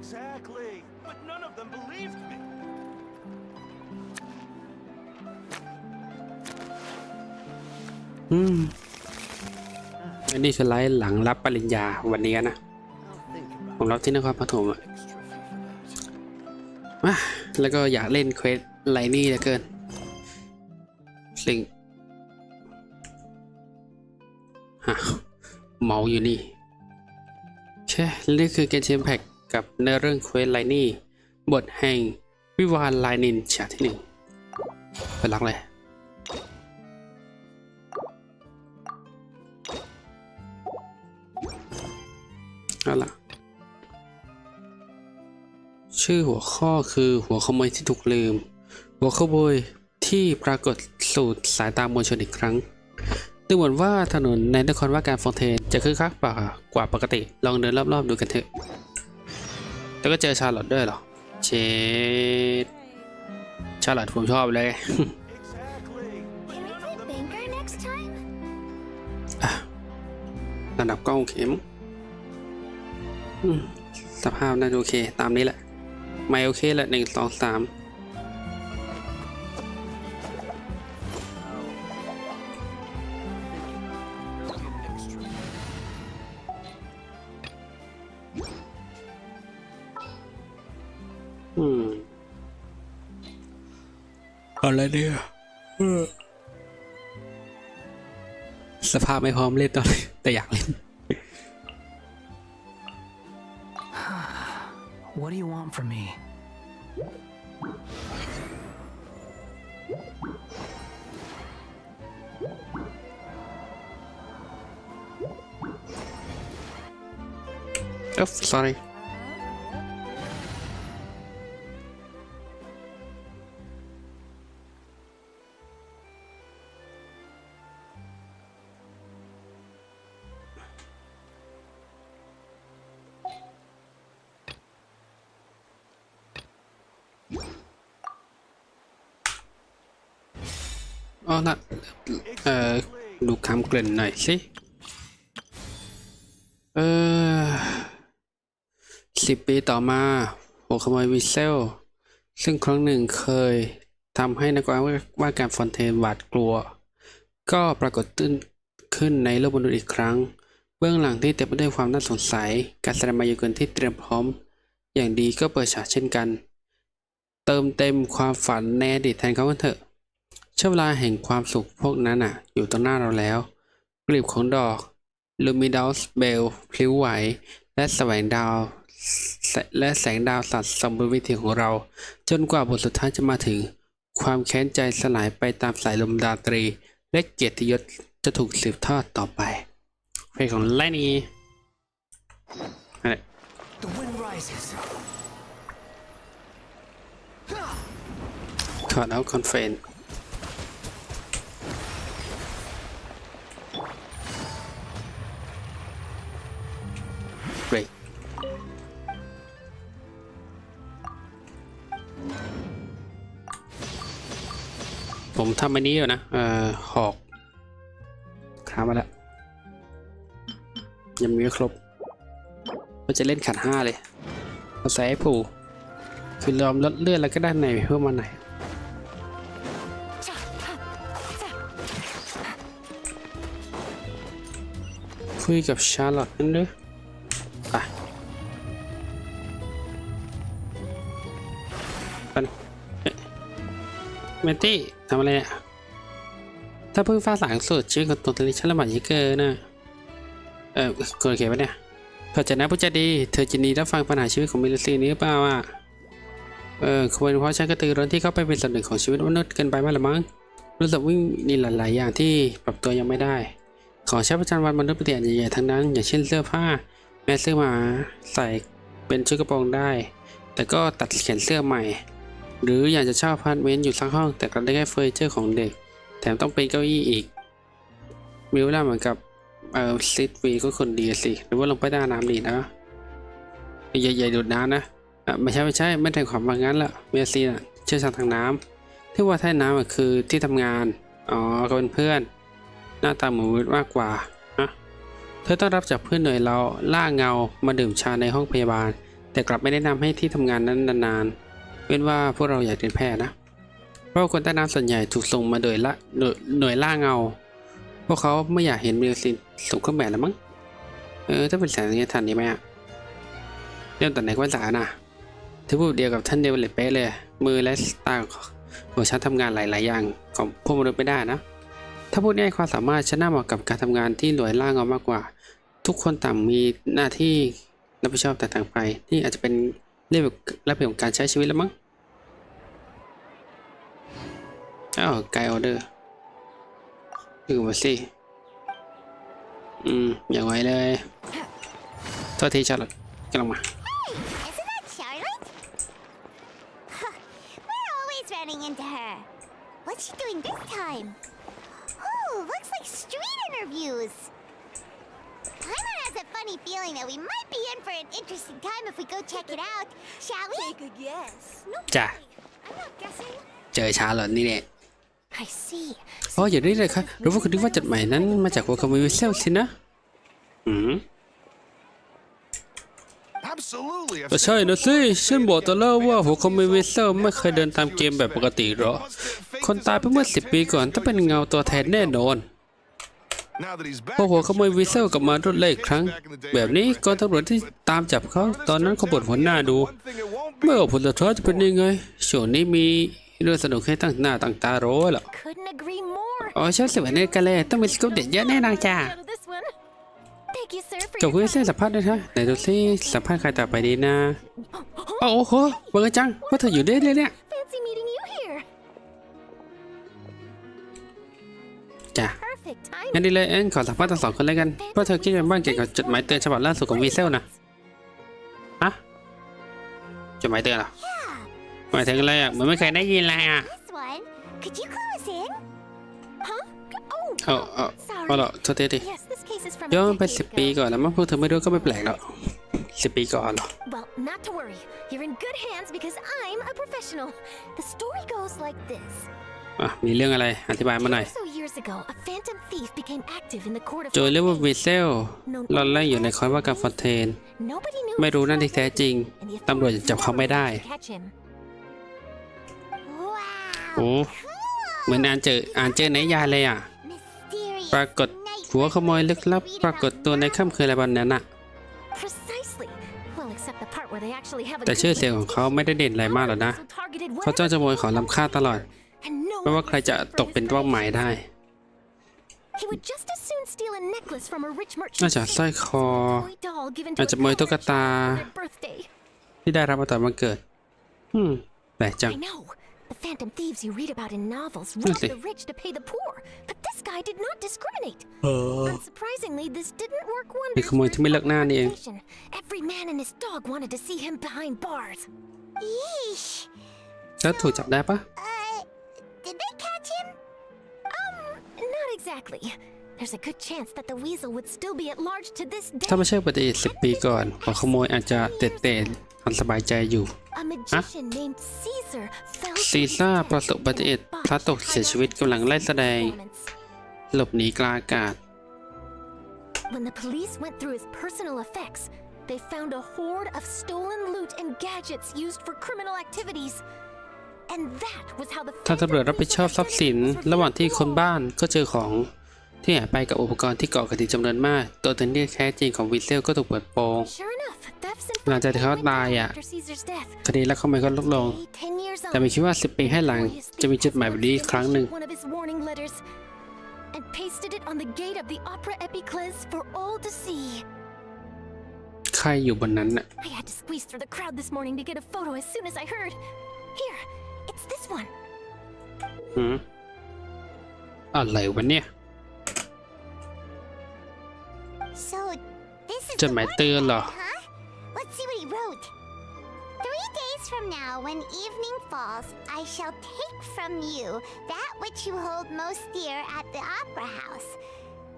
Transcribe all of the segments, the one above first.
Exactly, but none of them believed me. อันนี้คือไลฟ์หลังรับปริญญาวันนี้นะผมรับที่นครปฐมอ่ะแล้วก็อยากเล่นเควสไลนี่เหลือเกินสิ่งเมาอยู่นี่ใช่นี่คือ Genshin Impact กับในเรื่องเควสไลนี่บทแห่งวิวาห์ไลนินฉากที่1ไปรักเลยเอาล่ะชื่อหัวข้อคือหัวขโมยที่ถูกลืมหัวขโมยที่ปรากฏสู่สายตามวลชนอีกครั้งดูเหมือนว่าถนนในนครว่าการฟองเทนจะคึกคักกว่าปกติลองเดินรอบๆดูกันเถอะแล้วก็เจอชาร์ลอตด้วยเหรอเชดชาร์ลอตผมชอบเลยระดับกล้องโอเคมั้งสภาพน่าจะโอเคตามนี้แหละไม่โอเคแหละ1 2 3อะไรเนี่ยสภาพไม่พร้อมเล่นตอนนี้แต่อยากเล่นWhat do you want from me? Oh, sorry. เอาละดูคำเกริ่นหน่อยสิ10 ปีต่อมาหัวขโมยวิเซลซึ่งครั้งหนึ่งเคยทำให้นักว่าการฟอนเทนหวาดกลัวก็ปรากฏขึ้นในโลกมนุษย์อีกครั้งเบื้องหลังที่เต็มไปด้วยความน่าสงสัยการแสดงมายากลที่เตรียมพร้อมอย่างดีก็เปิดฉากเช่นกันเติมเต็มความฝันในอดีตแทนเขากันเถอะช่วงเวลาแห่งความสุขพวกนั้นอยู่ตรงหน้าเราแล้วกลีบของดอกลูมิดัสเบลพลิ้วไหวและแสงดาวสัตว์สมบูรณ์วิถีของเราจนกว่าบทสุดท้ายจะมาถึงความแค้นใจสลายไปตามสายลมดาตรีและเกียรติยศจะถูกสืบทอดต่อไปเพลงของไลนี่ถอดเอาคอนเฟนผมทำอันนี้อยู่นะหอกขามาแล้วยังมีไม่ครบเราจะเล่นขัด5เลยเราใส่ให้ผูคือลอมลดเลือดแล้วก็ด้านในเพิ่มมาหน่อยคุยกับชาร์ลอตนั่นด้วยเมตตี้ทำอะไรเนี่ยถ้าเพิ่งฟ้าสางสุดชีวิตของตัวเธอฉันละหมาดยิ่งเกินนะโอเคปะเนี่ยพอจะนะผู้ใจดีเธอจะนีรับฟังปัญหาชีวิตของมิลลีนี้หรือเปล่าคงเป็นเพราะฉันกระตือร้นที่เข้าไปเป็นส่วนหนึ่งของชีวิตมนุษย์เกินไปมากหรือมั้งรู้สึกวิ่งนี่หลายๆอย่างที่ปรับตัวยังไม่ได้ของใช้ประจำวันมนุษย์เปลี่ยนใหญ่ๆทั้งนั้นอย่างเช่นเสื้อผ้าแม้เสื้อหมาใส่เป็นชุดกระโปรงได้แต่ก็ตัดแขนเสื้อใหม่หรืออยากจะเช่าอพาร์ตเมนต์อยู่ทั้งห้องแต่ก็ได้แค่เฟอร์นิเจอร์ของเด็กแถมต้องเป็นเก้าอี้อีกมีเวลาเหมือนกับซิดวีก็คนดีสิหรือว่าลงไปด้านน้ำดีนะใหญ่ๆดูดน้ำนะไม่ใช่ไม่ได้ความว่างั้นละเมียซีเชี่ยวชาญทางน้ำที่ว่าท่าน้ำคือที่ทำงานก็เป็นเพื่อนหน้าตาเหมือนมากกว่านะเธอต้องรับจากเพื่อนหน่วยเราล่าเงามาดื่มชาในห้องพยาบาล แต่กลับไม่แนะนำให้ที่ทำงานนั้นนานๆเว้นว่าพวกเราอยากเป็นแพทย์นะเพราะคนใต้น้ำส่วนใหญ่ถูกส่งมาโดยหน่วยล่าเงาพวกเขาไม่อยากเห็นมิลซินสวมเครื่องแบบแล้วมั้งถ้าเป็นแสงนี้ทันนี้ไหมอะเริ่มตัดไหนก็ภาษาน่ะเธอพูดเดียวกับท่านเดวิดเลยเป๊ะเลยมือและตาของฉันทำงานหลายๆอย่างของพวกมนุษย์ไม่ได้นะถ้าพูดง่ายความสามารถฉันน่าเหมาะกับการทำงานที่หน่วยล่าเงามากกว่าทุกคนต่างมีหน้าที่รับผิดชอบแตกต่างไปนี่อาจจะเป็นเรื่องระเบียบของการใช้ชีวิตแล้วมั้งไกด์ออเดอร์ดูมาสิอย่างไวเลยโทษทีชาร์ลอตกำลังมา Isn't that Charlotte? We're always running into her. What's she doing this time? Ooh, looks like street interviews. Paimon has a funny feeling that we might be in for an interesting time if we go check it out. Shall we? Take a guess. No, จ้ะ I'm not guessing. เจอชาร์ลอตนี่แหละ I see. อย่างนี้เลยครับรู้ว่าคุณคิดว่าจดหมายนั้นมาจากหัวขโมยวิเซลสินะAbsolutely. ก็ใช่นะสิฉันบอกตอนแรกว่าหัวขโมยวิเซลไม่เคยเดินตามเกมแบบปกติหรอคนตายไปเมื่อ10 ปีก่อนต้องเป็นเงาตัวแทนแน่นอนพอหัวขโมยวิเซลกลับมารวดเร็วอีกครั้งแบบนี้กองตำรวจที่ตามจับเขาตอนนั้นเขาปวดหัวหน้าดูไม่ว่าผลสุดท้ายจะเป็นยังไงช่วงนี้มีเรื่องสนุกให้ตั้งหน้าตั้งตารอหรอ Couldn't agree more. ฉันเสียในกันเลยต้องมีสกู๊ปเด็ดเยอะแน่นอนจ้า Out of this one. Thank you, sir, for จบ your คุยเส้นสัมภาษณ์ด้วยนะไหนดูซิสัมภาษณ์ใครต่อไปดีนะโอ้โหบังเอิญจังว่าเธออยู่ได้เลยเนี่ย fancy meeting you here. จ้ะ Perfect งั้น timing. ดีเลยขอสัมภาษณ์ทั้งสองคนเลยกันว่าเธอคิดยังไงบ้างเกี่ยวกับจดหมายเตือนฉบับล่าสุดของวีเซลนะฮะจดหมายเตือนเหรอ Yeah. หมายถึงอะไรอ่ะเหมือนไม่เคยได้ยินเลยอ่ะ This one. Could you clue us in? Huh? เอาละโทษที Yes, this case is from ย้ a อนไป decade 10 ปี ago. ก่อนแล้วมั้งพวกเธอไม่รู้ก็ไม่แปลกหรอก10 ปีก่อนเหรอ Well, not to worry. You're in good hands because I'm a professional. The story goes like this. มีเรื่องอะไรอธิบายมาหน่อย So years ago, a phantom thief became active in the court of โจเรียกว่าวีเซลหลอนไล่อยู่ในคอนว่าการฟอนเทน Nobody knew ไม่รู้นั่นที่แท้จริง and the ตำรวจยังจับเขาไม่ได้ authorities catch him. โอ้ Wow. เหมือนอ่านเจอในนิยายเลยอ่ะ Mysterious ปรากฏหัวขโมยลึกลับปรากฏตัวในค่ำคืนอะไรวันนั้นน่ะ Precisely. Well, except the part where they actually have a แต่ good ชื่อเสียงของเขาไม่ได้เด่นอะไรมากหรอกนะ so targeted เขาจ้องจะขโมยของล้ำค่าตลอด and no ไม่ว่า one ใครจะ was ตกเป็นเป้าหมายได้ He would just as soon steal a necklace from a rich นอก merchant จากสร้อยคอ toy doll given to อาจ a จะขโมยตุ๊ก college ตา child on their birthday. ที่ได้รับมาตอนวันเกิดแปลกจัง I know. The phantom thieves you read about in novels rob Really? the rich to pay the poor, but this guy did not discriminate. เออ Unsurprisingly, this didn't work เป็น wonders ขโมย for ที่ไม่ his เลิกหน้านี่เอง reputation. Every man and his dog wanted to see him behind bars. Yeesh. แล้วถูกจับได้ปะ Did they catch him? Not exactly. There's a good chance that the weasel would still be at large to this ถ้า day. ไม่ใช่อุบัติเหตุ10 ปีก่อนหัวขโมยอาจจะเตะๆอันสบายใจอยู่ A magician named Caesar fell ซีซ่าประสบอุบัติเหตุพลัดตกเสียชีวิตกำลังไล่แสดง หลบหนีกลางอากาศ When the police went through his personal effects, they found a hoard of stolen loot and gadgets used for criminal activities. And that was how the ทางตำรวจรับผิดชอบทรัพย์สิน ระหว่างที่คนบ้านก็เจอของที่หายไปกับอุปกรณ์ที่ก่อคดีจำนวนมาก ตัวตนที่แท้จริงของวีเซลก็ถูกเปิดโปง Sure enough, thefts and หลังจากที่เขาตายอ่ะ after Caesar's death. คดีลักขโมยก็ลดลง 10 years แต่ไม่คิดว่า10 ปีให้หลังจะมีจดหมายแบบนี้อีกครั้งหนึ่ง one of his warning letters and pasted it on the gate of the Opera Epiclese for all to see. ใครอยู่บนนั้นน่ะ I had to squeeze through the crowd this morning to get a photo as soon as I heard. Here, it's this one. อะไรวะเนี่ย So, this is จดหมายเตือนเหรอ huh? Let's see what he wrote. 3 days from now, when evening falls, I shall take from you that which you hold most dear at the Opera House,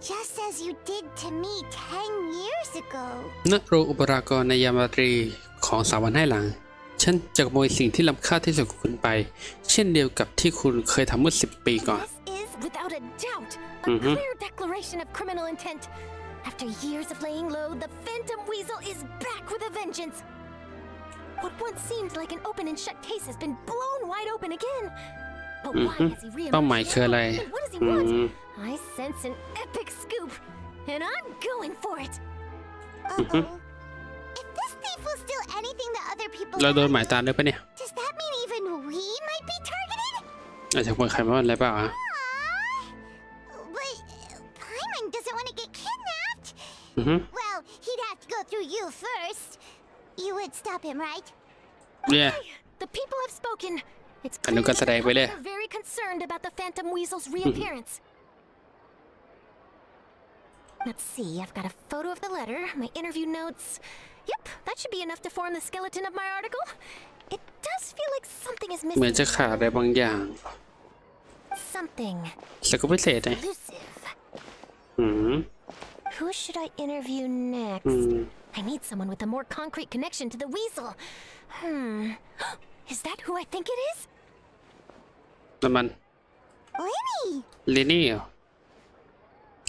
just as you did to me 10 years ago. นักโรอุปรากรในยามราตรีของ3 วันให้หลัง ฉันจะขโมยสิ่งที่ล้ำค่าที่สุดของคุณไป เช่นเดียวกับที่คุณเคยทำเมื่อ10 ปีก่อน This is, without a doubt, a clear declaration of criminal intent. After years of laying low, the Phantom Weasel is back with a vengeance. What once seemed like an open and shut case has been blown wide open again. But why has he เป้าหมาย reemerged คืออะไร now? And what does he want? I sense an epic scoop, and I'm going for it. Uh-oh. If this thief will steal anything that other people เราโดน have, หมายตามด้วยปะเนี่ย does that mean even we might be targeted? อาจจะเป็นใครมาอะไรเปล่าอ่ะ But Paimon doesn't want to get kidnapped. อือฮึ Well, he'd have to go through you first. You would stop him, right? เนี่ย The people have spoken. It's อนุ clear การ that แสดง the ไปเลย public are very concerned about the Phantom Weasel's reappearance. Let's see, I've got a photo of the letter, my interview notes. Yep, that should be enough to form the skeleton of my article. It does feel like something is เหมือน missing. จะขาดอะไรบางอย่าง Something สกุลพิเศษไง elusive. อืม Who should I interview next? อืม I need someone with a more concrete connection to the weasel. Is that who I think it is? น้ำมัน Lyney! ลินี่เหรอ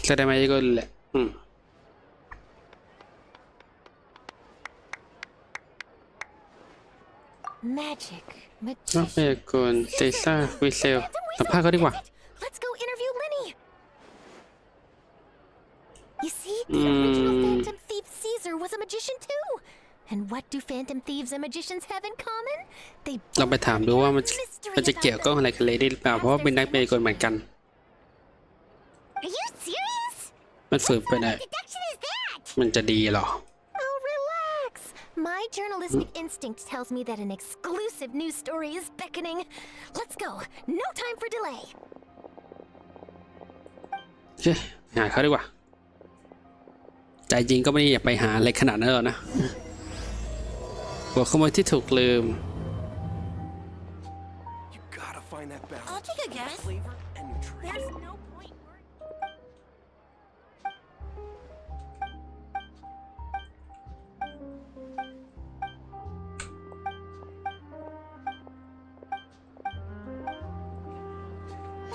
แสดงมาเยอะก็แหละMagic, ก็พ magician. ยากรณ์เซซ่าวิเซล Phantom สัมภาษณ์เขาดีกว่า That's it. Let's go interview Lyney. You see, the original Phantom Thief Caesar was a magician too. And what do Phantom Thieves and magicians have in common? They ลองไปถามดูว่ามัน mystery จะเกี่ยว about ข้อง them. อะไรกับเลดี้หรือเปล่าเพราะว่าเป็นนักพยากรณ์เหมือนกัน Are you serious? มันฝืนไปไหน What deduction is that? มันจะดีเหรอ Oh, relax. My journalistic instinct tells me that an exclusive news story is beckoning. Let's go. No time for delay. เฮ้ยหาเขาดีกว่า ใจจริงก็ไม่ได้อยากไปหาอะไรขนาดนั้นหรอกนะ หัวขโมยที่ถูกลืม You gotta find that balance. I'll take a guess. Flavor and nutrition. There's no point worrying.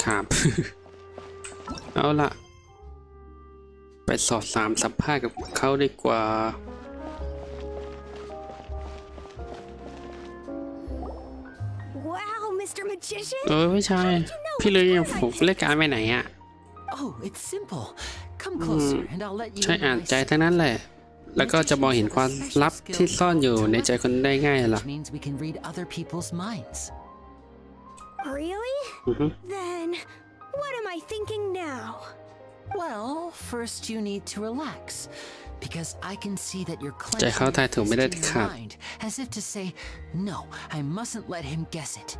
ครับ เอาล่ะ ไปสอบถามสัมภาษณ์กับเขาดีกว่า Wow, Mr. Magician. ไม่ใช่ พี่เลยผมเล่นการไปไหนอ่ะ Oh, it's simple. Come closer, and I'll let you ใช่ in อ่าน my ใจทั้งนั้นแหละ แล้วก็จะมองเห็นความลับที่ซ่อนอยู่ในใจคนได้ง่ายล่ะ which means we can read other people's minds. Really? Then, what am I thinking now? Well, first you need to relax, because I can see that you're ใจ clenching เขาทาย your ถูกไม่ได้ fist in ขาด your mind, as if to say, no, I mustn't let him guess it.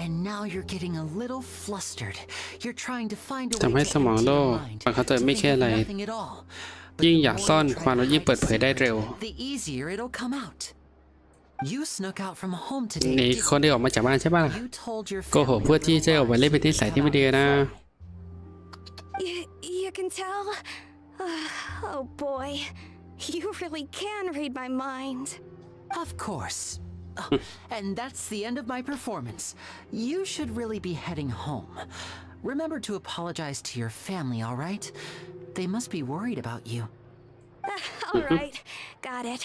And now you're getting a little flustered. You're trying to find a ทำให้ way ส to มอง empty โล่ your mind, บางครั้งตัว to ไม่ think แค่ of อะไร nothing at all. But ยิ่ง the อยาก more ซ่อน you ความ try แล้ว to ยิ่ง hide เปิด the เผยได้ secret, เร็ว the easier it'll come out. You snuck out from home today. หนี didn't คนที่ออกมาจากบ้านใช่ป่ะ You told your โกหก family เพื่อ a ที่ little จะออกมา lie เล่นเป็น so นิ you สัย could ที่ไม่ดี cut out นะ the fun. You can tell? Oh boy, you really can read my mind. Of course. Oh, and that's the end of my performance. You should really be heading home. Remember to apologize to your family, all right? They must be worried about you. All right, got it.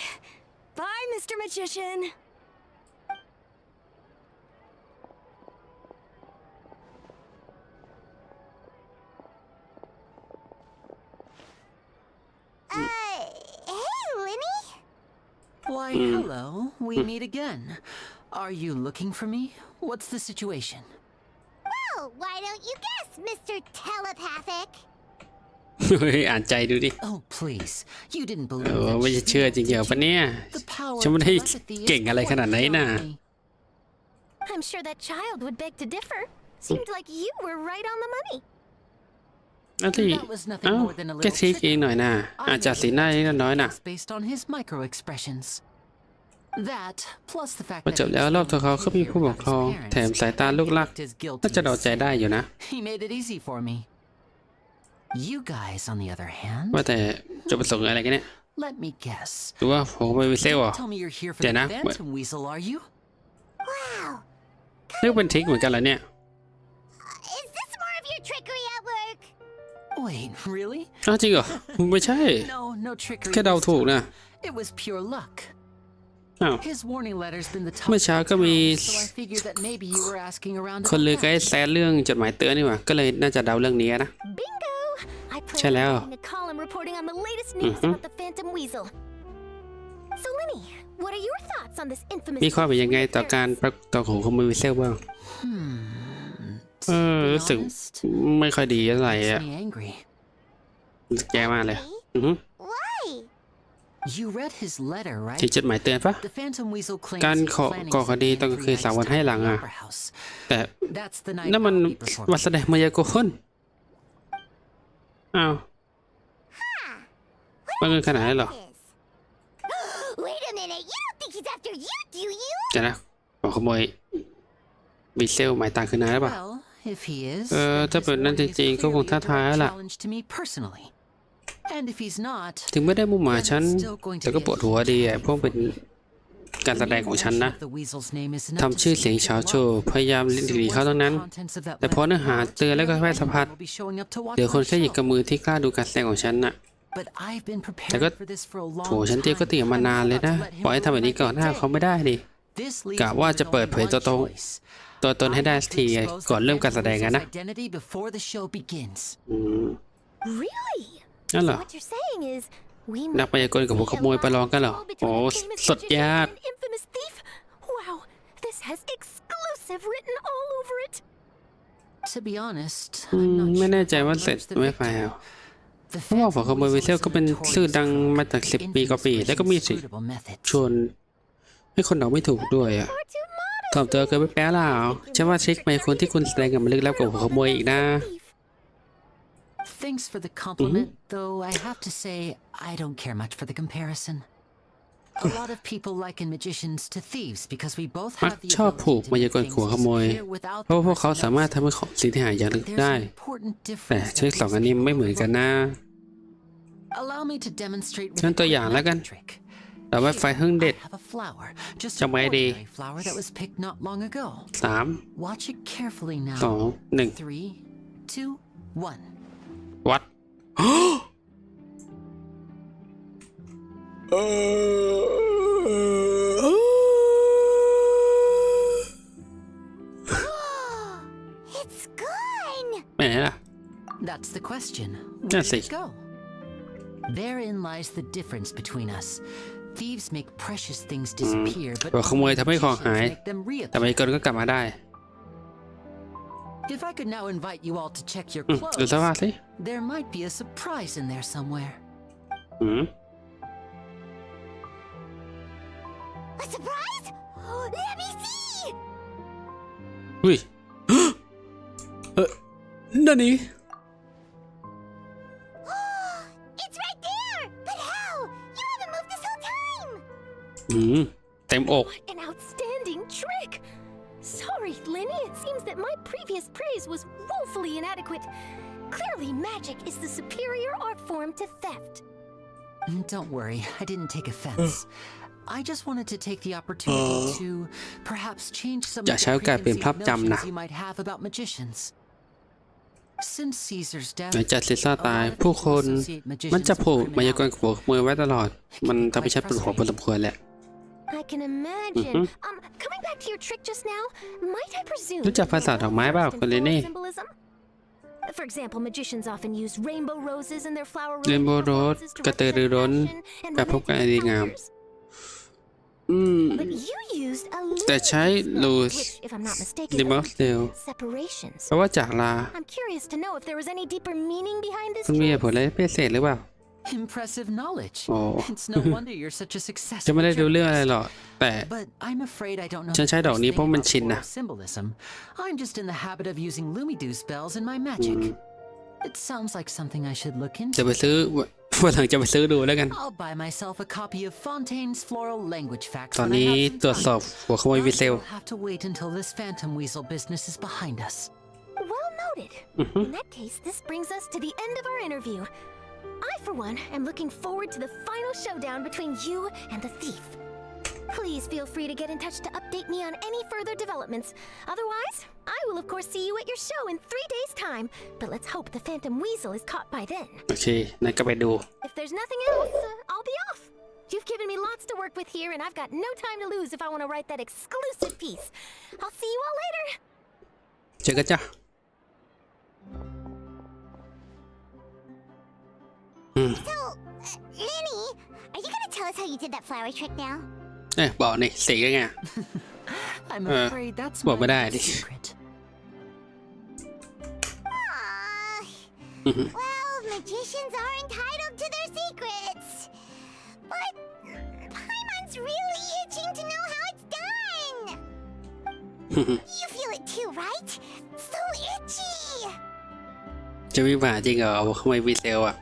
Bye, Mr. Magician. Hey, Lyney? Why, hello. We meet again. Are you looking for me? What's the situation? Well, why don't you guess, Mr. Telepathic? เฮ้ยอ่านใจดูดิ Oh, please. You didn't believe โอ้ that ไม่จะ shit, เชื่อจริงเหร did อปะเนี่ย you? The power ฉันไม่ of ได้ telepathy เก่ง is อะไรขนาด quite นั้นน่ะ beyond me. I'm sure that child would beg to differ. Seemed like you were right on the money. นั่นสิ That was nothing เอ้า more than a แค่ little ทีเอง trick. หน่อยนะ I อาจจะ made สีหน้า the นิดน้อยนะ guess based on his micro expressions. That plus the fact พอ that จบแล้ว he รอบตัวเขา came เขามี here ผู้ปก without ครอง his แถม parents, สายตาลูกลัก his guilt น่าจะ to เดาใจได้อยู่นะ He made it easy for me. You guys, on the other hand, ว่าแต่จุดประสงค์อะไรกันเนี่ย let me guess. หรือว่าผมไปวิเซลเหรอ Tell me you're here for Yeah, the nah, Phantom Weasel, are you? Wow. นึกเป็นทริคเหมือนกันเหรอเนี่ย Is this more of your trickery at work? Wait, really? อ้าวจริงเหรอไม่ใช่ No trickery. แค่เดา this ถูก time. นะ It was pure luck. อ้าว His warning letter's been the top เมื่อเช้าก็มี so I figured that maybe you were asking around คน about ลือก็ that. ให้แซดเรื่องจดหมายเตือนนี่หว่าก็เลยน่าจะเดาเรื่องนี้นะ Bingo! I plan Chill on out. writing a column reporting on the latest news about the Phantom Weasel. So, Lyney, what are your thoughts on this infamous มีความเห็นยังไงต่อการ Hmm. ปรากฏของขโมยวิเซลบ้าง To be รู้สึก honest, ไม่ค่อยดีอะไร makes อ่ะ me angry. รู้สึกแย่มากเลยอือฮึ Why? You read his letter, right? ที่จดหมายเตือนปะ The Phantom Weasel claims การ he's ขอ planning ก่อคดี something ต้อง every คือ night 3 วันให้ style หลัง at the อ่ะ Opera House. แต่ That's the night นั่นมัน I'll be วัน performing. แสดงมายากลอ้าวว่าเงินขนาดนั้นเหรอ Wait a minute, you don't think he's after you, do you? จะนะของขโมยวิเซลหมายต่างคือนายหรือเปล่า Well, if he is, ถ้า then เป็น this นั่นจ warning is ริงๆก็คง clearly ท้า a ทาย direct แล้วล่ะ challenge to me personally. And if he's not, ถึงไม่ได้มุ่งหมายฉัน แต่ก็ปวดหัวดีอ่ะเพราะเป็นการแสดงของฉันนะ the weasel's name is ทำชื่อเสียงเฉาโชว์พยายามลิ้นหลีเขาทั้งนั้น แต่พอเนื้อหาเตือนแล้วก็แพร่สะพัดเดี๋ยวคนแค่หยิบกับมือที่กล้าดูการแสดงของฉันน่ะ แต่ก็โถฉันเตรียมก็เตรียมมานานเลยนะปล่อยให้ทำแบบนี้ก่อนหน้าเขาไม่ได้ดิกะว่าจะเปิดเผยตัวตนให้ได้สักทีก่อนเริ่มการแสดงนะ Really? นั่นเหรอ So what you're saying is we นักพยากรณ์กับหัวขโมยประลองกันเหรอ โอ้สุดยอด infamous thief. Wow, this has exclusive written all over it. To be honest, ไม่แน่ใจว่าเสร็จไม่ไฟล์เพราะว่าหัวขโมยวิเซลก็เป็นชื่อดังมาจาก10 ปีกว่าปีแล้วก็มีสิชวนให้คนเราไม่ถูกด้วยอ่ะ Far too modest. ถ่อมตัวเกินไปแป๊ะแล้วฉันว่าทริคมายากลที่คุณแสดงกับมันลึกลับกับหัวขโมยอีกนะ Thief. thanks for the compliment, though I have to say I don't care much for the comparison. A lot of people liken magicians to thieves because we both มัก have the ชอบผูก ability to มายา make กล things หัวขโมย disappear without เพราะ the ว่าพวกเขา person สามารถ that ทำให้ของสิ่งที่หายากลึก There's ได้ an important แต่ difference ทริค that สอง we อันนี้ skip ไม่เหมือน over. กันนะ Allow me to demonstrate with งั้น a ตัว quick อย่างแล้วกัน magic trick. แต่ว่าไฟเพิ่งเด็ด I have a flower, just an จำไว้ดี ordinary flower that was picked not long ago. 3 Watch it carefully now. 2 1 3, 2, 1. วัด It's gone! ไปไหนล่ะ That's the question. Let's Where did see. it go? Therein lies the difference between us. Thieves make precious things disappear, but หัวขโมยทำให้ของหาย magicians make them แต่มายากลก็กลับมาได้ If I could now invite you all to check your ดูสภาพ clothes, สิ there might be a surprise in there somewhere. อืม A surprise? Let me see! อุ้ย นั่นนี่ It's right there! But how? You haven't moved this whole time! อืม เต็มอก What an outstanding trick! Sorry, Lyney, it seems that my previous praise was woefully inadequate. Clearly, magic is the superior art form to theft. Don't worry, I didn't take offense. I just wanted to take the opportunity to perhaps change some of อย่า the ใช้โอกาสเปลี่ยนภาพ preconceived จำนะ notions you might have about magicians. Since Caesar's หลัง death, จากซีซ่า a ตาย lot of ผู้ people คน associate มัน magicians จะ with ผูกมายากล criminality. กับหัวขโมยไว้ตลอด มันทำให้ฉันปวดหัวพอสมควรแหละ I can imagine. Coming back to your trick just now, might I presume รู้จักภาษาดอกไม้เปล่า first คุณ and ลินี่ foremost symbolism? For example, magicians often use rainbow roses in their flower Rainbow rose performances to กระตือรือร้น represent passion and การพบกันอันดี romantic งาม encounters. อืม But you used a แต่ใช้ luminousลู method, ส which, if I'm not mistaken, ดิมอสเดล separations. แปลว่าจากลา I'm curious to know if there was any deeper meaning behind this คุณมีเหตุ choice. ผลอะไรพิเศษหรือเปล่า Impressive knowledge. Oh. It's no wonder you're such a จะ successful ไม่ได้ดู trick เรื่องอะไรหรอก แต่ But I'm afraid I don't know ฉัน the ใช้ดอก first นี้ thing เพราะมัน about ชินนะ floral symbolism. I'm just in the habit of using Lumidu spells in my magic. It sounds like something I should look จะ into. ไปซื้อวันหลังจะไปซื้อดูแล้วกัน I'll buy myself a copy of Fontaine's Floral Language Facts ตอน when I นี้ have ตรวจ some สอบ time. หัวขโมยวิ But เซล we'll have to wait until this Phantom Weasel business is behind us. Well noted. In that case, this brings us to the end of our interview. I, for one, am looking forward to the final showdown between you and the thief. Please feel free to get in touch to update me on any further developments. Otherwise, I will of course see you at your show in 3 days' time. But let's hope the Phantom Weasel is caught by then. โอเคนั่นก็ไปดู If there's nothing else, I'll be off. You've given me lots to work with here, and I've got no time to lose if I want to write that exclusive piece. I'll see you all later. เจอกันจ้ะSo, Lyney, are you gonna tell us how you did that flower trick now? บอกนี่เสียงยังไง I'm afraid that's บอกไม่ได้ my ดิ secret. Well, magicians are entitled to their secrets. But Paimon's really itching to know how it's done. You feel it too, right? So itchy. จะวิบากจริงเหรอทำไมวีเซลอ่ะ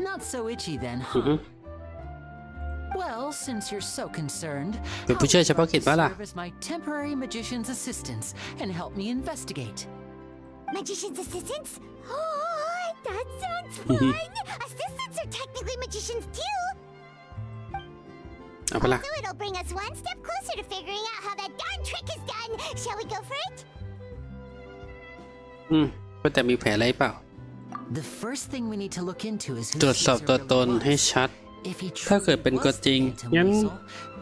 Not so itchy then, huh? Well, since you're so concerned, how would you like to serve as my temporary magician's assistants and help me investigate? Magician's assistants? Oh, that sounds fun. Assistants are technically magicians too. เอาไปละ So it'll bring us one step closer to figuring out how that darn trick is done. Shall we go for it? ว่าแต่มีแผลอะไรเปล่า The first thing we need to look into is who ตรวจสอบ Caesar ตัวตน really ให้ was. ชัด If he ถ้า truly เกิดเป็นกฎ was จริง the Phantom งั้น Weasel,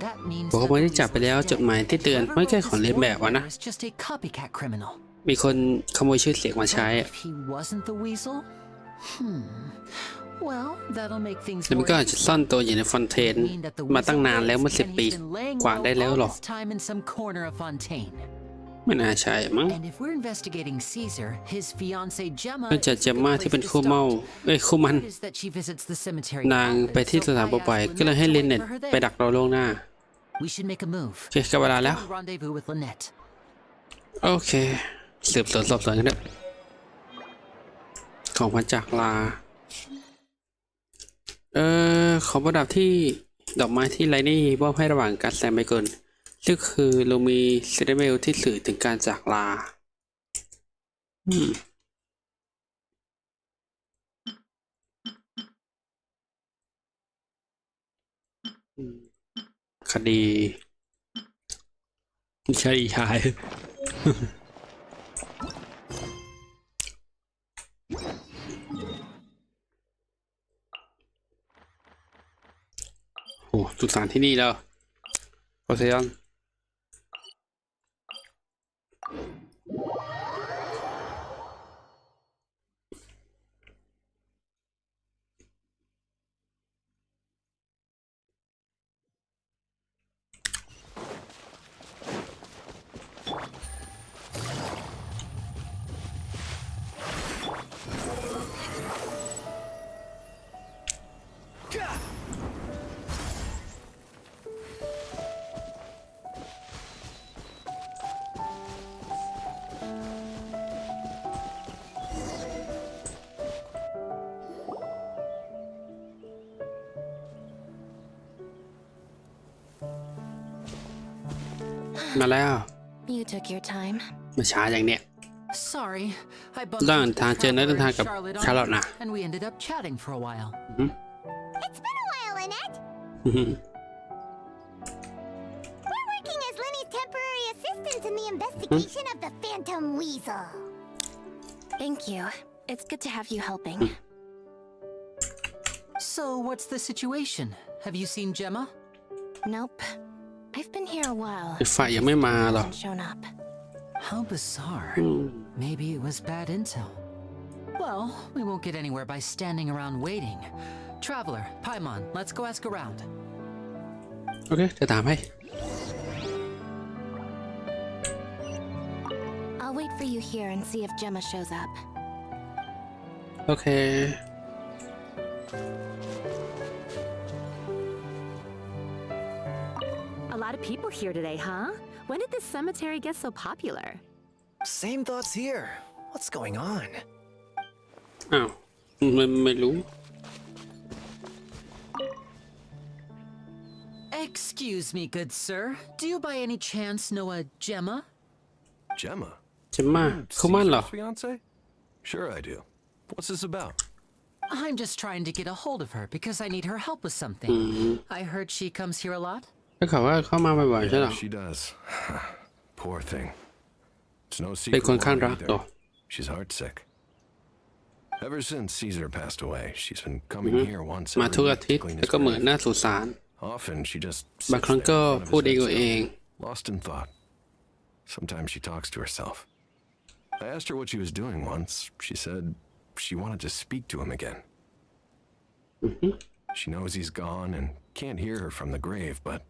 that means ผม that ไม่ the ได้จับ weasel ไปแล้ว is จดหมาย dead. ที่เตือน Whoever ไม่แค่ wrote ของ this เลียนแบบวะนะ order is just a copycat criminal. มีคนขโมยชื่อเสียงมาใช้ But if he wasn't the weasel, well, that'll make things แล้วมัน more ก็อาจจะซ่อนตัวอยู่ในฟอนเทน mean that the มาตั้ง weasel นานแล้วเมื่อ lives 10 and ปี he's been laying กว่า low ได้แล้ว all หรอ this time in some corner of Fontaine. ไม่น่าใช่มั้ง And if we're investigating Caesar, his fiancée Gemma นอกจาก is เจ the ม good มาที่ place เป็น to คู่เมา start. คู่มัน Word is that she visits the cemetery นาง often, ไปที่ so สถาน I ปล่อย asked ก็เลยให้ Lynette ลิ to นเน็ต wait for her ไป there. ดักเราล่วงหน้า We should make a move. โอเคก็เวลาแล้ว We'll rendezvous with Lynette. โอเคสืบสวนสอบสวนกันเถอะของพันจากลาของประดับที่ดอกไม้ที่ไลนี่มอบให้ระหว่างการแซมไบเกิลซึ่งคือโลมีเซเดเมลที่สื่อถึงการจากลาคดีไม่ใช่ชาย โอ้สุสานที่นี่แล้วโอเซยอนมาแล้ว You took your time. มาช้าอย่างเนี้ย Sorry, I bumped เดิน into ทางเจอนักเดินทางกับ Charlotte ชาร์ลอต on นะ and we ended up chatting for a while. It's been a while, Lynette. We're working as Lyney's temporary assistants in the investigation of the Phantom Weasel. Thank you. It's good to have you helping. So, what's the situation? Have you seen Gemma? Nope. I've been here a while. อีกฝ่ายยังไม่มาหรอ Hasn't shown up. How bizarre. Maybe it was bad intel. Well, we won't get anywhere by standing around waiting. Traveler, Paimon, let's go ask around. โอเคจะถามให้ I'll wait for you here and see if Gemma shows up. โอเค A lot of people here today, huh? When did this cemetery get so popular? Same thoughts here. What's going on? อ้าวไม่รู้ Excuse me, good sir. Do you by any chance know a Gemma? Gemma? เจมมาคู่มั่นเหรอ Caesar's fiance? Sure I do. What's this about? I'm just trying to get a hold of her because I need her help with something. I heard she comes here a lot. ได้ข่าวว่าเข้ามาบ่อยๆใช่หรอ She does. Poor thing. It's no เป็น secret คนข้าง why รักต่อ either. She's heartsick. Ever since Caesar passed away, she's been coming here once มา every ทุก week อาทิต to ย์ clean แล้ว his ก็เหมือน grave. หน้าสุสาน Often she just บาง sits ครั้ง there ก็ in front of พูด his เองตัวเอง headstone, lost in thought. Sometimes she talks to herself. I asked her what she was doing once. She said she wanted to speak to him again. She knows he's gone and can't hear her from the grave, but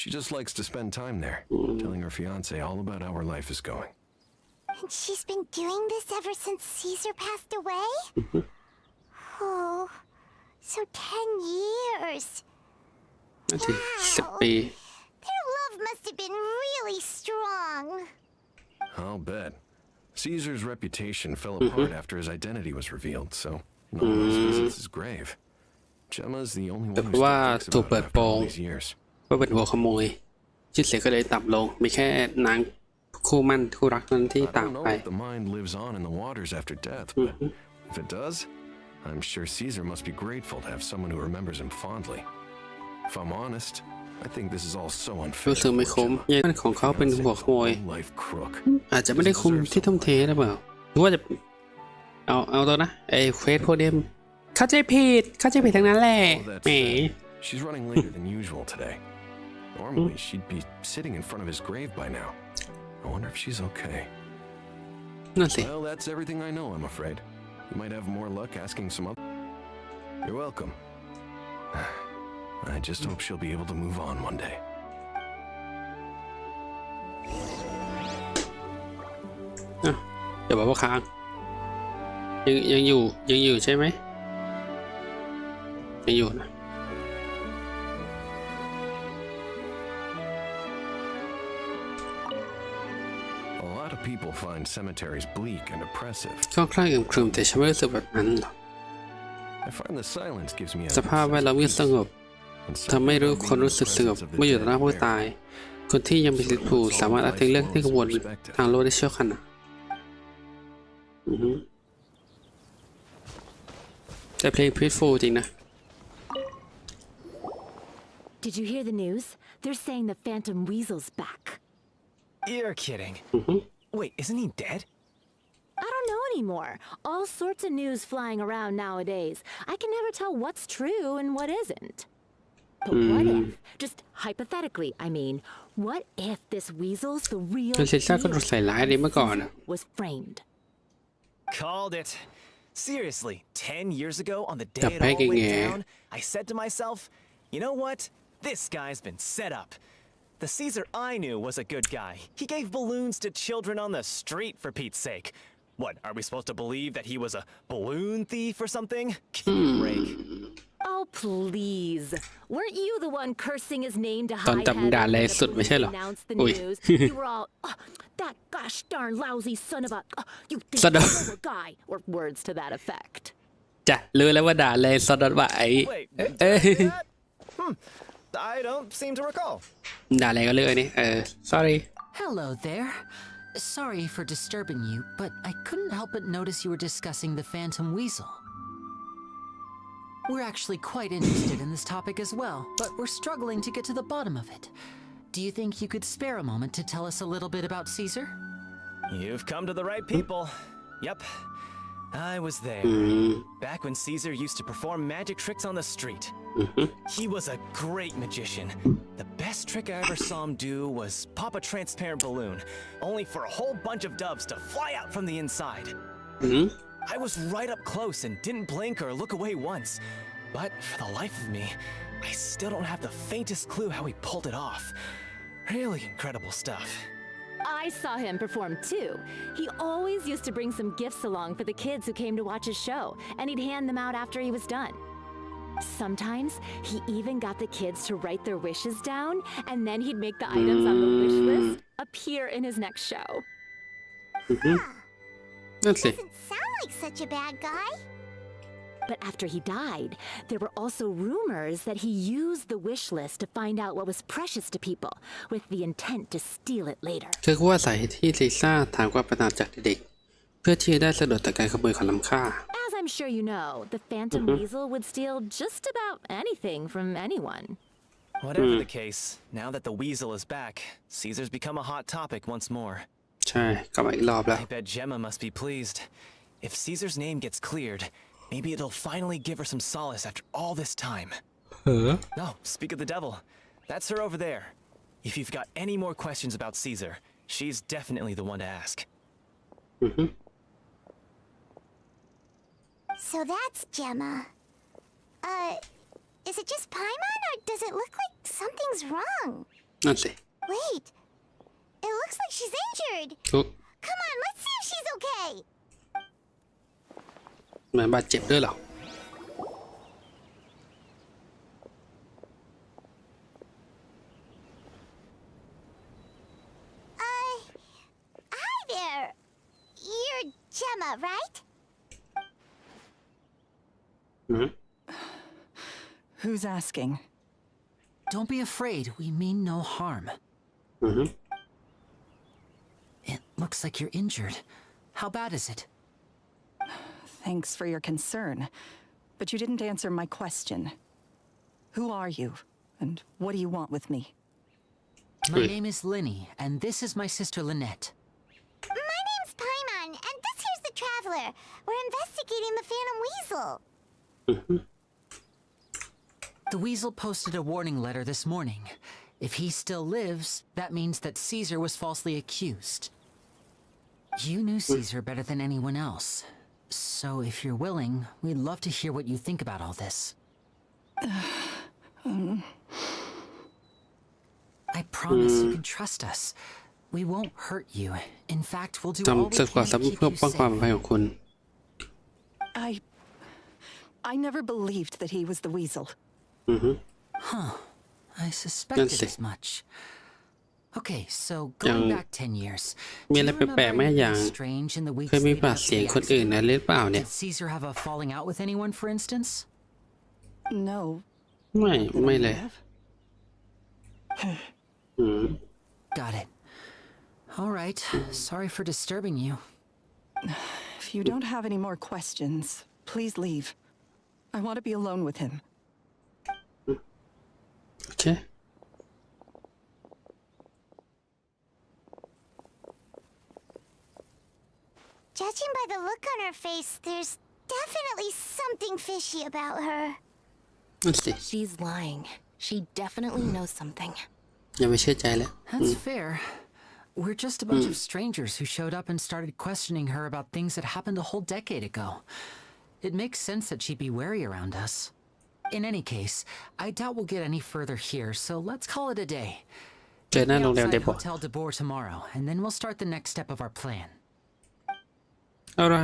she just likes to spend time there, telling her fiancé all about how her life is going. And she's been doing this ever since Caesar passed away? Oh, so 10 years. น่าจะ10 ปี Their love must have been really strong. I'll bet. Caesar's reputation fell apart after his identity was revealed, so no one else visits his grave. Gemma's the only one who still thinks about it after all these years. ว่าเป็นหัวขโมยชื่อเสียงก็เลยต่ำลงมีแค่นางคู่มั่นคู่รักนั้นที่ I ต่าง don't know ไป if the mind lives on in the waters after death, but if it does, I'm sure Caesar must be grateful to have someone who remembers him fondly. If I'm honest, I think this is all so unfair. รู้สึกไม่คุ้มญาติของเขาเป็นหัวขโมย Life crook. อาจจะไม่ได้คุ้มที่ทุ่มเทหรือเปล่าหรือว่าจะเอาตัวนะไอ้เควสพวกนี้เข้าใจผิดทั้งนั้นแหละ Oh, that's แหม sad. She's running later than usual today. Normally, she'd be sitting in front of his grave by now. I wonder if she's okay. นั่นสิ Well, that's everything I know, I'm afraid. You might have more luck asking some other. You're welcome. I just hope she'll be able to move on one day. เดี๋ยวบอกว่าค้างยังอยู่ใช่ไหมยังอยู่นะ A lot of people find cemeteries bleak and oppressive. ค่อนข้างอึมครึมแต่ฉันไม่รู้สึกแบบนั้นหรอก I find the silence gives me a สภาพแวดล้อมเงียบสงบ and ทำให้รู้คนรู้สึกสงบ presence of the เมื่ออยู่ต่อหน้า dead ผู้ there. ตาย คนที่ยังมีชีวิตอยู่สามารถละทิ้งเรื่องที่กังวลทางโลกได้เชี่ยวขนาดแต่เพลง Peaceful จริงนะ Did you hear the news? They're saying the Phantom Weasel's back. You're kidding. Wait, isn't he dead? I don't know anymore. All sorts of news flying around nowadays. I can never tell what's true and what isn't. But what if, just hypothetically, I mean, what if this weasel's the real คือซิซ่าก็ถูกใส่ร้ายเลยเมื่อก่อน was framed? Called it. Seriously, 10 years ago, on the day The it all went pegging, down, I said to myself, you know what? This guy's been set up. The Caesar I knew was a good guy. He gave balloons to children on the street, for Pete's sake. What, are we supposed to believe that he was a balloon thief or something? Give me a break. Oh, please. Weren't you the one cursing his name to ตอน high จับ heaven ด่า when เลย the สุดไม่ใช่ police เหรอ announced the อุ้ย news? You were all, oh, that gosh darn lousy son of a, you think Son of- you're a guy, or words to that effect. จะรู้แล้วว่าด่าเลยสดไหว Wait, เอ้ย did I do that? I don't seem to recall. ด่าอะไรก็เลือกนี่sorry Hello there. Sorry for disturbing you, but I couldn't help but notice you were discussing the Phantom Weasel. We're actually quite interested in this topic as well, but we're struggling to get to the bottom of it. Do you think you could spare a moment to tell us a little bit about Caesar? You've come to the right people. Yep. I was there. Back when Caesar used to perform magic tricks on the street. He was a great magician. The best trick I ever saw him do was pop a transparent balloon, only for a whole bunch of doves to fly out from the inside. I was right up close and didn't blink or look away once. But for the life of me, I still don't have the faintest clue how he pulled it off. Really incredible stuff. I saw him perform too. He always used to bring some gifts along for the kids who came to watch his show, and he'd hand them out after he was done. Sometimes he even got the kids to write their wishes down, and then he'd make the items on the wish list appear in his next show. นั่นสิ Doesn't sound like such a bad guy. But after he died, there were also rumors that he used the wish list to find out what was precious to people, with the intent to steal it later. คือว่าสาเหตุที่ลิซ่าถามความประหลาดจากเด็กเพื่อที่จะได้สะดวกต่อการขโมยของล้ำค่า As I'm sure you know, the Phantom Weasel would steal just about anything from anyone. Whatever the case, now that the weasel is back, Caesar's become a hot topic once more. ใช่กลับมาอีกรอบแล้ว I bet Gemma must be pleased. If Caesar's name gets cleared, maybe it'll finally give her some solace after all this time. เออ No, speak of the devil. That's her over there. If you've got any more questions about Caesar, she's definitely the one to ask. So that's Gemma. Is it just Paimon, or does it look like something's wrong? นั่นสิ Wait, it looks like she's injured. ทุก Come on, let's see if she's okay. เหมือนบาดเจ็บด้วยเหรอ Hi there. You're Gemma, right? Who's asking? Don't be afraid, we mean no harm. It looks like you're injured. How bad is it? Thanks for your concern, but you didn't answer my question. Who are you, and what do you want with me? My name is Lyney, and this is my sister Lynette. My name's Paimon, and this here's the Traveler. We're investigating the Phantom Weasel. The weasel posted a warning letter this morning. If he still lives, that means that Caesar was falsely accused. You knew Caesar better than anyone else. So if you're willing, we'd love to hear what you think about all this. I promise you can trust us. We won't hurt you. In fact, we'll do all ทำ we สุดกว่า can สำ to keep เพื่อ you ป้องความปลอดภัย safe. ของคุณ I never believed that he was the weasel. I suspected Nancy. as much. Okay, so going Yang- back 10 years, มี do อะไร you แปลกๆ remember ไหม anything อย่าง strange in the เค weeks ยมี leading ปาก up to เสียง the คนอื่น accident? นะหรือเปล่าเนี่ย Did Caesar have a falling out with anyone, for instance? No. ไม่ that I ไม่ know เลย of. Got it. All right. Sorry for disturbing you. If you don't have any more questions, please leave. I want to be alone with him. โอเค Judging by the look on her face, there's definitely something fishy about her. นั่นสิ She's lying. She definitely knows something. อย่าไปเชื่อใจแล้ว That's fair. We're just a bunch of strangers who showed up and started questioning her about things that happened a whole decade ago. It makes sense that she'd be wary around us. In any case, I doubt we'll get any further here, so let's call it a day. เจอหน้า Meet me โรงแรม outside เดบอ Hotel de Boer tomorrow, and then we'll start the next step of our plan. เอาละ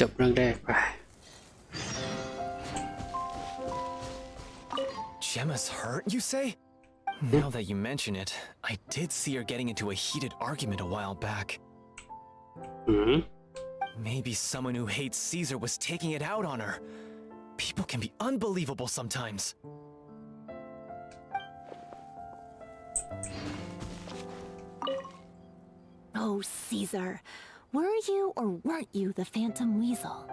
จบเรื่องแรกไป Gemma's hurt, you say? Now that you mention it, I did see her getting into a heated argument a while back. Maybe someone who hates Caesar was taking it out on her. People can be unbelievable sometimes. Oh, Caesar. Were you or weren't you the Phantom Weasel?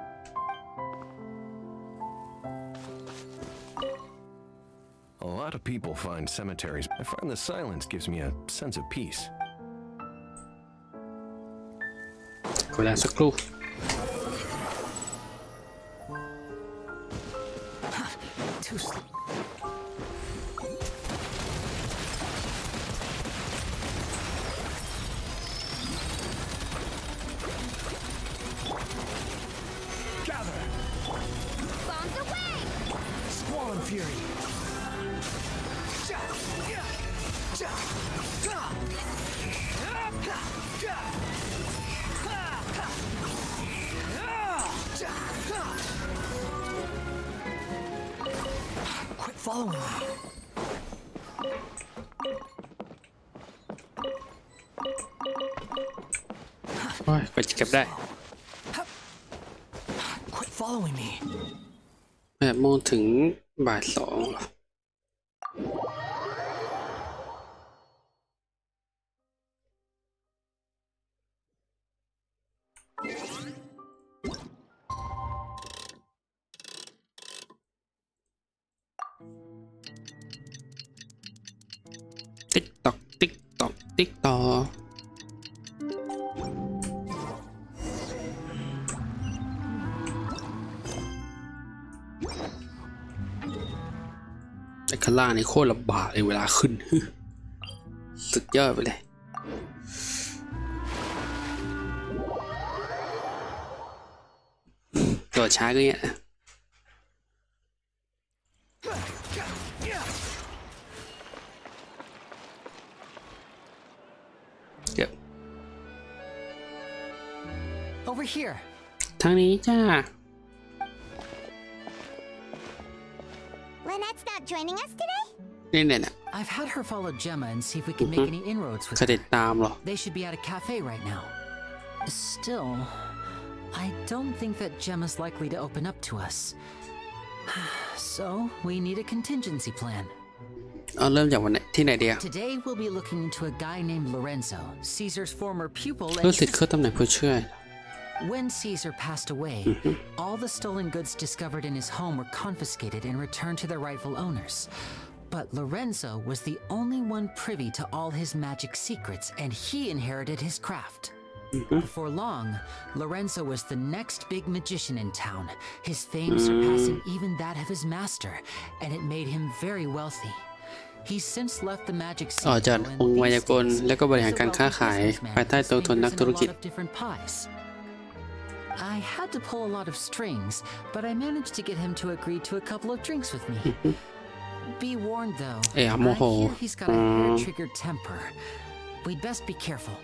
A lot of people find cemeteries. I find the silence gives me a sense of peace. เวลาสักครู่ Too slow. Gather! Bombs away! Squall and fury! Quit following me. โอ้ยกว่าจะเก็บได้ Quit following me. 8 โมงถึงบ่าย 2เหรอ ติ๊กต่อแต่ข้างล่างนี่โคตรลำบากเลยเวลาขึ้น สุดยอดไปเลยตัวช้าก็เนี่ยเดี๋ยว Over here. ทางนี้จ้า Lynette's not joining us today? เนี่ย I've had her follow Gemma and see if we can make any inroads with เสด็จ her. ตามเหรอ They should be at a cafe right now. Still, I don't think that Gemma's likely to open up to us. So, we need a contingency plan. เอาเริ่มจากวันไหนที่ไหนเดียว Today, we'll be looking into a guy named Lorenzo, Caesar's former pupil. รู้สึกเขาตำแหน่งผู้ช่วย When Caesar passed away, all the stolen goods discovered in his home were confiscated and returned to their rightful owners. But Lorenzo was the only one privy to all his magic secrets, and he inherited his craft. Before long, Lorenzo was the next big magician in town, his fame surpassing even that of his master, and it made him very wealthy. He's since left the magic ต่อ scene จาก and องค์ไวยากล these และก็บริหารการค้าขาย days, ภายใต้ตัวตนนักธุรกิจ fingers in a lot of different pies. I had to pull a lot of strings, but I managed to get him to agree to a couple of drinks with me. Be warned though, I hear he's got a hair-triggered temper. We'd best be careful.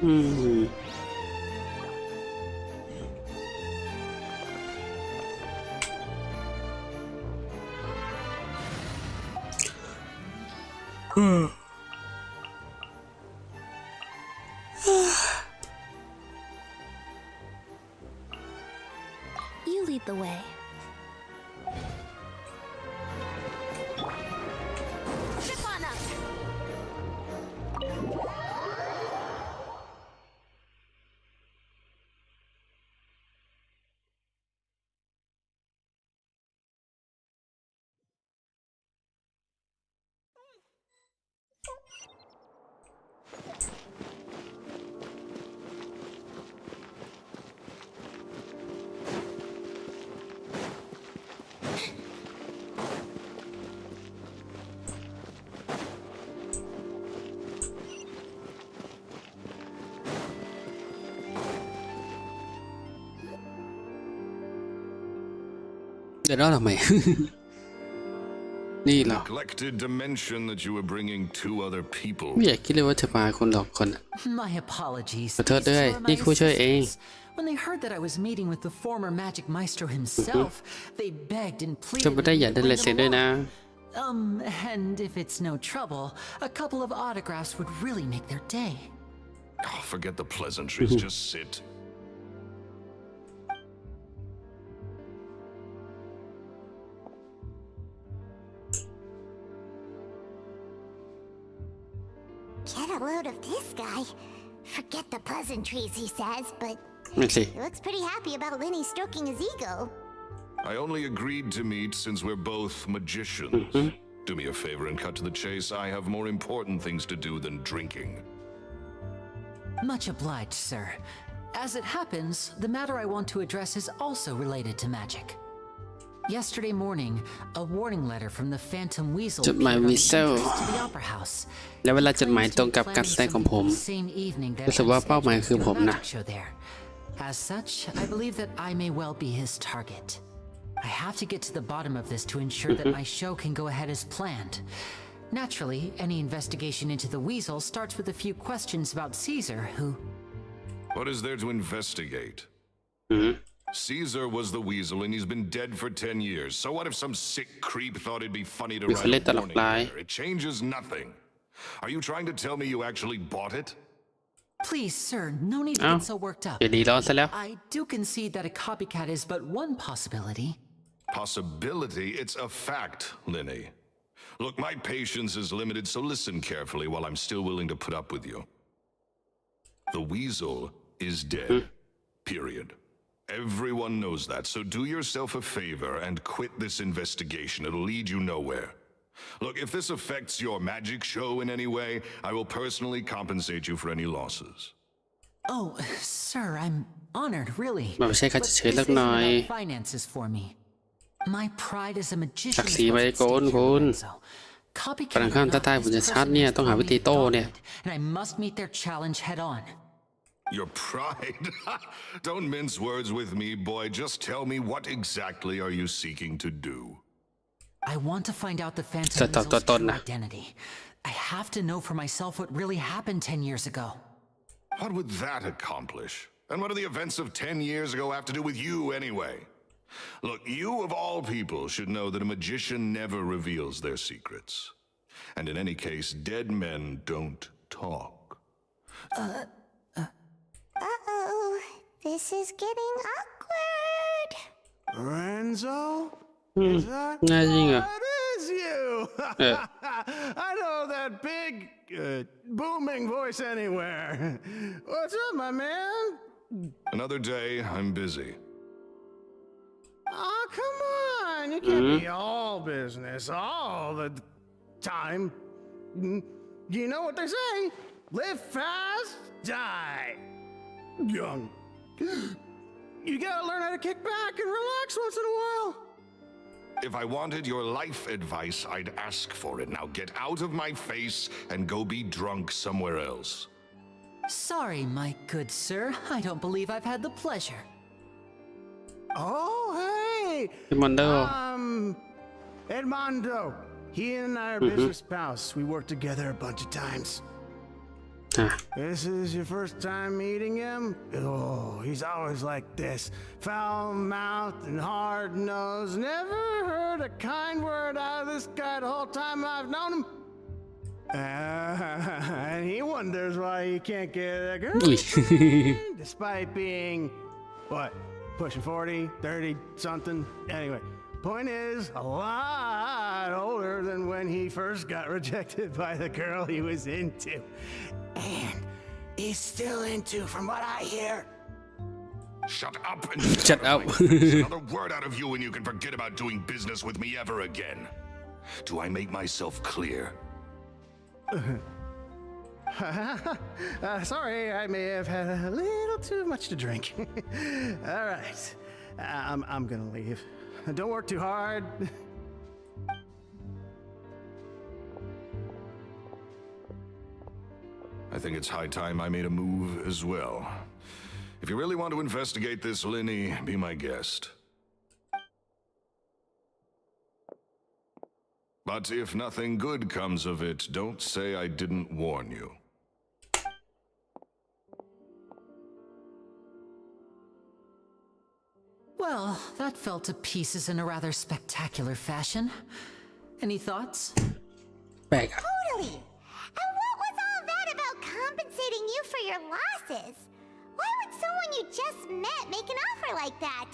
อืม You lead the way. Ship on up!เดี๋ยวเล่าทำไม นี่เหรอ Neglected to mention that you were bringing two other people. ไม่อยากคิดเลยว่าจะพาคนหลอกคนอะ My apologies. ขอโทษด้วย These two are นี่ my ผู้ช่วยเอง assistants. When they heard that I was meeting with the former magic maestro himself, they begged and จน pleaded ไม่ได้ with อ me ยาก to ได้ bring ลายเซ็น them ด้วยนะ along. And if it's no trouble, a couple of autographs would really make their day. Oh, forget the pleasantries. Just sit. Get a load of this guy. Forget the pleasantries, he says, but นั่นสิ he looks pretty happy about Lyney stroking his ego. I only agreed to meet since we're both magicians. Do me a favor and cut to the chase. I have more important things to do than drinking. Much obliged, sir. As it happens, the matter I want to address is also related to magic. Yesterday morning, a warning letter from the Phantom Weasel จดหมาย appeared on the Weasel entrance to the Opera House. และเวลาจดหมายตรงกับการแสดงของผม Same evening that รู้สึกว่าเป้าหมายคือผมนะ magic show there. As such, I believe that I may well be his target. I have to get to the bottom of this to ensure that my show can go ahead as planned. Naturally, any investigation into the Weasel starts with a few questions about Caesar, who... What is there to investigate? Caesar was the weasel and he's been dead for 10 years. So what if some sick creep thought it'd be funny to We write collect a a warning reply. letter? It changes nothing. Are you trying to tell me you actually bought it? Please, sir, no need to Oh. get so worked up. เดี๋ยวดีร้อนซะแล้ว I do concede that a copycat is but one possibility. Possibility? It's a fact, Lyney. Look, my patience is limited, so listen carefully while I'm still willing to put up with you. The weasel is dead. Period. Everyone knows that, so do yourself a favor and quit this investigation. It'll lead you nowhere. Look, if this affects your magic show in any way, I will personally compensate you for any losses. Oh, sir, I'm honored, really. มันไม่ใช่ค่า But เฉย this ๆเล็ก isn't น้อย about finances for me. My pride as a magician ศัก is ดิ์ศรี what's ไว้ at ก่อน stake คุ here, ณ Lorenzo. ฝรั่งข้าม Copycat ตาใต้ enough. ผมจะ This ชัด person เนี่ย is ต้องหาวิธี only โต้เนี่ย daunted, and I must meet their challenge head on. Your pride? Don't mince words with me, boy. Just tell me what exactly are you seeking to do? I want to find out the Phantom ตัว Weasel's ตน true นะ identity. I have to know for myself what really happened 10 years ago. What would that accomplish? And what do the events of 10 years ago have to do with you anyway? Look, you of all people should know that a magician never reveals their secrets. And in any case, dead men don't talk. Uh-oh. This is getting awkward. Lorenzo? Is that It is you! I know that big, booming voice anywhere. What's up, my man? Another day, I'm busy. Oh, come on. You can't be all business all the time. You know what they say? Live fast, die young. You gotta learn how to kick back and relax once in a while. If I wanted your life advice, I'd ask for it. Now get out of my face and go be drunk somewhere else. Sorry, my good sir. I don't believe I've had the pleasure. Oh, hey! มอนเดอร์ Edmondo. He and I are business pals. We worked together a bunch of times. อ่ะ This is your first time meeting him? Oh, he's always like this. Foul-mouthed and hard-nosed. Never heard a kind word out of this guy the whole time I've known him. And he wonders why he can't get a girl. อุ้ย Despite being, what, pushing 40, 30, something? Anyway, point is, a lot older than when he first got rejected by the girl he was into. And he's still into, from what I hear. Shut up and Shut up. Another word out of you and you can forget about doing business with me ever again. Do I make myself clear? Sorry, I may have had a little too much to drink. All right, I'm gonna leave. Don't work too hard. I think it's high time I made a move as well. If you really want to investigate this, Lyney, be my guest. But if nothing good comes of it, don't say I didn't warn you. Well, that fell to pieces in a rather spectacular fashion. Any thoughts? แปลกอะ Totally. And what was all that about compensating you for your losses? Why would someone you just met make an offer like that?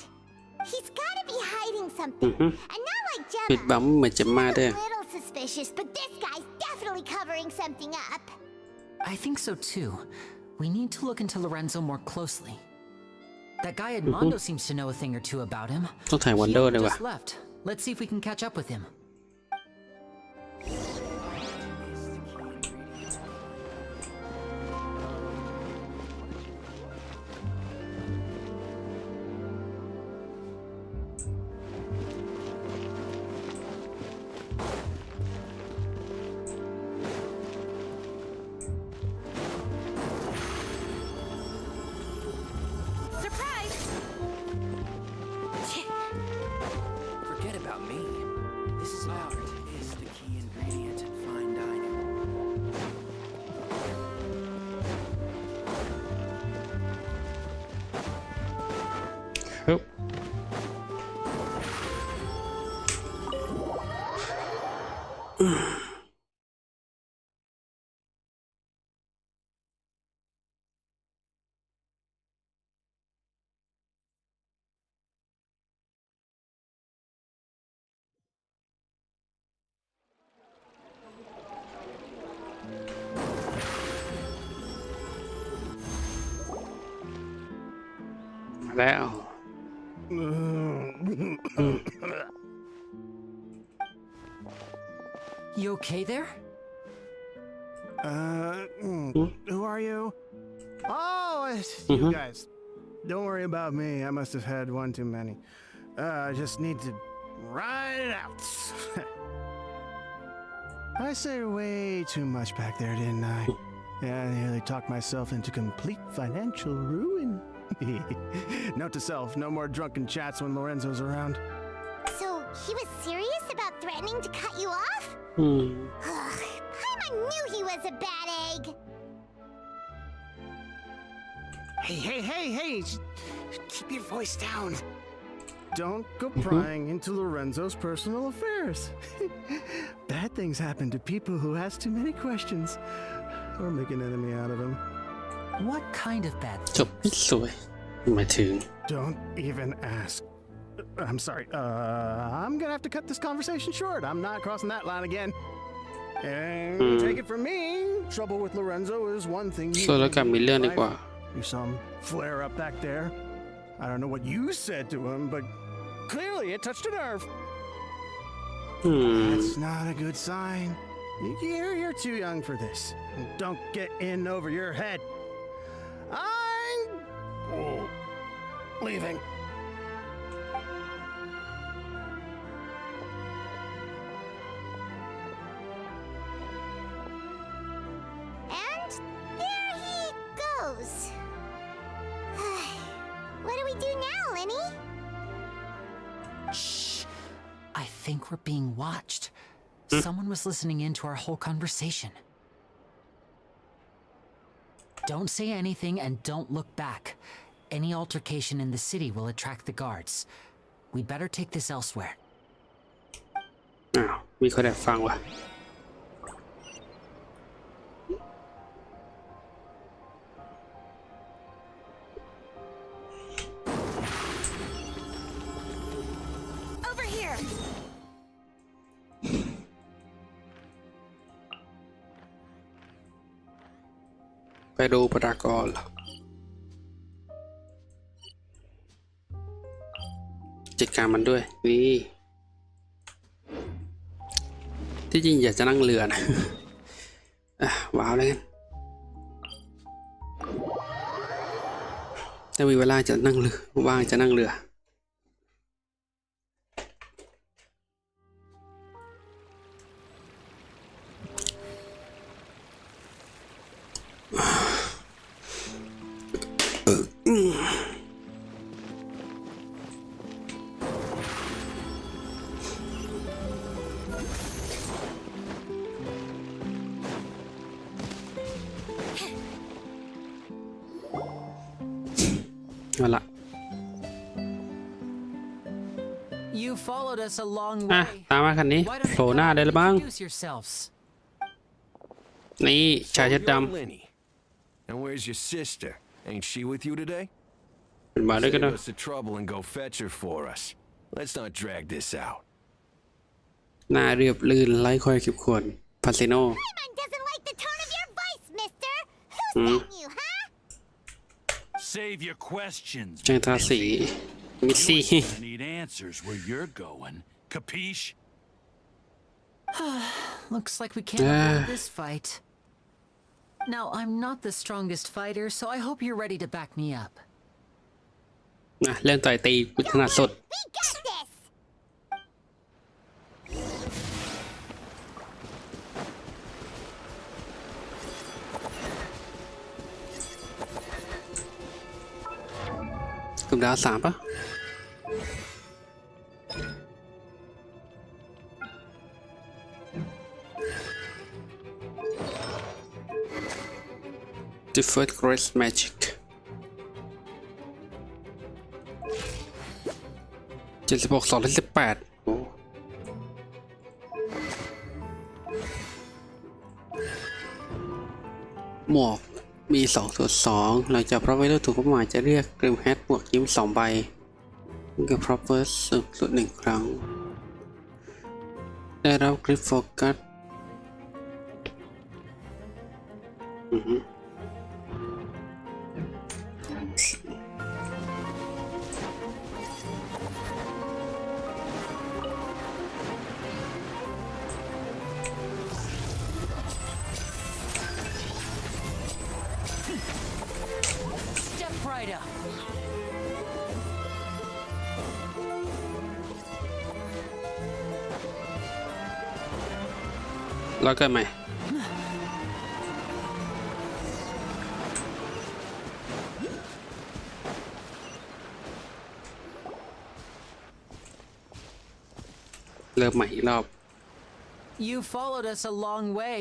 He's gotta be hiding something. And not like ปิด Gemma. บังเหมือนจะมาเด้อ A little suspicious, but this guy's definitely covering something up. I think so too. We need to look into Lorenzo more closely. That guy Edmondo seems to know a thing or two about him. ต้องถ่ายวัน He เดอร์ only ด้วยว่ะ just left. Let's see if we can catch up with him. Surprise! Forget about me. This is art is the key ingredient in fine dining. Help. Mm. มาแล้ว Uh, You okay there? Who are you? Oh, it's you guys. Don't worry about me. I must have had one too many. I just need to ride it out. I said way too much back there, didn't I? Yeah, I nearly talked myself into complete financial ruin. Note to self, no more drunken chats when Lorenzo's around. So he was serious about threatening to cut you off? Hmm. Ugh, Paimon knew he was a bad egg. Hey, keep your voice down. Don't go prying into Lorenzo's personal affairs. Bad things happen to people who ask too many questions or make an enemy out of him. What kind of bad จบไม่สวยหมายถึง Don't even ask. I'm sorry. I'm gonna have to cut this conversation short. I'm not crossing that line again. And take it from me, trouble with Lorenzo is one thing. โซโลกรรมมีเรื่องดีกว่า You saw him flare up back there. I don't know what you said to him, but clearly it touched a nerve. That's not a good sign. You're too young for this. Don't get in over your head. I'm leaving. And there he goes. What do we do now, Lyney? Shh. I think we're being watched. Someone was listening in to our whole conversation. Don't say anything and don't look back. Any altercation in the city will attract the guards. We'd better take this elsewhere. อ้าวมีคนแอบฟังว่ะ Over here! ไปดูปรากรเหรอจัดการมันด้วยนี่ที่จริงอยากจะนั่งเรือนะ ว้าวเลยกันถ้ามีเวลาจะนั่งเรือว่างจะนั่งเรือเอาละ You followed us a long อ่ะ way. ตามมาคันนี้ Why don't โผล่หน้าได้หรือบ้าง introduce yourselves? นี่ชาย So ชุด you're ด Lyney. And where's your sister? Ain't she with you today? ำเป็นมาด้วยกัน Save นะ us the trouble and go fetch her for us. Let's not drag this out. หน้าเรียบลื่นไร้คอยขีดข่วนพาซิโน Paimon doesn't like the tone of your voice, mister. Who sent you, huh? Save your questions. จังทาสีมิสซี่ I need answers where you're going. Capiche? Looks like we can't avoid this fight. Now, I'm not the strongest fighter, so I hope you're ready to back me up. นะเรื่องต่อยตีกูถนัดสุด We got this. กลุ่มดาว3ปะDeferred Grace Magic 76 218โอ้หมวกมี2/2หลังจากพร็อพไวเลอร์ถูกเป้าหมายจะเรียกกริมแฮทหมวกยิ้ม2 ใบกับพร็อพเฟิร์สสุด1 ครั้งได้รับกริปโฟกัส แล้วเกิดใหม่เริ่มใหม่อีกรอบ You followed us a long way.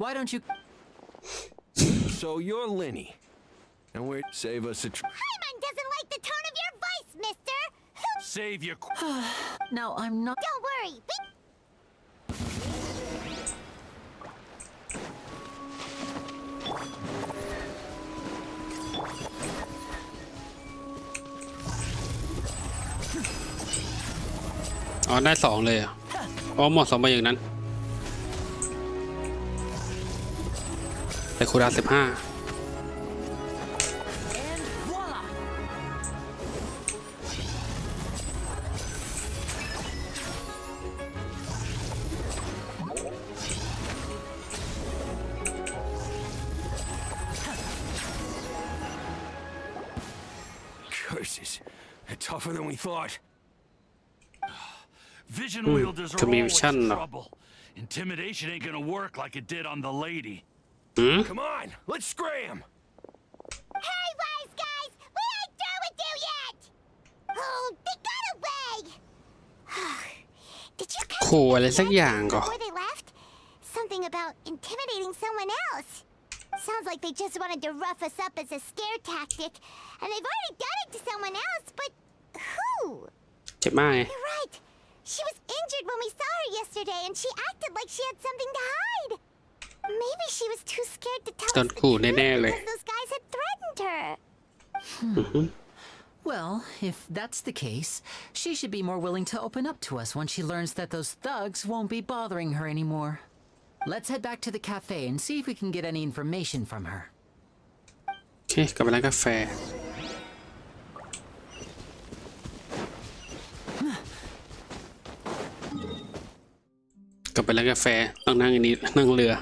Why don't you... So you're Lyney. And we're save us a Paimon doesn't like the tone of your voice, mister! Save your... No, I'm not... Don't worry, we... อ๋อได้2เลยอ๋อหมด2ไปอย่างนั้นแต่คูดาว15 Curses. They're tougher than we thought. Vision wielders are always Communication. trouble. Intimidation ain't gonna work like it did on the lady. Come on, let's scram. Hey, wise guys! We ain't through with you yet! Oh, they got away! Did you catch ขู่อะไรสักอย่างก่อน before they left? Something about intimidating someone else. Sounds like they just wanted to rough us up as a scare tactic, and they've already done it to someone else, but who? เจ็บมากไง You're right. She was injured when we saw her yesterday, and she acted like she had something to hide. Maybe she was too scared to tell โด us น the ขู่ truth แน่ๆเลย because those guys had threatened her. Well, if that's the case, she should be more willing to open up to us when she learns that those thugs won't be bothering her anymore. Let's head back to the cafe and see if we can get any information from her. โอเคกลับไปร้านกาแฟกลับไปร้านกาแฟต้องนั่งอันนี้นั่งเรือ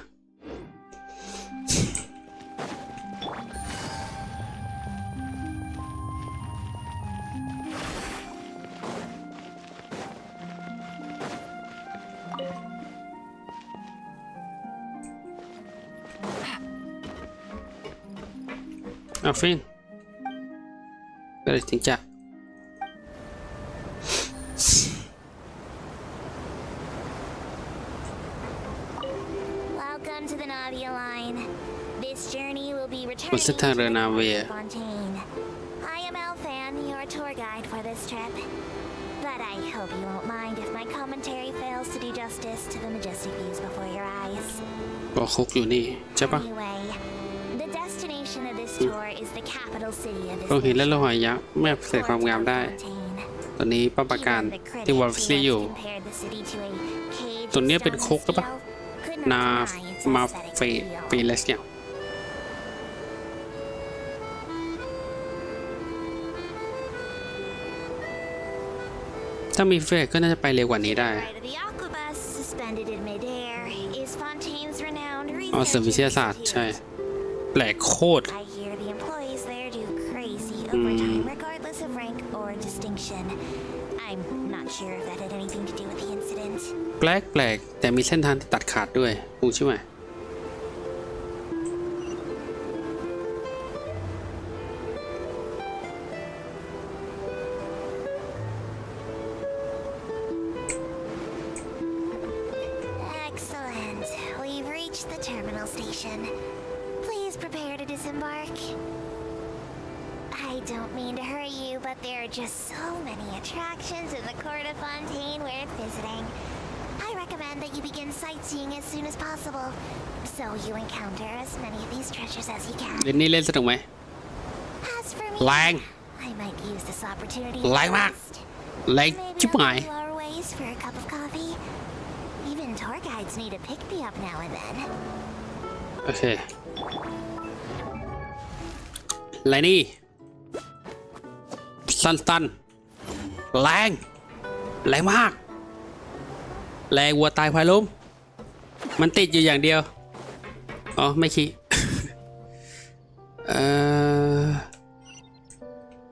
เอาฟินก็เลยถึงจะ Welcome to the Navia line. This journey will be บน returning เส้นทางเรือนาเวีย Fontaine. I am Elfan, your tour guide for this trip. But I hope you won't mind if my commentary fails to do justice to the majestic views before your eyes. ก็คุกอยู่นี่ใช่ปะ Anyway, the destination of this tour is the capital city of this เราเห็นและ nation, เราหอยยักษ์แม่เสกความงามได้ Fontaine. ตอนนี้ป้าประการ Even the ที่ critics วอล who ซี่ once อยู่ compared the city to a cage ตัว of เนี้ยเป็น stone คุก and หรือปะ steel could นา not deny its มา aesthetic เฟ appeal. ปีเลสเนี่ยถ้ามีเฟสก็น่าจะไปเร็วกว่านี้ได้ Right of the aquabus suspended in midair is Fontaine's renowned อ๋อเสริมวิทยาศาสตร์ ใช่ แปลกโคตร I hear the employees there do crazy overtime regardless of rank or distinction. I'm not sure if that had anything to do with the incident. แปลกแต่มีเส้นทางที่ตัดขาดด้วยรู้ใช่ไหม Excellent. We've reached the terminal station. Please prepare to disembark. I don't mean to hurry you, but there are just so many attractions in the court of Fontaine worth visiting. I recommend that you begin sightseeing as soon as possible, so you encounter as many of these treasures as you can. เล่นนี่เล่นสนุกไหม As for me, แรง I might use this opportunity แรงมาก to rest. แรง Maybe ชิบ I'll หาย go our ways for a cup of coffee. Even tour guides need a pick-me-up now and then. โอเคไรนี่สั้นๆแรงมาก แรงวัวตายพายล้มมันติดอยู่อย่างเดียว อ๋อ ไม่คิด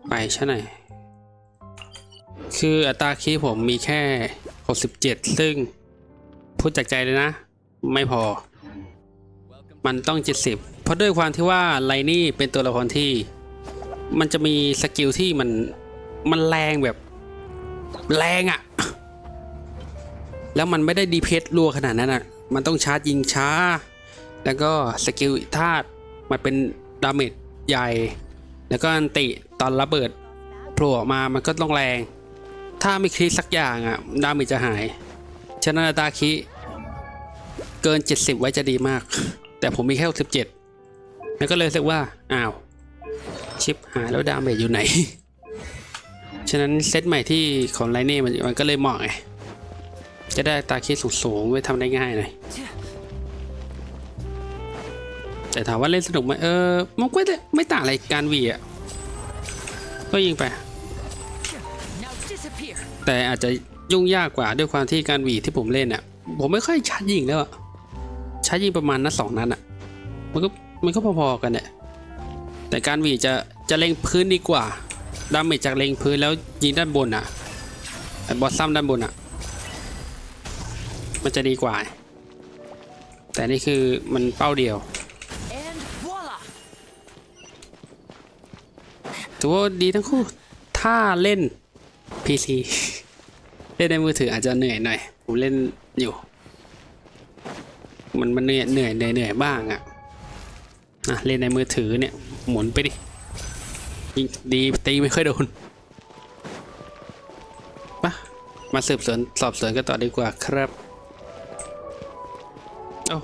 ไปใช่ไหมคืออัตราคีย์ผมมีแค่67ซึ่งพูดจากใจเลยนะ ไม่พอมันต้อง70เพราะด้วยความที่ว่าไลนี่เป็นตัวละครที่มันจะมีสกิลที่มันแรงแบบแรงอะแล้วมันไม่ได้ดีเพสรัวขนาดนั้นอะมันต้องชาร์จยิงช้าแล้วก็สกิลธาตุมันเป็นดาเมจใหญ่แล้วก็อันติตอนระเบิดโผล่ออกมามันก็ต้องแรงถ้าไม่คลิกสักอย่างอะดาเมจจะหายฉะนั้นอัตราคิเกิน70ไว้จะดีมากแต่ผมมีแค่67แล้วก็เลยรู้สึกว่าอ้าวชิปหายแล้วดาเมจอยู่ไหนฉะนั้นเซตใหม่ที่ของไลเน่มันก็เลยเหมาะไงจะได้ตาคิดสูงๆไว้ทำได้ง่ายหน่อยแต่ถามว่าเล่นสนุกไหมมันก็ไม่ต่างอะไรการวีอ่ะก็ยิงไปแต่อาจจะยุ่งยากกว่าด้วยความที่การวีที่ผมเล่นอ่ะผมไม่ค่อยชาร์จยิงแล้วชาร์จยิงประมาณนัด2นัดอ่ะมันก็พอๆกันเนี่ยแต่การวีจะเล็งพื้นดีกว่าดาเมจจากเล็งพื้นแล้วยิงด้านบนอ่ะบอสซัมด้านบนอ่ะมันจะดีกว่าแต่นี่คือมันเป้าเดียวถือว่าดีทั้งคู่ถ้าเล่น PC เล่นในมือถืออาจจะเหนื่อยหน่อยผมเล่นอยู่มันเหนื่อยบ้างอ่ะเล่นในมือถือเนี่ยหมุนไปดิยิงดีตีไม่ค่อยโดนปะมาสืบสวนสอบสวนกันต่อดีกว่าครับโอ้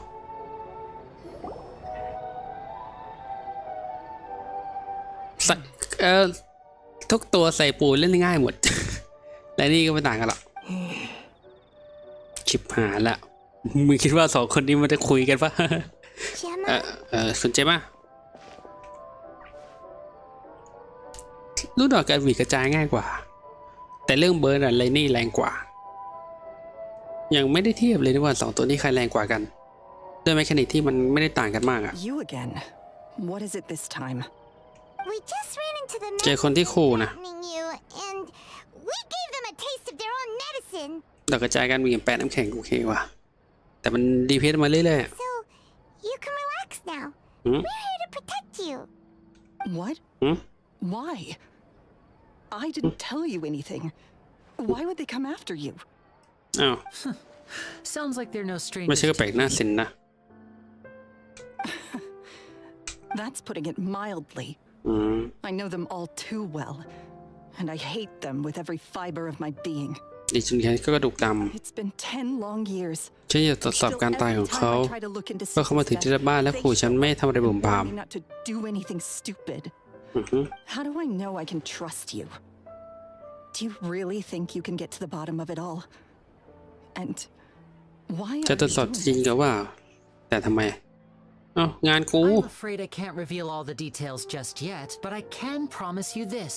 ทุกตัวใส่ปูเล่นง่ายหมด และนี่ก็ไม่ต่างกันหรอกชิบหายละมึงคิดว่า2คนนี้มันจะคุยกันปะ สนใจมั้ยรู้ดอกการหวีกระจายง่ายกว่าแต่เรื่องเบิร์นอะไรนี่แรงกว่ายังไม่ได้เทียบเลยนะว่า2ตัวนี้ใครแรงกว่ากันด้วยแมคานิกที่มันไม่ได้ต่างกันมากอะ You again. What is it this time? We just ran into the เจอคนที่คู่นะ you, and we gave them a taste of their own medicine. ดอกกระจายการหวีกับแปะน้ำแข็งโอเคว่ะแต่มันดีเพสมาเรื่อยๆ So you can relax now. We're here to protect you. What? Why? I didn't tell you anything. Why would they come after you? อ้าว Sounds like they're no ไม่ใช่ strangers. ก็แปลกหน้าสินนะ That's putting it mildly. I know them all too well, and I hate them with every fiber of my being. ดิฉันแค่ก็กระดูกด It's been 10 long years. ำฉันอยากตรวจสอบการตายของเขาเมื่อเขามาถึงที่บ้านและขู่ฉันไม่ทำอะไรบุ่มบาม Not to do anything stupid. How do I know I can trust you? Do you really think you can get to the bottom of it all? And why จะ are ตรวจสอบ you จริง doing กับว่าแต่ทำไมงานกู I'm afraid I can't reveal all the details just yet, but I can promise you this.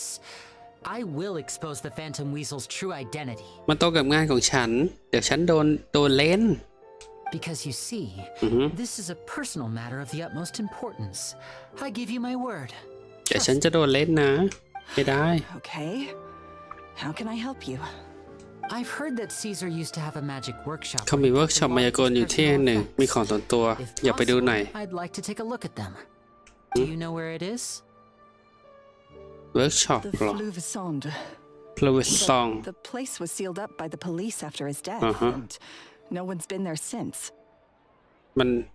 I will expose the Phantom Weasel's true identity. มันตรงกับงานของฉันเดี๋ยวฉันโดนเล่น Because you see, this is a personal matter of the utmost importance. I give you my word. แต่ฉันจะโดนเล่นนะไม่ได้ Okay. How can I help you? I've heard that Caesar used to have a magic workshop. เขามีเวิร์กช็อปมายากลอยู่ที่แห่งหนึ่งมีของส่วนตัว If อย่าไปดูหน่อย possible, I'd like to take a look at them. Do you know where it is? เวิร์กช็อป The หรอ Fluvescendre. พลูวิสซอง The place was sealed up by the police after his death, and no one's been there since.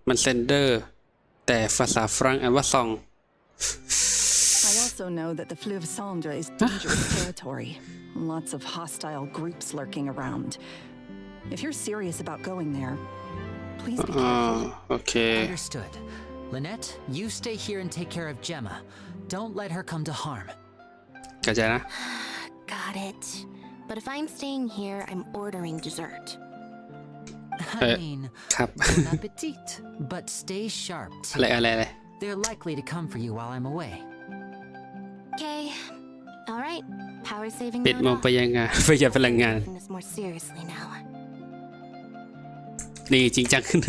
มันเซนเดอร์แต่ภาษาฝรั่งอ่านว่าซอง I also know that the Fluvesendre is dangerous territory. Lots of hostile groups lurking around. If you're serious about going there, please be careful. โอเค Understood. Lynette, you stay here and take care of Gemma. Don't let her come to harm. เข้าใจนะ Got it. But if I'm staying here, I'm ordering dessert. I mean, ครับ bon appetit, but stay sharp อะไร too. They're likely to come for you while I'm away. Okay. All right. Power saving ปิด mode มอง off. ไปยังงานประหยัดพลังงาน Taking this more seriously now. ดีจริงจังขึ้น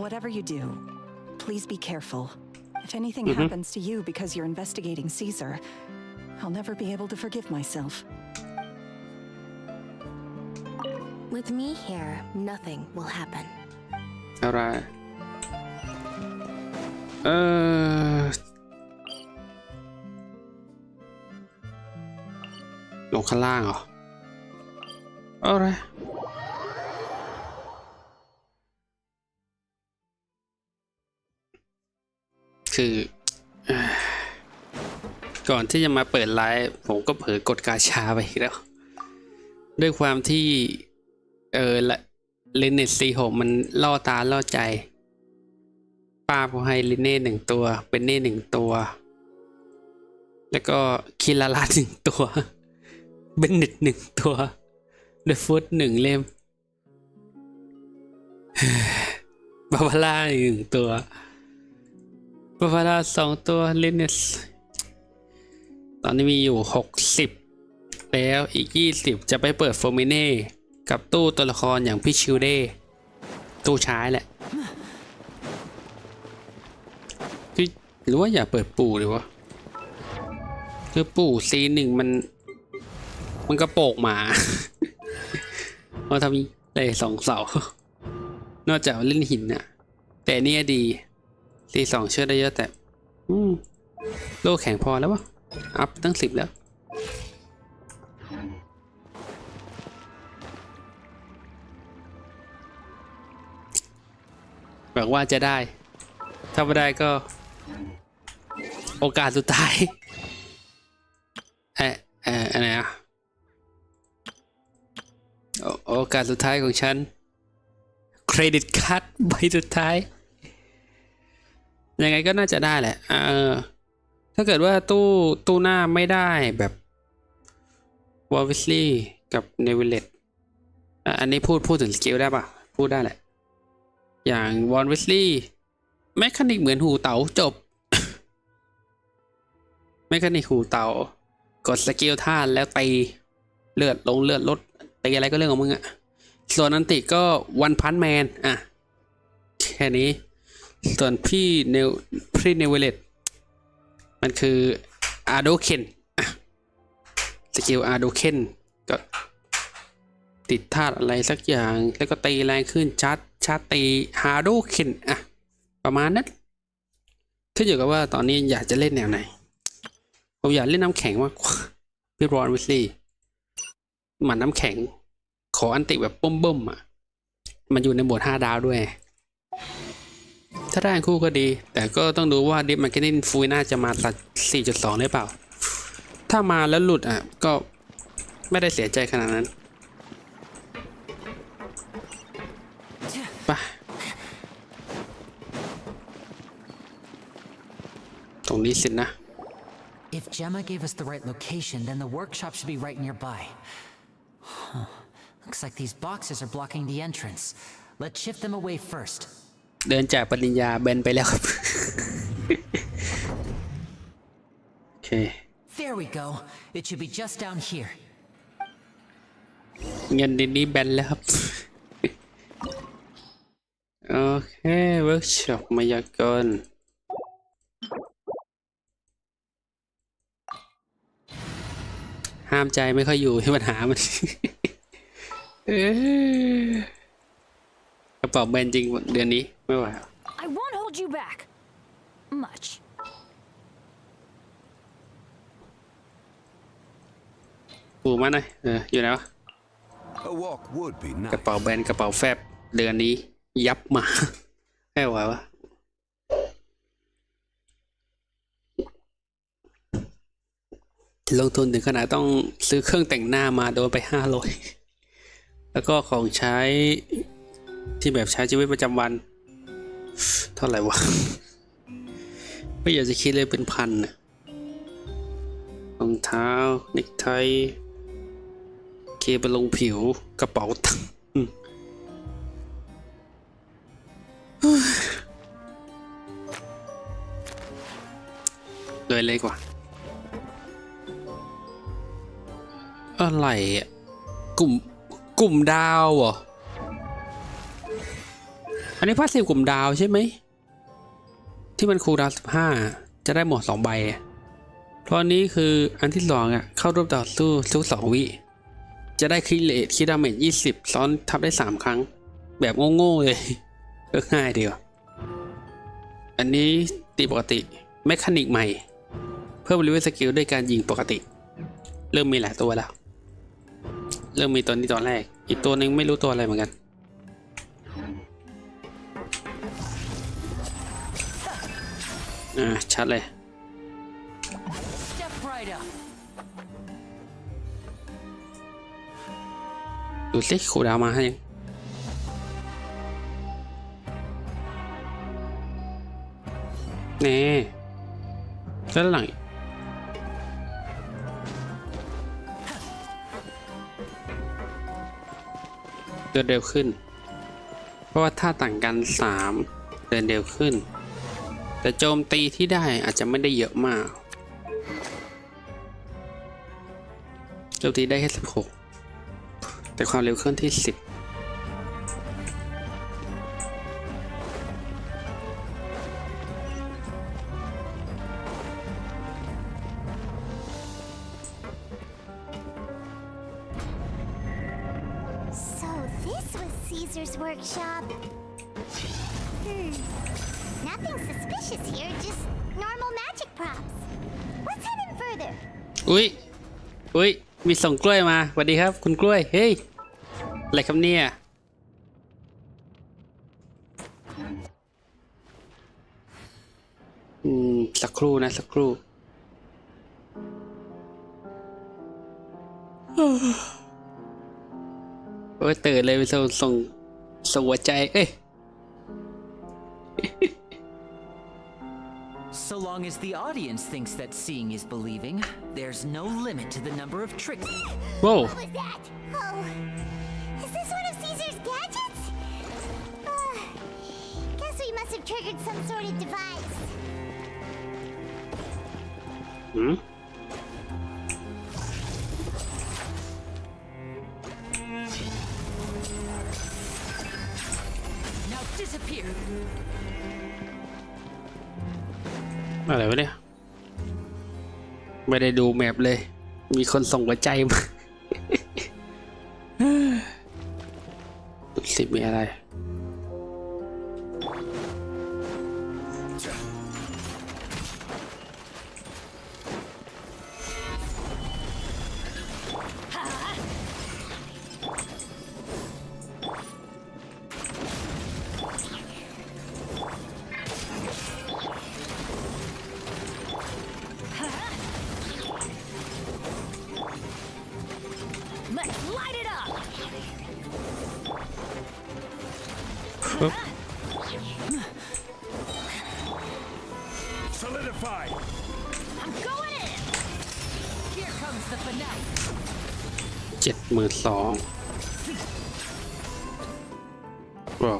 Whatever you do, please be careful. If anything happens to you because you're investigating Caesar, I'll never be able to forgive myself. With me here, nothing will happen. อะไรลงข้างล่างเหรออะไรคือก่อนที่จะมาเปิดไลฟ์ผมก็เผลอกดกาชาไปอีกแล้วด้วยความที่เลนเนต46มันล่อตาล่อใจป้าพอให้ลิเน่1 ตัวเป็นเน่1 ตัวแล้วก็คิราลัส1 ตัวเบนเน็ต1 ตัวเดอะฟุต1 เล่มบาบาร่า1 ตัวบาบาร่า2 ตัวเลนเนตตอนนี้มีอยู่60แล้วอีก20จะไปเปิดโฟมิเน่กับตู้ตัวละครอย่างพี่ชิวเด้ตู้ใช้แหละหรือว่าอย่าเปิดปู่หรือวะคือปู่C1มันกระโปกหมาเราทำได้2 เสานอกจากเล่นหินน่ะแต่นี่ดี C2 เชื่อได้เยอะแต่โลกแข็งพอแล้ววะอัพตั้ง10แล้วหวังว่าจะได้ถ้าไม่ได้ก็โอกาสสุดท้ายอะไรอ่ะโอกาสสุดท้ายของฉันเครดิตการ์ดใบสุดท้ายยังไงก็น่าจะได้แหละถ้าเกิดว่าตู้หน้าไม่ได้แบบวอลวิสลี่กับเนวิลเลตอันนี้พูดถึงสกิลได้ปะพูดได้แหละอย่างวอลวิสลี่แมคานิกเหมือนหูเต๋าจบแมคานิกหูเต๋ากดสกิลท่าแล้วตีเลือดลงเลือดลดตีอะไรก็เรื่องของมึงอะส่วนอันติก็วันพันแมนแค่นี้ส่วนพี่เนวิลเลตมันคืออาโดเคนสกิลอาโดเคนก็ติดธาตุอะไรสักอย่างแล้วก็ตีแรงขึ้นชาร์จตีฮาโดเคนประมาณนั้นขึ้นอยู่กับว่าตอนนี้อยากจะเล่นแนวไหนผมอยากเล่นน้ำแข็งมากกว่าพี่รอนวิสลี่มันน้ำแข็งขออันติแบบbombมันอยู่ในโหมด5 ดาวด้วยถ้าได้คู่ก็ดีแต่ก็ต้องดูว่าดิฟมาร์เก็ตติ้งฟูน่าจะมาสัก 4.2 หรือเปล่าถ้ามาแล้วหลุดก็ไม่ได้เสียใจขนาดนั้นไปตรงนี้สินะ If Gemma gave us the right location, then the workshop should be right nearby. Huh. Looks like these boxes are blocking the entrance. Let's shift them away first. เดินจากปริญญาเบนไปแล้วครับ โอเค There we go. It should be just down here. เงินดินนี้แบนแล้วครับ โอเคเวิร์กช็อปมายากลห้ามใจไม่ค่อยอยู่ที่ปัญหามัน กระเป๋าแบนจริงเดือนนี้ไม่ไหว I won't hold you back much. ปูมาหน่อยอยู่ไหนวะ A walk would be กระ nice. เป๋าแบนกระเป๋าแฟบเดือนนี้ยับมาไม่ไหววะลงทุนถึงขนาดต้องซื้อเครื่องแต่งหน้ามาโดนไป500แล้วก็ของใช้ที่แบบใช้ชีวิตประจำวันเท่าไหร่วะไม่อยากจะคิดเลยเป็นพันนะรองเท้าเนคไทเคเบิลลงผิวกระเป๋าตังค์เลยกว่าอะไรอ่ะกลุ่มดาวเหรออันนี้พาสซีฟกลุ่มดาวใช่ไหมที่มันคูลดาวน์15จะได้หมด2 ใบเพราะนี้คืออันที่2เข้าร่วมต่อสู้ทุก2 วิ จะได้คิดดาเมจ20ซ้อนทับได้3ครั้งแบบโง่ๆเลยก็ง่ายเดียวอันนี้ตีปกติแมคานิกใหม่เพิ่มเลเวลสกิลด้วยการยิงปกติเริ่มมีหลายตัวแล้วเริ่มมีตัวนี้ตอนแรกอีกตัวนึงไม่รู้ตัวอะไรเหมือนกันชัดเลยดูสิคูดาวมาให้ยังแน่ด้านหลังเดินเร็วขึ้นเพราะว่าถ้าต่างกัน3เดินเร็วขึ้นแต่โจมตีที่ได้อาจจะไม่ได้เยอะมากโจมตีได้แค่16แต่ความเร็วเคลื่อนที่10Caesar's workshop. Nothing suspicious here, just normal magic props. Let's head in further. อุ้ยมีส่งกล้วยมาสวัสดีครับคุณกล้วยเฮ้ยอะไรครับเนี่ยสักครู่นะสักครู่โอ้ยตื่นเลยไปส่งหัวใจเอ้ย So long as the audience thinks that seeing is believing, there's no limit to the number of tricks. Whoa. What was that? Oh, is this one of Caesar's gadgets? Guess we must have triggered some sort of device. Now disappear. อะไรวะเนี่ยไม่ได้ดูแมปเลยมีคนส่งหัวใจมาดูสิมีอะไรSolidify. I'm going in. Here comes the finale. 72,000ว้าว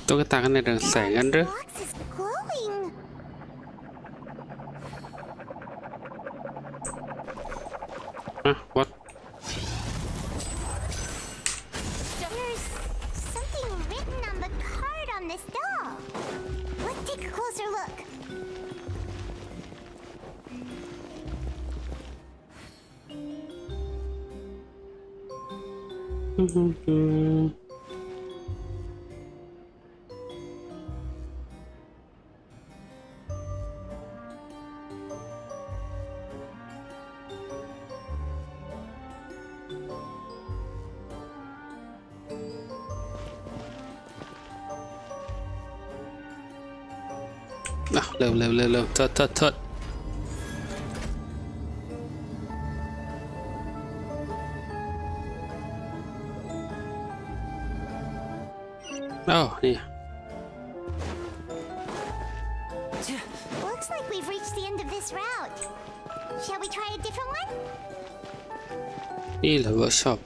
ตุ๊กตากันในเรืองแสงกันหรือ Box is glowing. what There's something written on the card on this doll. Let's take a closer look.เร็วโทษนี่ Looks like we've reached the end of this route. Shall we try a different one? นี่เหรอเวิร์กช็อป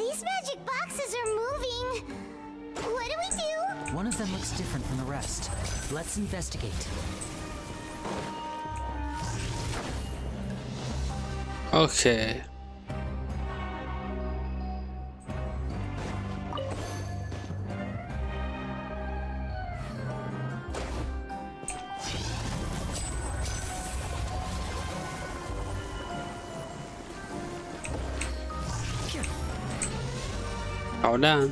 These magic boxes are moving. What do we do? One of them looks different from the rest. Let's investigate. โอเค เอาด้าน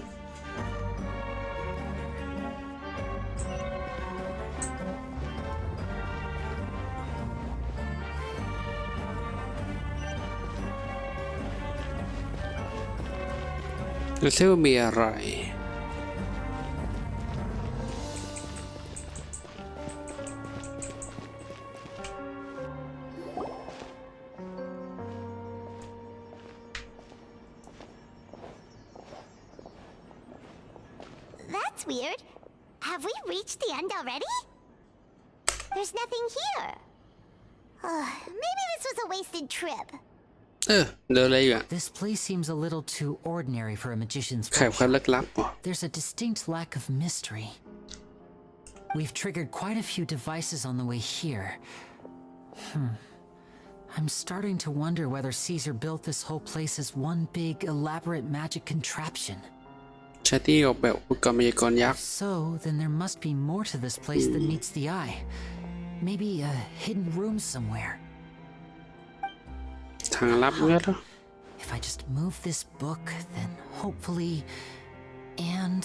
ดูซิว่ามีอะไรThat's weird. Have we reached the end already? There's nothing here. Maybe this was a wasted trip. เดินอะไรอยู่อ่ะ This place seems a little too ordinary for a magician's ไขความ workshop. ลึกลับอ๋อ There's a distinct lack of mystery. We've triggered quite a few devices on the way here. I'm starting to wonder whether Caesar built this whole place as one big, elaborate magic contraption. ใช้ที่ออกแบบอุปกรณ์มายากลยักษ์ So, then there must be more to this place than meets the eye. Maybe a hidden room somewhere. ทางลับเงี้ยเหรอ If I just move this book, then hopefully... And...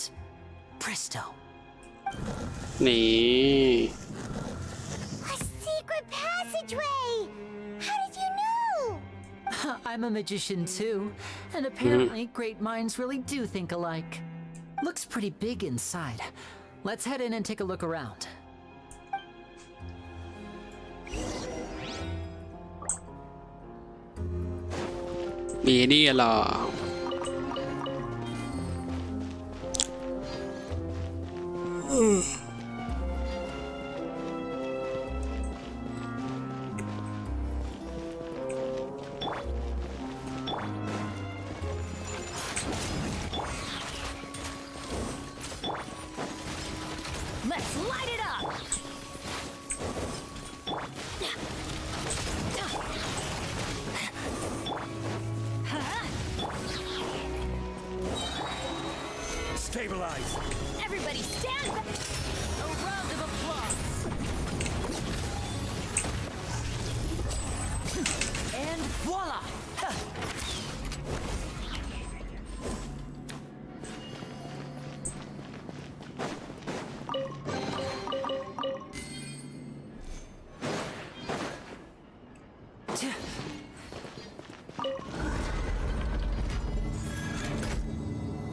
presto. นี่ A secret passageway! How did you know? I'm a magician too, and apparently great minds really do think alike. Looks pretty big inside. Let's head in and take a look around. มีนี่เหรอ Let's light it up! Stabilize. Everybody stand back! A round of applause! And voila! Huh.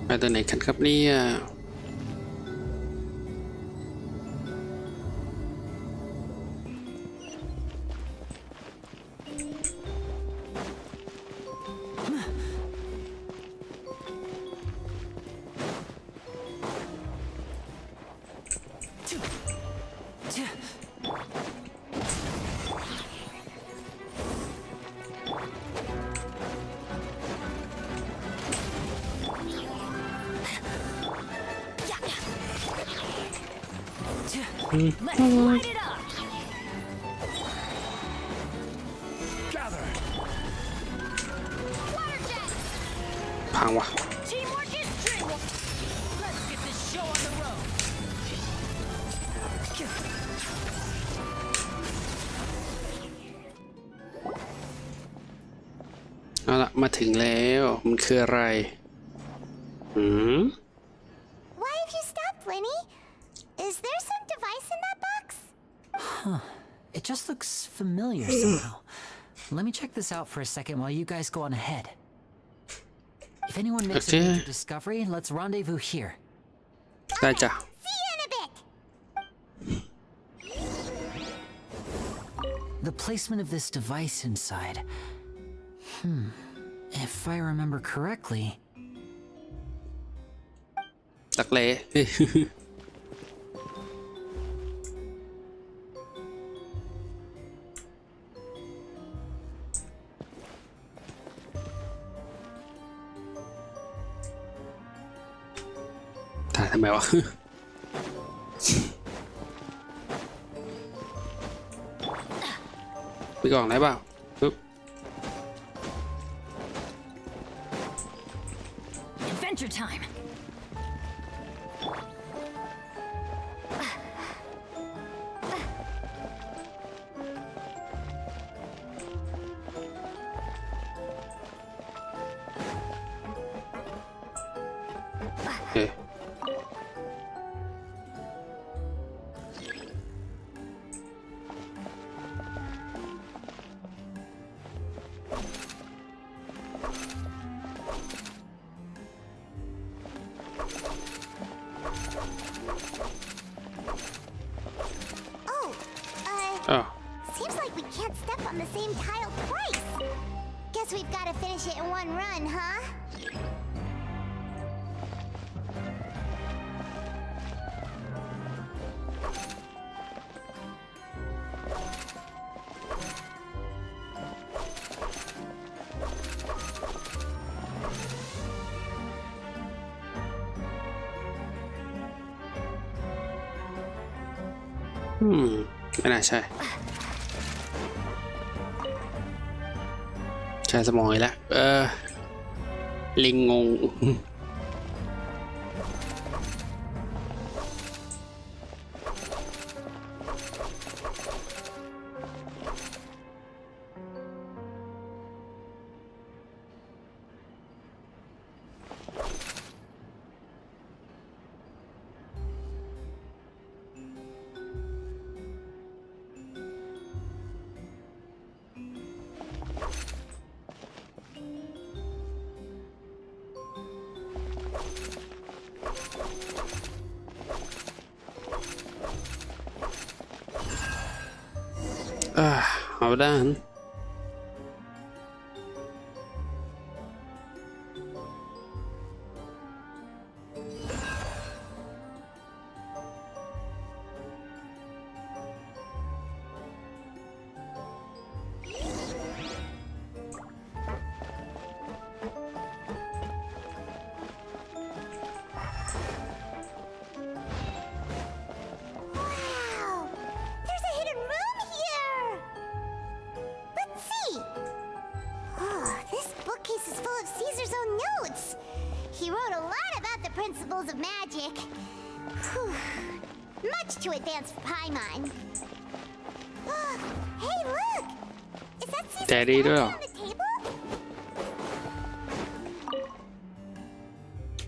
ไปตัวไหนกันครับเนี่ย Let's light it up! Gather. Water jet! พังวะ Teamwork is dreamwork! Let's get this show on the road! เอาละมาถึงแล้วมันคืออะไรWhy have you stopped, Lyney? Is there some device in that box? It just looks familiar somehow. Let me check this out for a second while you guys go on ahead. If anyone makes a major discovery, let's rendezvous here. ได้จ้ะ See you in a bit! The placement of this device inside. If I remember correctly... ตักเละ ถ่ายทำไมวะ ไปกล่องไหนเปล่าปึ๊บ Adventure time! โอเคอ๋อ Seems like we can't step on the same tile twice. Guess we've got to finish it in one run, huh? Hmm. ไม่น่าใช่ใช้สมองอีกแล้วลิงงงเอาด้าน Wow! There's a hidden room here! Let's see! Oh, this bookcase is full of Caesar's own notes! He wrote a lot about the principles of magic. Whew. Much too advanced for Paimon. Oh, hey, look! Is that Caesar's Daddy, statue no. on the table?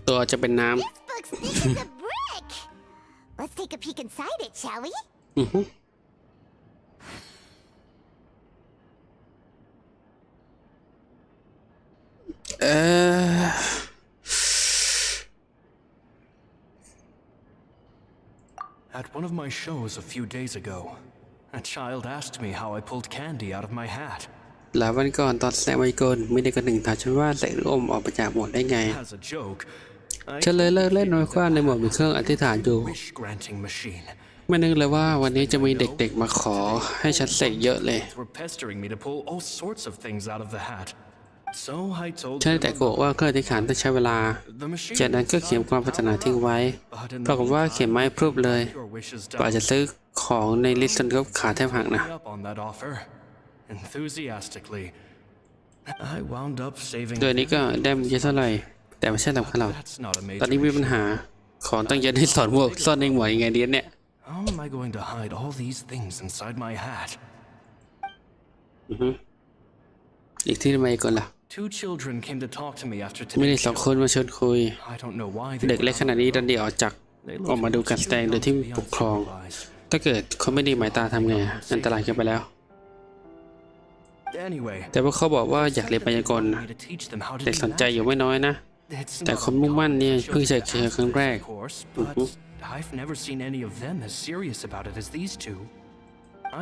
ตัวจะเป็นน้ This book's thick as a brick! Let's take a peek inside it, shall we? ำอือฮึ At one of my shows a few days ago, a child asked me how I pulled candy out of my hat. หลายวันก่อนตอนแสดงไมโกลมีเด็กคนหนึ่งถามฉันว่าเสกลูกอมออกมาจากหมวดได้ไง As a joke, I ฉันเลยเลิกเล่นน้อยกว่าในหมวดมีเครื่องอธิษฐานอยู่ wish-granting machine. ไม่นึกเลยว่าวันนี้จะมีเด็กๆมาขอให้ฉันเสกเยอะเลย They were pestering me to pull all sorts of things out of the hat. So I told ฉัน them แต่โกรธว่าเครื่องอธิษฐานต้องใช้เวลา the machine จากนั้นก็เขียนความปรารถนาทิ้งไว้ ปรากฏว่าเขียนไม้พรึบเลย your wishes กว่าจะซื้อของในลิสต์จนก็ขาแทบหักนะ up on that offer. Enthusiastically, I wound up saving. โดยนี้ก็ได้ไม่เยอะเท่าไหร่แต่ไม่ใช่สำคัญหรอก That's not a ตอน major นี้มีปัญ issue. หาของต้องเยอะที่สอนพวกซ่อนในหมวดยังไงดีเนี่ย How am I going to hide all these things inside my hat? อีกที่ทำไมก่อนล่ะ Two children came to talk to me after มีเด็ก today's สอง show. คนมาชวนคุย I don't know why เด็ they กเล็กขนาดนี้ดันเดียวออกจาก They ออกมาดูการแสดงโดยที่ปกครอง ถ้าเกิดคนไม่ดีหมายตาทำไงอันตรายเกินไปแล้ว Anyway, แต่พวกเขาบอกว่าอยากเรียนไมายากล me to teach them how to เด็ก do สนใจอยู่ magic. ไม่น้อยนะ It's แต่ not คนมุ่งมั่นเนี่ยเพิ่งจะเจอครั้งแรก of course, but I've never seen any of them as serious about it as these two.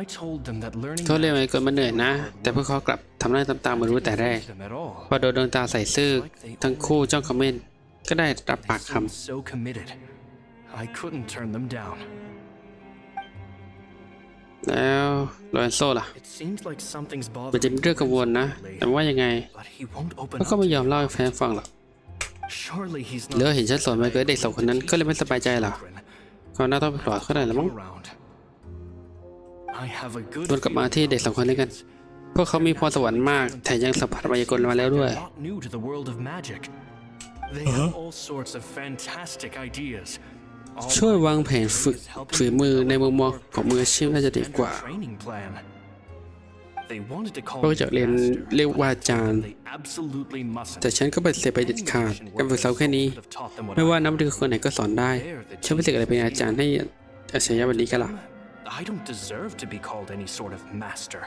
I told them that learning เขาเรียนไมายากล magic มาเหนื่อยนะ แต่พวกเขากลับทำได้ตามๆมารู้แต่แรก them at all. พอโดนดวงตาใส่ซื่อทั้งคู่จ้องคอมเมนต์ก็ได้รับปากค Seemed so committed. I couldn't turn them down. ำแล้วโรนโซ่ล่ะ It seems like something's มันจะ bothering มีเรื่องกังวลนะ lately, แต่ว่ายังไง but he won't open เขาก็ up. ไม่ยอมเล่าให้แฟนฟังหรอก Surely he's เหลือ not เห็นฉันสอนไมายากลเด็กสองคนนั้นก็เลยไม่สบายใจหรอ เขาน่าต้องไปปลอดเขาหน่อยละมั้ง around. I have a good วนกลับมาที่เด็กสองคนนี้กัน พวกเขามีพรสวรรค์มากแถมยังสัมผัสไมายากลมาแล้วด้วย They're not new to the world of magic. They have all sorts of fantastic ideas. ช่วยวางแผนฝึกฝีมือในมุมมองของมืออาชีพน่าจะดีกว่า Training plan. They wanted to call พวก me จะเรียน master, เรียกว่าอาจารย์ they absolutely mustn't. แต่ฉันก็ปฏิเสธไปเด็ดขาดการฝึกสอนแค่นี้ Could have taught them what ไม่ว่า I นักดนตรีคนไหนก็สอนได้ ฉันไม่เสกอะไรเป็นอาจารย์ให้อัจฉริยะแบบนี้กันล่ะ I don't deserve to be called any sort of master.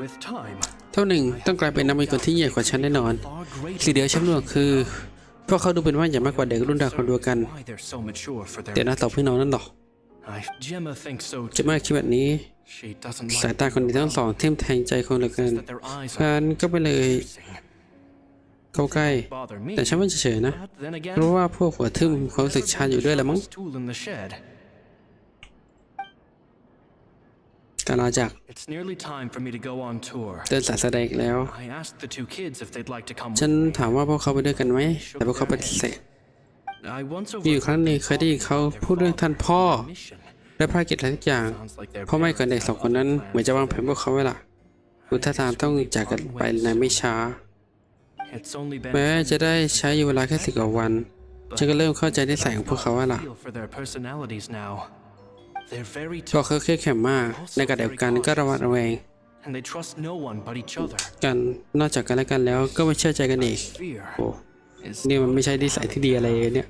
With time, เท่าหนึ่งต้องกลายเป็นนักมวยคนที่ใหญ่กว่าฉันแน่นอน far greater สิ่งเดียวฉันรู้คือพวกเขาดูเป็นว่าอย่ามากกว่าเด็กรุ่นราวคนเดียวกัน why they're so mature for แต่ their น่าตอบพี่น้องนั่นหรอ Gemma thinks so จะ too. ไม่คิดแบบนี้ She doesn't สาย like ตาคนนี้ทั้งสองทิ่มแทงใจคนเหลือเกิน that their eyes ฉั are นก็ไปเลย piercing. เข้าใกล้ Bother me. แต่ฉันไม่เฉยๆนะ But then again, เพราะว่าพวกหัวทึ่มมีความรู้สึกชาอยู่ด้วยละมั้ง tool in the shed. การลาจาก It's nearly time for me to go on tour. เดินสายแสดงอีกแล้ว I asked the two kids if they'd like to come ฉัน with me. ถามว่าพวกเขาไปด้วยกันไหมแต่พวกเขาปฏิเสธ I once มีอยู่ครั้งหนึ่งเคยได้ยินเขาพูดเรื่องท่านพ่อ mission. และภารกิจอะไรทุกอย่าง Sounds like their เพราะไม่ก่อนเด็กสองคนนั้นเหมือนจะวางแผนพวกเขาไว้ล่ะดูท่าทางต้องจากกันไปในไม่ช้า It's only been แม้จะได้ใช้อยู่เวลาแค่10 กว่าวัน ฉันก็เริ่มเข้าใจนิสัยของพวกเขาว่าล่ะ feel for their personalities now. They're very พวกเขาเข้มแข็งมาก ในขณะเดียวกันก็ระมัดระแวง and they trust no one but each other. กันนอกจากกันและกันแล้วก็ไม่เชื่อใจกันอีก Fear โอ้ is นี่มันไม่ใช่นิสัยที่ดีอะไรเลยเนี่ย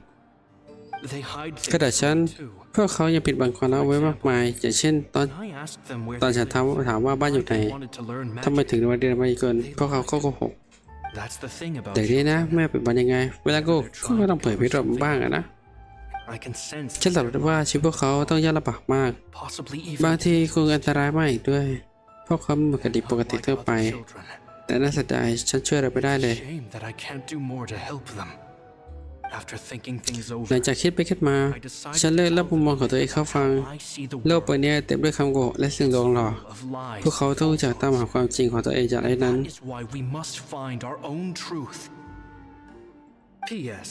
they hide ขณะ things ฉัน too. พวกเขายังปิดบังความลับไว้มากมาย อย่างเช่น ตอน When I asked them where ตอน they ฉัน lived, ถามว่าบ้านอยู่ไหน they wanted to learn ทำไม magic. ถึงมาเรียนมายากลพวกเขาก็โกหก That's the thing about แต่นี่นะแม่ปิดบังยังไง เวลาโกหกก็ต้องเผยพิรุธบ้างอะนะ I can sense ฉันสัมผัสได้ว่าชีวิตพวกเขาต้องยากลำบากมาก possibly บาง even ทีคงอันตรายมากอีกด้วย พวกเขาไม่เหมือนกับเด็กปกติทั่วไป children. แต่น่าเสียดายฉันช่วยอะไรไม่ได้เลย Shame that I can't do more to help them. After thinking things หลั over, งจากคิดไปคิดมา ฉันเลิกเล่ามุมมองของตัวเองเข้าฟัง I see the โลกใบนี้เต็มด้วยคำโกหกและสิ่งลวงหลอก of lies. พวกเขาต้องรู้จักตามหาความจริงของตัวเองจากไอ้นั้น That is why we must find our own truth. P.S.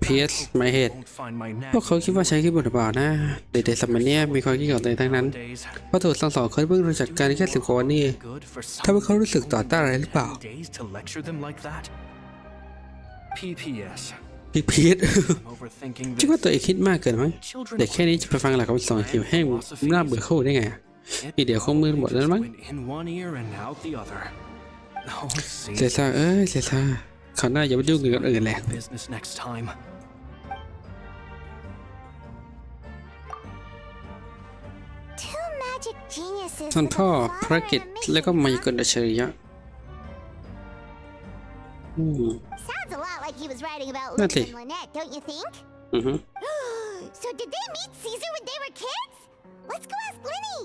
เพียสหมายเหตุ Won't find my พวกเขาคิดว่าใช้คิดบทบาทนะเด็กๆสมัยนี้มีความคิดของตัวเองทั้งนั้น days เพราะถูกทั้งสองคนเพิ่งรู้จักกันแค่10 กว่าวันนี่ good for ทำให้ some เขารู้สึกต่อต้านอะไรหรือเปล่า days to lecture them like that. P.P.S. พี่พีท I'm overthinking คิดว่า this. ตัวเองคิดมากเกินไหม Children เด็กแค่นี้จะไปฟังหลักคำสอนหิวแห้งน่าเบื่อเข้าได้ไงอีเดี๋ยวคงมือหมดแล้วมั้ง went in one ear and out the other. Oh, เสีย see, ซ่าเสียซ่าเขาหน้าอย่าไปยุ่งกับคนอื่นแหละ business next time. Two magic geniuses ท่าน with a พ่อ father ภารกิจ and a mission. แล้วก็มายากลอัจฉริยะ Sounds a lot like he was writing about Not Lyney it. and Lynette, don't you think? อือฮึ So did they meet Caesar when they were kids? Let's go ask Lyney.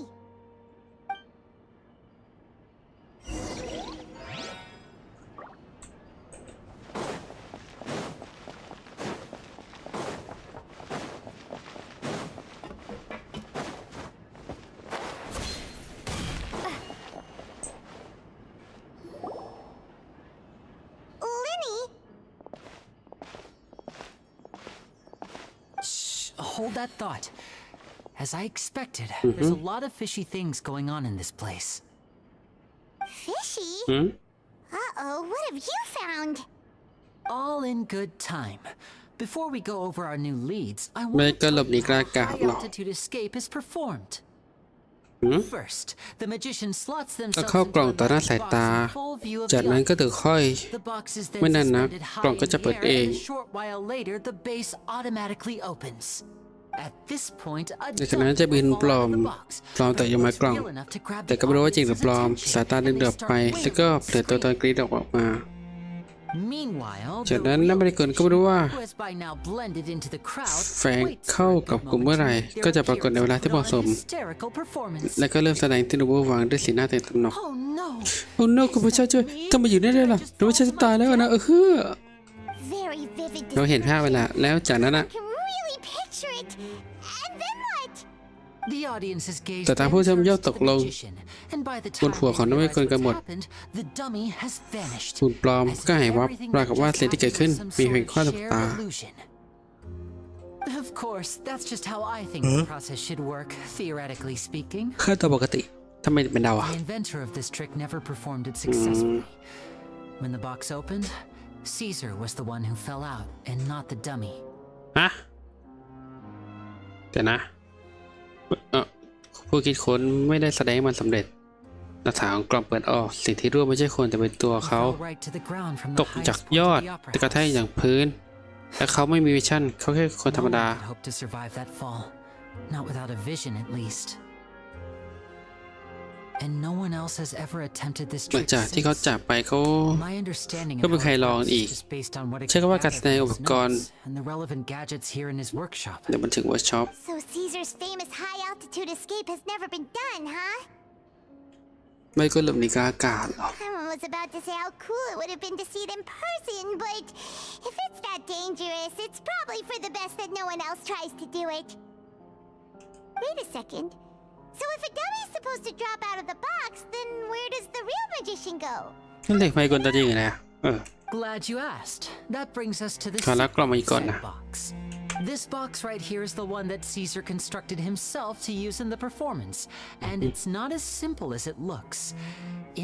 Lyney? Shh, hold that thought. As I expected, there's a lot of fishy things going on in this place. Fishy? อืม Uh-oh, what have you found? All in good time. Before we go over our new leads, I ไม่ want ก็ to หล tell บหนี you กล้า how กาบ high หรอก altitude escape is performed. อืม First, the magician slots ก็ themselves เข้ากล่อง into ต่อ a หน้า magic สาย box ตา in full view of จาก the นั้นก็ audience. ถือค่อย The box is then ไม่นานนัก suspended กล่อง high ก็ in จะ the เปิด air, เอง and a short while later, the base automatically opens. At this point, a ในขณะนั้นจะบิน dummy ปล will อ fall ม out of the box, ปลอมแต่ but ยังมา looks กล่อง real enough to grab แต่ the ก็ไม่รู้ว่าจริงหรือ audience's ปลอม attention, สายตาดึง and เดื they อบไป start แล้วก็ wailing เปลี่ยนตัวตอนกรีดออกมา Meanwhile, จาก the นั้น real นักบริกรก็ไม่รู้ว่า who has by now blended into the crowd แฝง waits เข้า for a กับ good กลุ่ม moment เมื่อ to ไหร่ make their ก็จะปรากฏในเวลาที่เหมาะสม appearance, put on hysterical performance. และก็เริ่มแสดงที่ดูเวอร์วังด้วยสีหน้าตื่นตระหนก Oh no! โอ้ no คุณพระเจ้าช่วยทำไมอยู่ได้เลยล่ะหรือว่าฉันจะตายแล้วนะเฮ้อ Very vivid เราเห็นภาพไปละแล้วจากนั้น I อะ can really picture it. And then what? The audience's gaze แต่ทางผู้ชมย่อมตกลง magician, and by the บน time หัวของนัก they เวท realize คนกันหมด what's happened, the dummy has vanished. หุ่นปลอม As ก็ if หายวับ everything ปรากฏว่า just สิ่งที่เกิดขึ้น happened was มี some เพียง sort ข้อ of ตก shared ตา illusion. Of course, that's just how I think the process should work, theoretically speaking. ค่าตัวปกติทำไมเป็นดาวอะ The inventor of this trick never performed it successfully. When the box opened, Caesar was the one who fell out, and not the dummy. ฮะแต่นะผู้คิดค้นไม่ได้แสดงให้มันสำเร็จ หน้าต่างของกล่องเปิดออกสิ่งที่ร่วงไม่ใช่คนแต่เป็นตัว He เขา fell right to the ground from ต the กจาก highest ย point อ of ด the opera แต่กระแทก house. อย่างพื้นและเขาไม่มีวิชั่นเขาแค่คนธรรม No ดา one could hope to survive that fall, not without a vision at least. And no one else has ever attempted this หลัง trick จากที่เขา since. จากไปเขา My understanding of ก็ไม่ how ใคร it ลอง works อีก is just based on what I ใช่ก็ว่า could การ gather แสดง from อุป his กรณ์ notes and the relevant gadgets here in his workshop. เดี๋ยวมันถึงเวิร์กช็อป So Caesar's famous high altitude escape has never been done, huh? ไม่ก็หลบหนีกลางอากาศหรอ I was about to say how cool it would have been to see it in person, but if it's that dangerous, it's probably for the best that no one else tries to do it. Wait a second. So if a dummy's supposed to drop out of the box, then where does the real magician go? นั่นเด็กไม่กลตัวจริงเลยGlad you asked. That brings us to the ขอรับกล่องมาอีกก่อน secret นะ set box. This box right here is the one that Caesar constructed himself to use in the performance, and it's not as simple as it looks.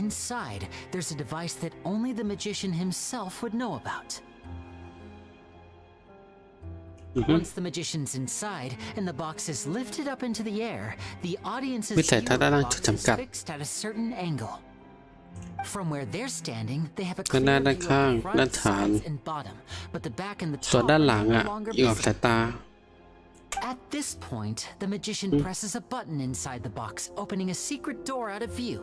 Inside, there's a device that only the magician himself would know about. Once the magician's inside and the box is lifted up into the air, the audience's วิสัย view ทัศ of น์ด้าน the ล่าง box ถูก is จำกัด fixed at a certain angle. From where they're standing, they have a ด้าน clear หน้า view ด้าน of ข้าง the ด้าน front, ฐาน sides, and bottom, but the back and the ส่วน top ด้าน are หลัง no อ่ะ longer อยู่กับสาย visible. ตา At this point, the magician presses a button inside the box, opening a secret door out of view.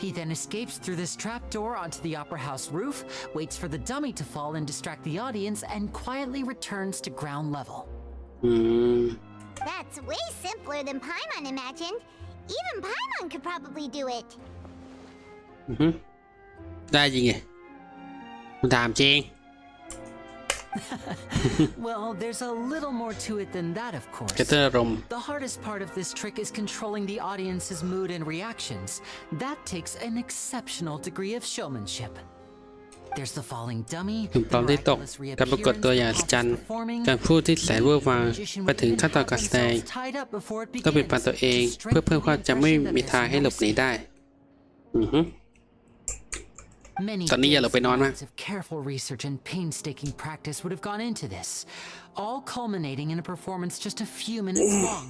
He then escapes through this trapdoor onto the opera house roof, waits for the dummy to fall and distract the audience, and quietly returns to ground level. อืม That's way simpler than Paimon imagined. Even Paimon could probably do it. ได้จริงไงผมถามจริง Well, there's a little more to it than that, of กระ course. ตุ้นอารมณ์ The hardest part of this trick is controlling the audience's mood and reactions. That takes an exceptional degree of showmanship. There's the falling dummy, ถึงตอน the ที่ตก miraculous การปรากฏ reappearance, ตัว the อย่างอัศจรรย์ puppets performing. การพูดที่แสนเวอร์วัง The magician ไป would ถึง even ขั้นตอน have การแสดง themselves tied up before it ต้องปิด begins ปากตัวเอง to เพื่อเพิ่ม strengthen ความ the จำไม่ impression that มีทาง there's ให้หล no บหนีได้ Many ตอนนี้อย่าหลบ days ไป and นอนมาก nights of careful research and painstaking practice would have gone into this, all culminating in a performance just a few minutes long,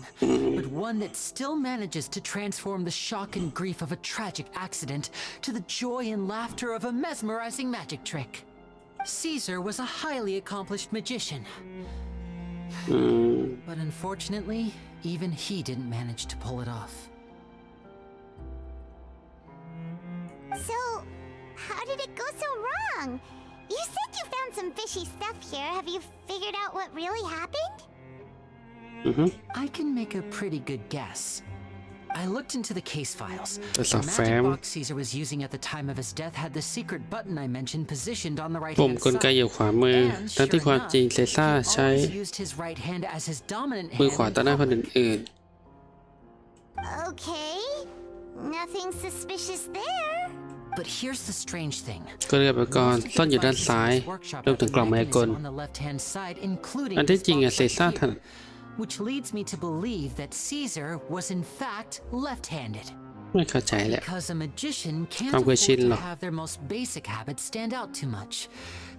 but one that still manages to transform the shock and grief of a tragic accident to the joy and laughter of a mesmerizing magic trick. Caesar was a highly accomplished magician, but unfortunately, even he didn't manage to pull it off. So, how did it go so wrong? You said you found some fishy stuff here. Have you figured out what really happened? I can make a pretty good guess. I looked into the case files. That's The a magic fam. box Caesar was using at the time of his death had the secret button I mentioned positioned on the ปุ่ม right-hand กลไกอยู่ side. ขวามือ And ทั้งที่ sure ความ enough, จริงเซซ่า he ใช้ always used his right hand as his dominant มือ hand ขวา in ต่อหน้าคน public. อื่น Okay. Nothing suspicious there. But here's the strange thing. ๆกลไกอุปกรณ์ Most of the ซ่อนอยู่ด้าน devices ซ้าย in his workshop รวม have ถึง the กล่องมายากล mechanism on the left-hand side, including อันที่ this จริงอะ box เซ right ซ่า here, ถนัด which leads me to believe that Caesar was in fact left-handed. ไม่เข้าใจแหละ Because a magician can't ความเคย afford ชินหร to อ have their most basic habits stand out too much.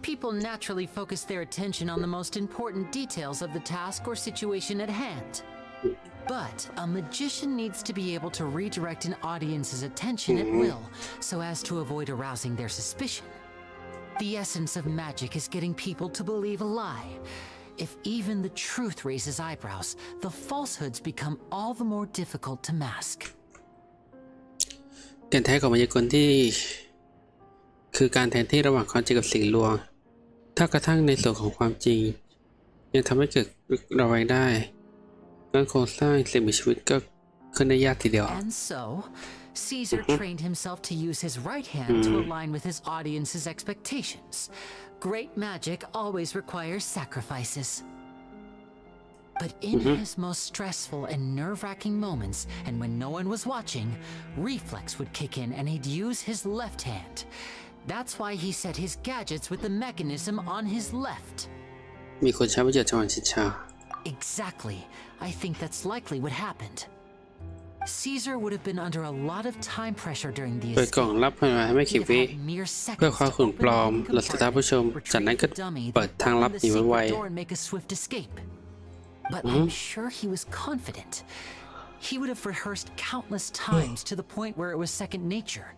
People naturally focus their attention on the most important details of the task or situation at hand. But a magician needs to be able to redirect an audience's attention at will so as to avoid arousing their suspicion. The essence of magic is getting people to believe a lie. If even the truth raises eyebrows, the falsehoods become all the more difficult to mask. แก่นแท้ของมายากลที่คือการแทนที่ระหว่างความจริงกับสิ่งลวง ถ้ากระทั่งในส่วนของความจริงยังทำให้เกิดระแวงได้งั้นโครงสร้างสิ่งมีชีวิตก็ขึ้นได้ยากทีเดียว And so, Caesar trained himself to use his right hand to align with his audience's expectations. Great magic always requires sacrifices. But in his most stressful and nerve-wracking moments, and when no one was watching, reflex would kick in and he'd use his left hand. That's why he set his gadgets with the mechanism on his left. มีคนใช้ประโยชน์จังหวะชิดชา Exactly. I think that's likely what happened. Caesar would have been under a lot of time pressure during the เปิดกล่อง escape. รับพลังงานไม่ He'd กี่ have วิ had mere เพื่อ seconds ความ to ขุ่น open ปลอม the หลับสตาร์ผู้ชม compartment, จากนั้นก็ retrieve the dummy, เปิด then ทางลับ open หนี the ไว secret door and make a swift escape. but I'm sure he was confident. He would have rehearsed countless times to the point where it was second nature.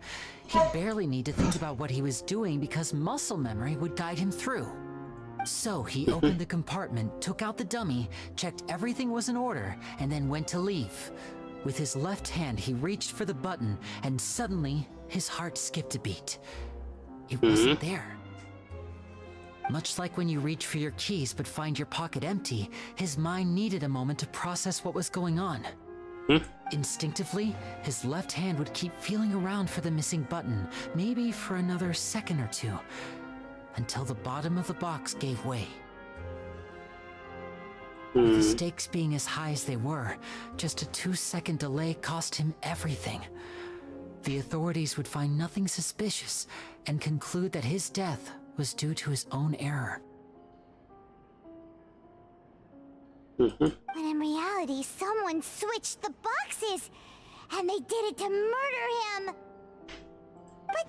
He'd barely need to think about what he was doing because muscle memory would guide him through. So he opened the compartment, took out the dummy, checked everything was in order, and then went to leave. With his left hand, he reached for the button, and suddenly, his heart skipped a beat. It wasn't there. Much like when you reach for your keys but find your pocket empty, his mind needed a moment to process what was going on. Instinctively, his left hand would keep feeling around for the missing button, maybe for another second or two, until the bottom of the box gave way. With the stakes being as high as they were, just a 2-second delay cost him everything. The authorities would find nothing suspicious and conclude that his death was due to his own error. When in reality, someone switched the boxes, and they did it to murder him. But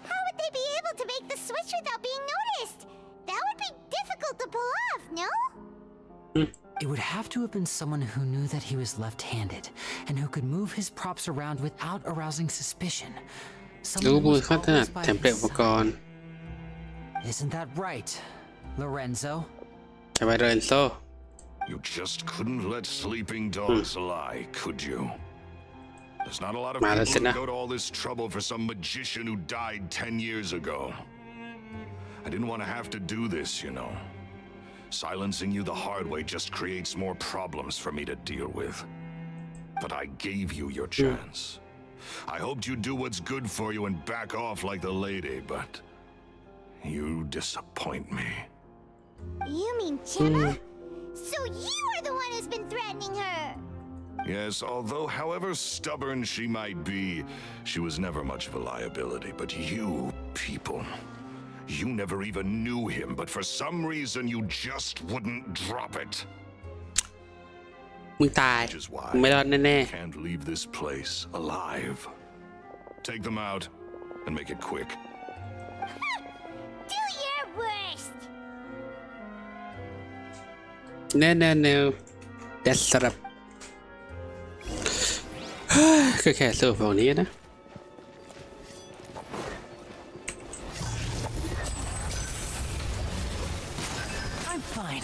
how would they be able to make the switch without being noticed? That would be difficult to pull off, no? It would have to have been someone who knew that he was left-handed and who could move his props around without arousing suspicion. รู้ Someone มื who อ was เขาถนัด always by แถมเปลี่ยน his อุปกรณ์ side. Isn't that right, Lorenzo? ใช่ไหมโรนโซ You just couldn't let sleeping dogs lie, could you? There's not a lot of Mà là people xin who á. go to all this trouble for some magician who died 10 years ago. I didn't want to have to do this, you know. Silencing you the hard way just creates more problems for me to deal with. But I gave you your chance. I hoped you'd do what's good for you and back off like the lady, but you disappoint me. You mean Gemma? So you are the one who's been threatening her. Yes, although however stubborn she might be, she was never much of a liability. But you people, you never even knew him, but for some reason you just wouldn't drop it. มึงตาย Which is why มึงไม่รอดแน่ I can't leave this place alive. Take them out and make it quick. Do your worst. ๆ no that's up ก็แค่สู้ฝั่งนี้นะ I'm fine.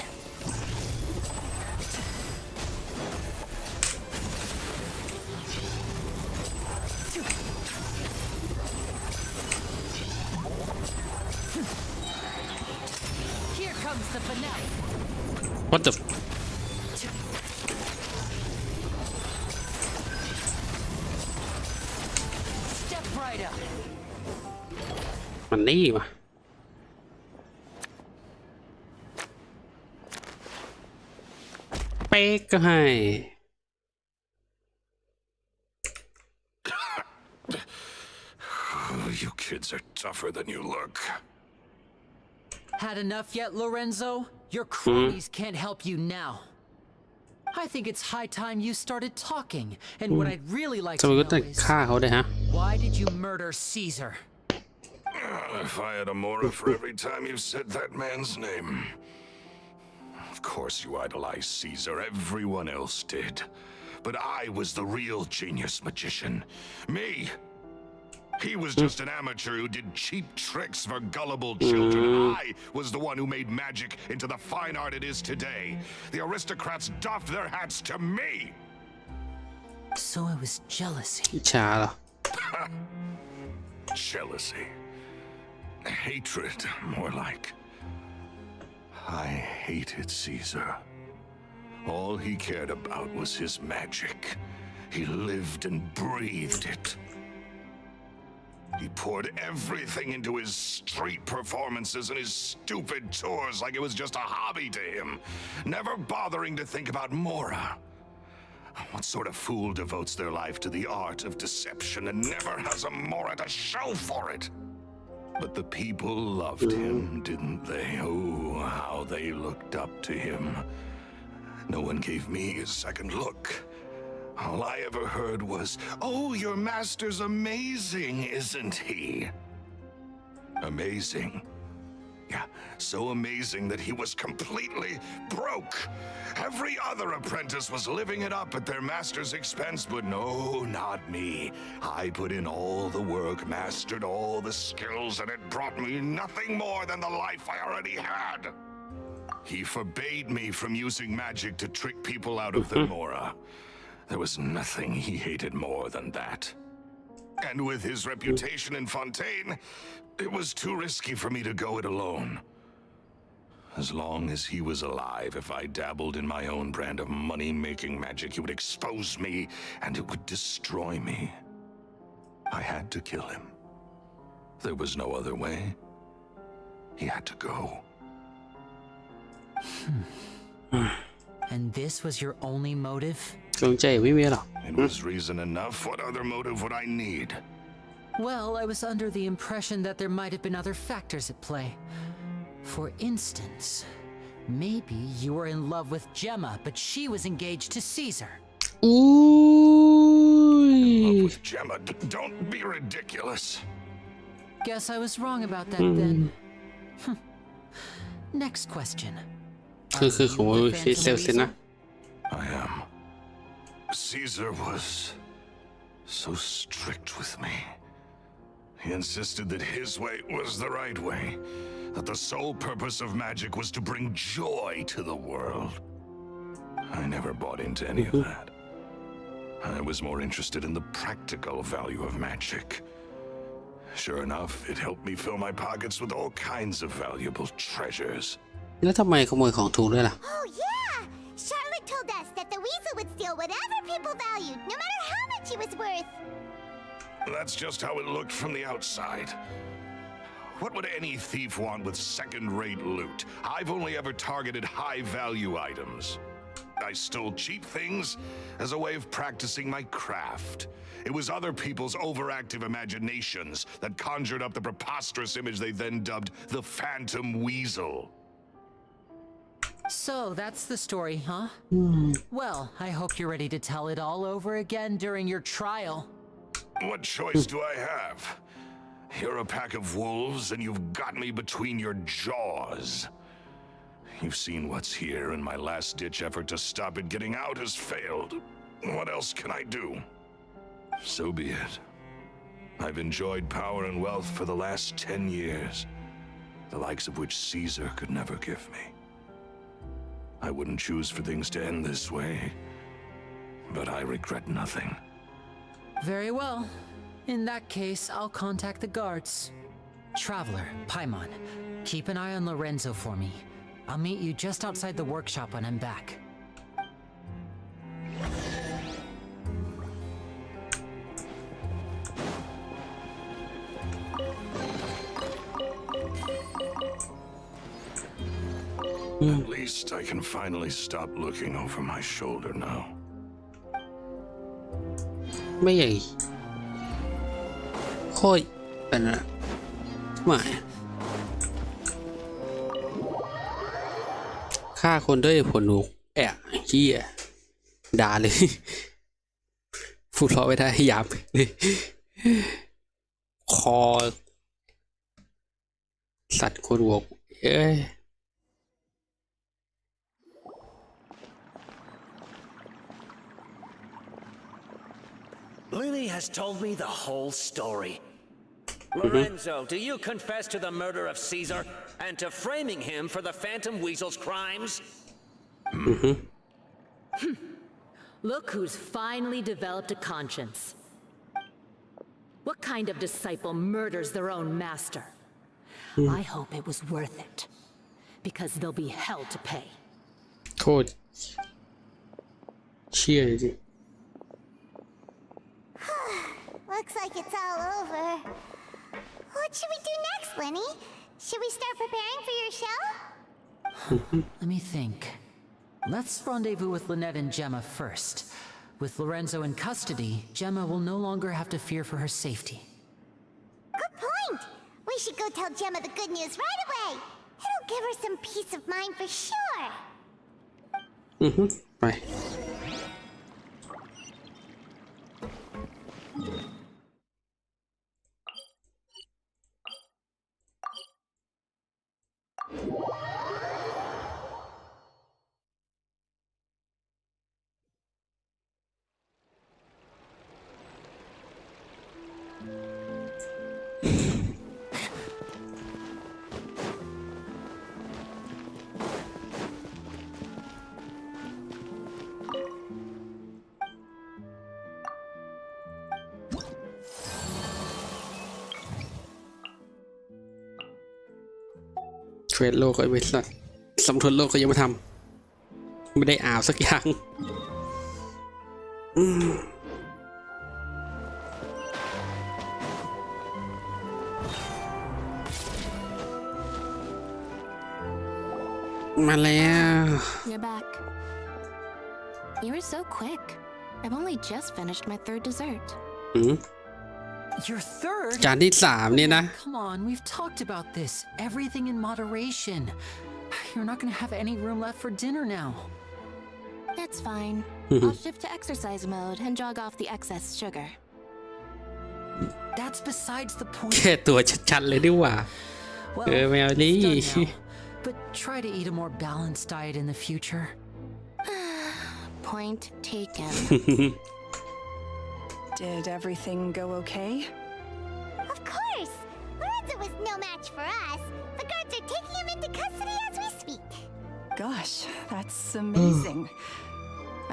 Here comes the finale. what the Step right up. มันนี่วะ เป๊กก็ให้ You kids are tougher than you look. Had enough yet, Lorenzo? Your cronies can't help you now. I think it's high time you started talking. And what I'd really like สม to ม know ติ is, ฆ่าเขาได้ฮะ why did you murder Caesar? If I had a mora for every time you said that man's name. Of course you idolized Caesar, everyone else did. But I was the real genius magician. Me! He was just an amateur who did cheap tricks for gullible children. I was the one who made magic into the fine art it is today. The aristocrats doffed their hats to me! So it was jealousy. อิจฉาเหรอ Jealousy. Hatred, more like. I hated Caesar. All he cared about was his magic. He lived and breathed it. He poured everything into his street performances and his stupid tours like it was just a hobby to him, never bothering to think about Mora. What sort of fool devotes their life to the art of deception and never has a Mora to show for it? But the people loved him, didn't they? Oh, how they looked up to him. No one gave me a second look. All I ever heard was, "Oh, your master's amazing, isn't he?" Amazing? So amazing that he was completely broke. Every other apprentice was living it up at their master's expense, but no, not me. I put in all the work, mastered all the skills, and it brought me nothing more than the life I already had. He forbade me from using magic to trick people out of their mora. There was nothing he hated more than that. And with his reputation in Fontaine, it was too risky for me to go it alone. As long as he was alive, if I dabbled in my own brand of money-making magic, he would expose me and it would destroy me. I had to kill him. There was no other way. He had to go. And this was your only motive? จงใจไม่มีหรอก It was reason enough. What other motive would I need? Well, I was under the impression that there might have been other factors at play. For instance, maybe you were in love with Gemma, but she was engaged to Caesar. อุ้ Love ย with Gemma. Don't be ridiculous. Guess I was wrong about that then. Next question. คือของฟิเซลสินะ I am. Caesar was so strict with me. He insisted that his way was the right way, that the sole purpose of magic was to bring joy to the world. I never bought into any of that. I was more interested in the practical value of magic. Sure enough, it helped me fill my pockets with all kinds of valuable treasures. แล้วทำไมขโมยของถูกด้วยล่ะ Oh, yeah! Charlotte told us that the weasel would steal whatever people valued, no matter how much it was worth. That's just how it looked from the outside. What would any thief want with second-rate loot? I've only ever targeted high-value items. I stole cheap things as a way of practicing my craft. It was other people's overactive imaginations that conjured up the preposterous image they then dubbed the Phantom Weasel. So that's the story, huh? Well, I hope you're ready to tell it all over again during your trial. What choice do I have? You're a pack of wolves, and you've got me between your jaws. You've seen what's here, and my last-ditch effort to stop it getting out has failed. What else can I do? So be it. I've enjoyed power and wealth for the last 10 years, the likes of which Caesar could never give me. I wouldn't choose for things to end this way, but I regret nothing. Very well. In that case, I'll contact the guards. Traveler, Paimon, keep an eye on Lorenzo for me. I'll meet you just outside the workshop when I'm back. อืม At least I can finally stop looking over my shoulder now. ไม่ใหญ่โคตรเป็นอะหมายฆ่าคนด้วยผลหนูแอะเหี้ยด่าเลย พูดเพราะไม่ได้หยาบเลยคอสัตว์คนหัวเอ้ย Lyney has told me the whole story. Lorenzo, do you confess to the murder of Caesar and to framing him for the Phantom Weasel's crimes? Look who's finally developed a conscience. What kind of disciple murders their own master? I hope it was worth it, because there'll be hell to pay. โคตรเชี่ยจริง Looks like it's all over. What should we do next, Lyney? Should we start preparing for your show? Let me think. Let's rendezvous with Lynette and Gemma first. With Lorenzo in custody, Gemma will no longer have to fear for her safety. Good point. We should go tell Gemma the good news right away. It'll give her some peace of mind for sure. ไป เฟสโลกไอ้เวสต์สำรวจโลกก็ยังไม่ทำไม่ได้อ่าวสักอย่างมาแล้ว You're back. You were so quick. I've only just finished my third dessert. Your third? จานที่3เนี่ยนะ Come on, we've talked about this. Everything in moderation. You're not gonna have any room left for dinner now. That's fine. I'll shift to exercise mode and jog off the excess sugar. That's besides the point. แค่ตัวชัดๆเลยดีกว่า Well, ไม่เอาดิ it's done now. But try to eat a more balanced diet in the future. Point taken. Did everything go okay? Of course! Lorenzo was no match for us. The guards are taking him into custody as we speak. Gosh, that's amazing.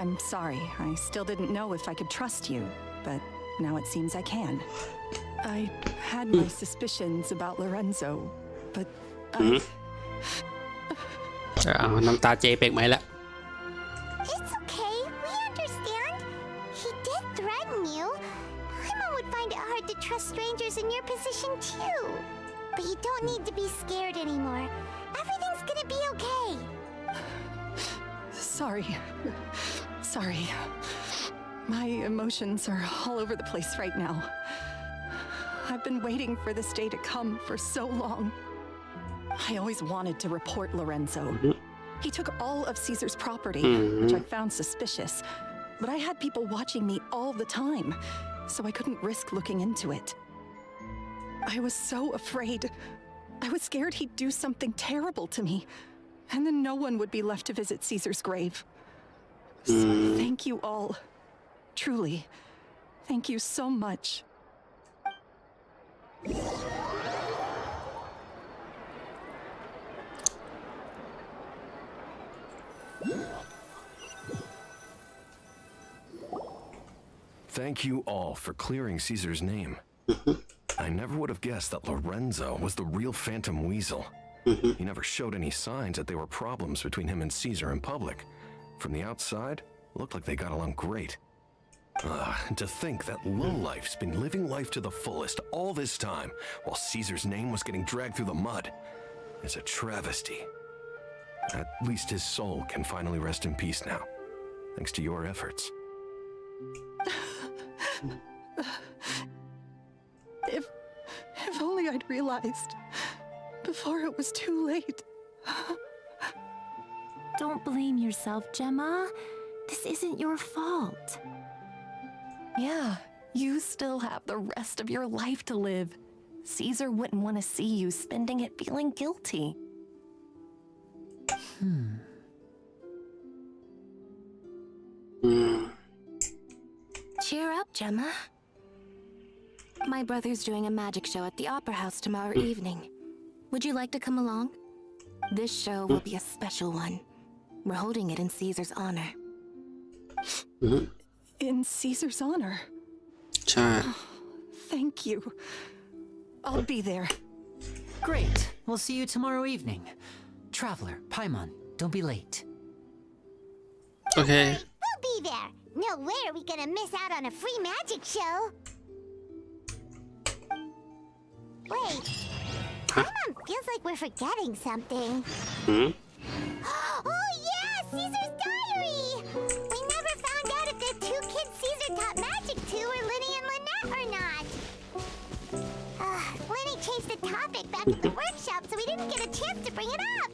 I'm sorry, I still didn't know if I could trust you, but now it seems I can. I had my suspicions about Lorenzo, but I... เอาน้ำตาเจเป็กไหมละ It's okay. We understand. He did threaten you. Paimon would find it hard to trust strangers in your position too. But you don't need to be scared anymore. Everything's gonna be okay. Sorry. My emotions are all over the place right now. I've been waiting for this day to come for so long. I always wanted to report Lorenzo. He took all of Caesar's property, which I found suspicious. But I had people watching me all the time, so I couldn't risk looking into it. I was so afraid. I was scared he'd do something terrible to me, and then no one would be left to visit Caesar's grave. So thank you all. Truly, thank you so much. Thank you all for clearing Caesar's name. I never would have guessed that Lorenzo was the real Phantom Weasel. He never showed any signs that there were problems between him and Caesar in public. From the outside, it looked like they got along great. To think that lowlife's been living life to the fullest all this time, while Caesar's name was getting dragged through the mud, is a travesty. At least his soul can finally rest in peace now, thanks to your efforts. If only I'd realized before it was too late. Don't blame yourself, Gemma. This isn't your fault. Yeah, you still have the rest of your life to live. Caesar wouldn't want to see you spending it feeling guilty. Cheer up, Gemma. My brother's doing a magic show at the Opera House tomorrow evening. Would you like to come along? This show will be a special one. We're holding it in Caesar's honor. In Caesar's honor? ใช่ Thank you. I'll be there. Great. We'll see you tomorrow evening. Traveler, Paimon, don't be late. โอเค We'll be there. No way are we gonna miss out on a free magic show. Wait. Paimon feels like we're forgetting something. Oh yeah, Caesar's diary! We never found out if the two kids Caesar taught magic to were Lyney and Lynette or not. Lyney changed the topic back at the workshop, so we didn't get a chance to bring it up.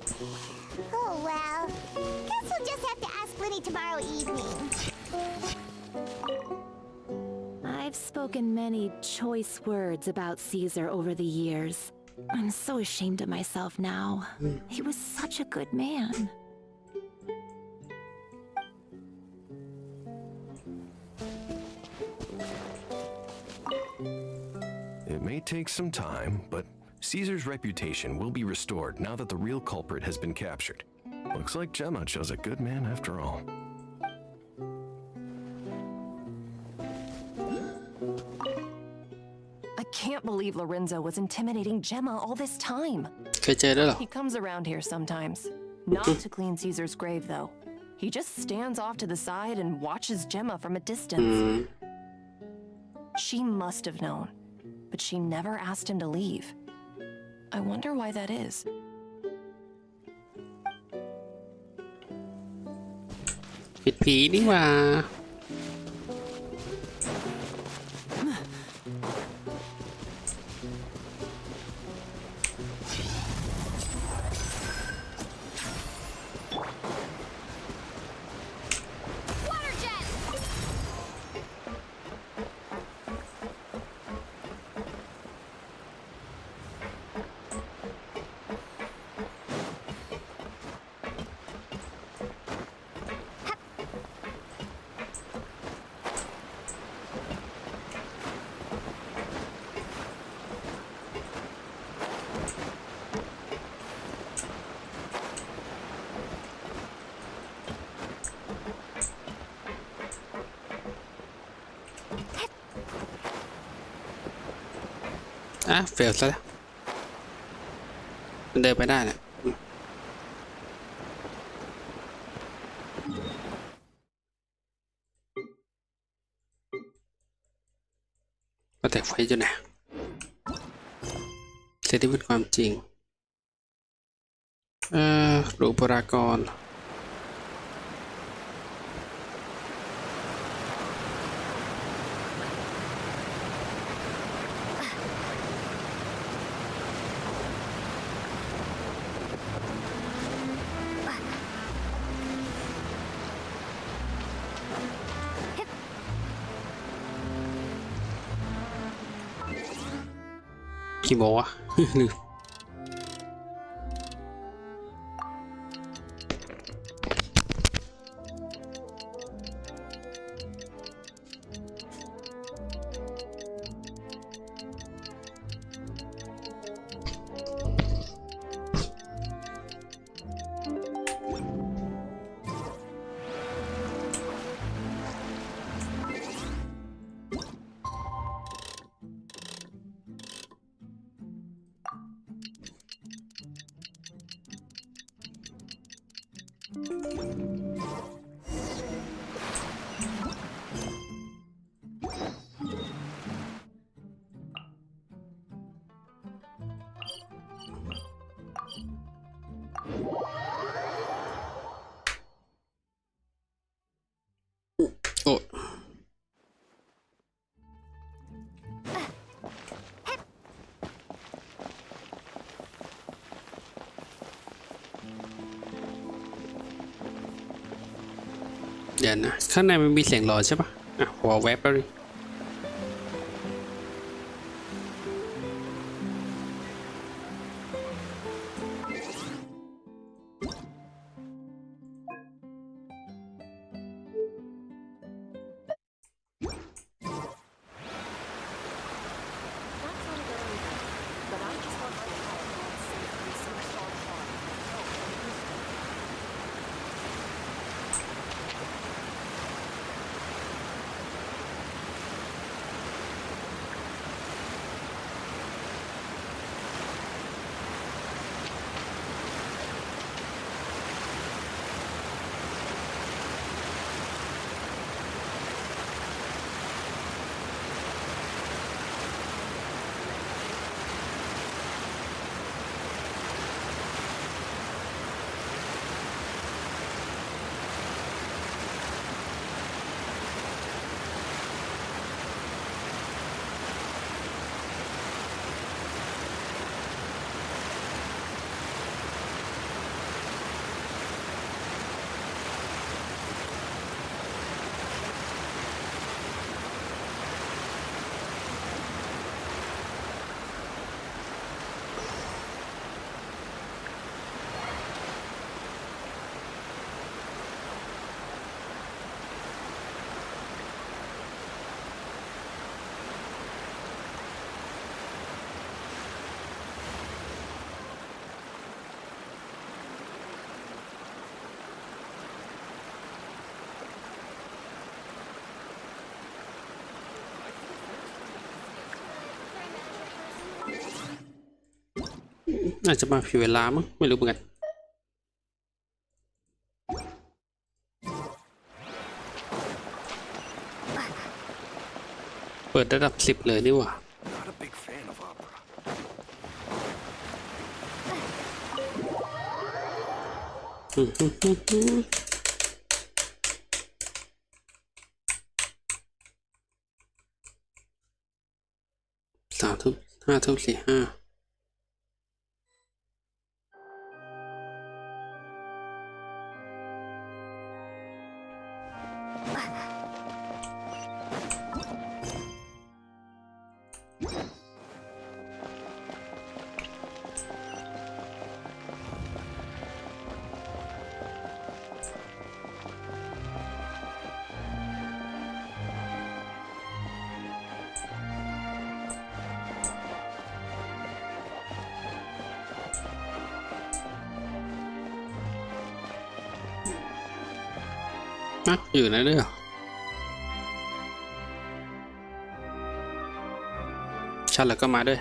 Oh well. Guess we'll just have to ask Lyney tomorrow evening. I've spoken many choice words about Caesar over the years. I'm so ashamed of myself now. He was such a good man. It may take some time, but Caesar's reputation will be restored now that the real culprit has been captured. Looks like Gemma chose a good man after all. I can't believe Lorenzo was intimidating Gemma all this time. เคยเจอด้วยเหรอ He comes around here sometimes. Not to clean Caesar's grave, though. He just stands off to the side and watches Gemma from a distance. She must have known, but she never asked him to leave. I wonder why that is. ปิดผีนี่หว่า เฟลซะแล้วมันเดินไปได้เนี่ยมาแต่ไฟอยู่ไหนเสร็จที่เป็นความจริงรูปรากรกี่โมงวะ ลืมโอ้เดี๋ยวนะข้างในมันมีเสียงรอใช่ปะหัวแวบไปเลย น่าจะมาผิดเวลามั้งไม่รู้เหมือนกันเปิดระดับ10เลยนี่หว่า3 ทุ่ม 5 ทุ่ม 45อยู่นะเด้อชันแล้วก็มาด้วย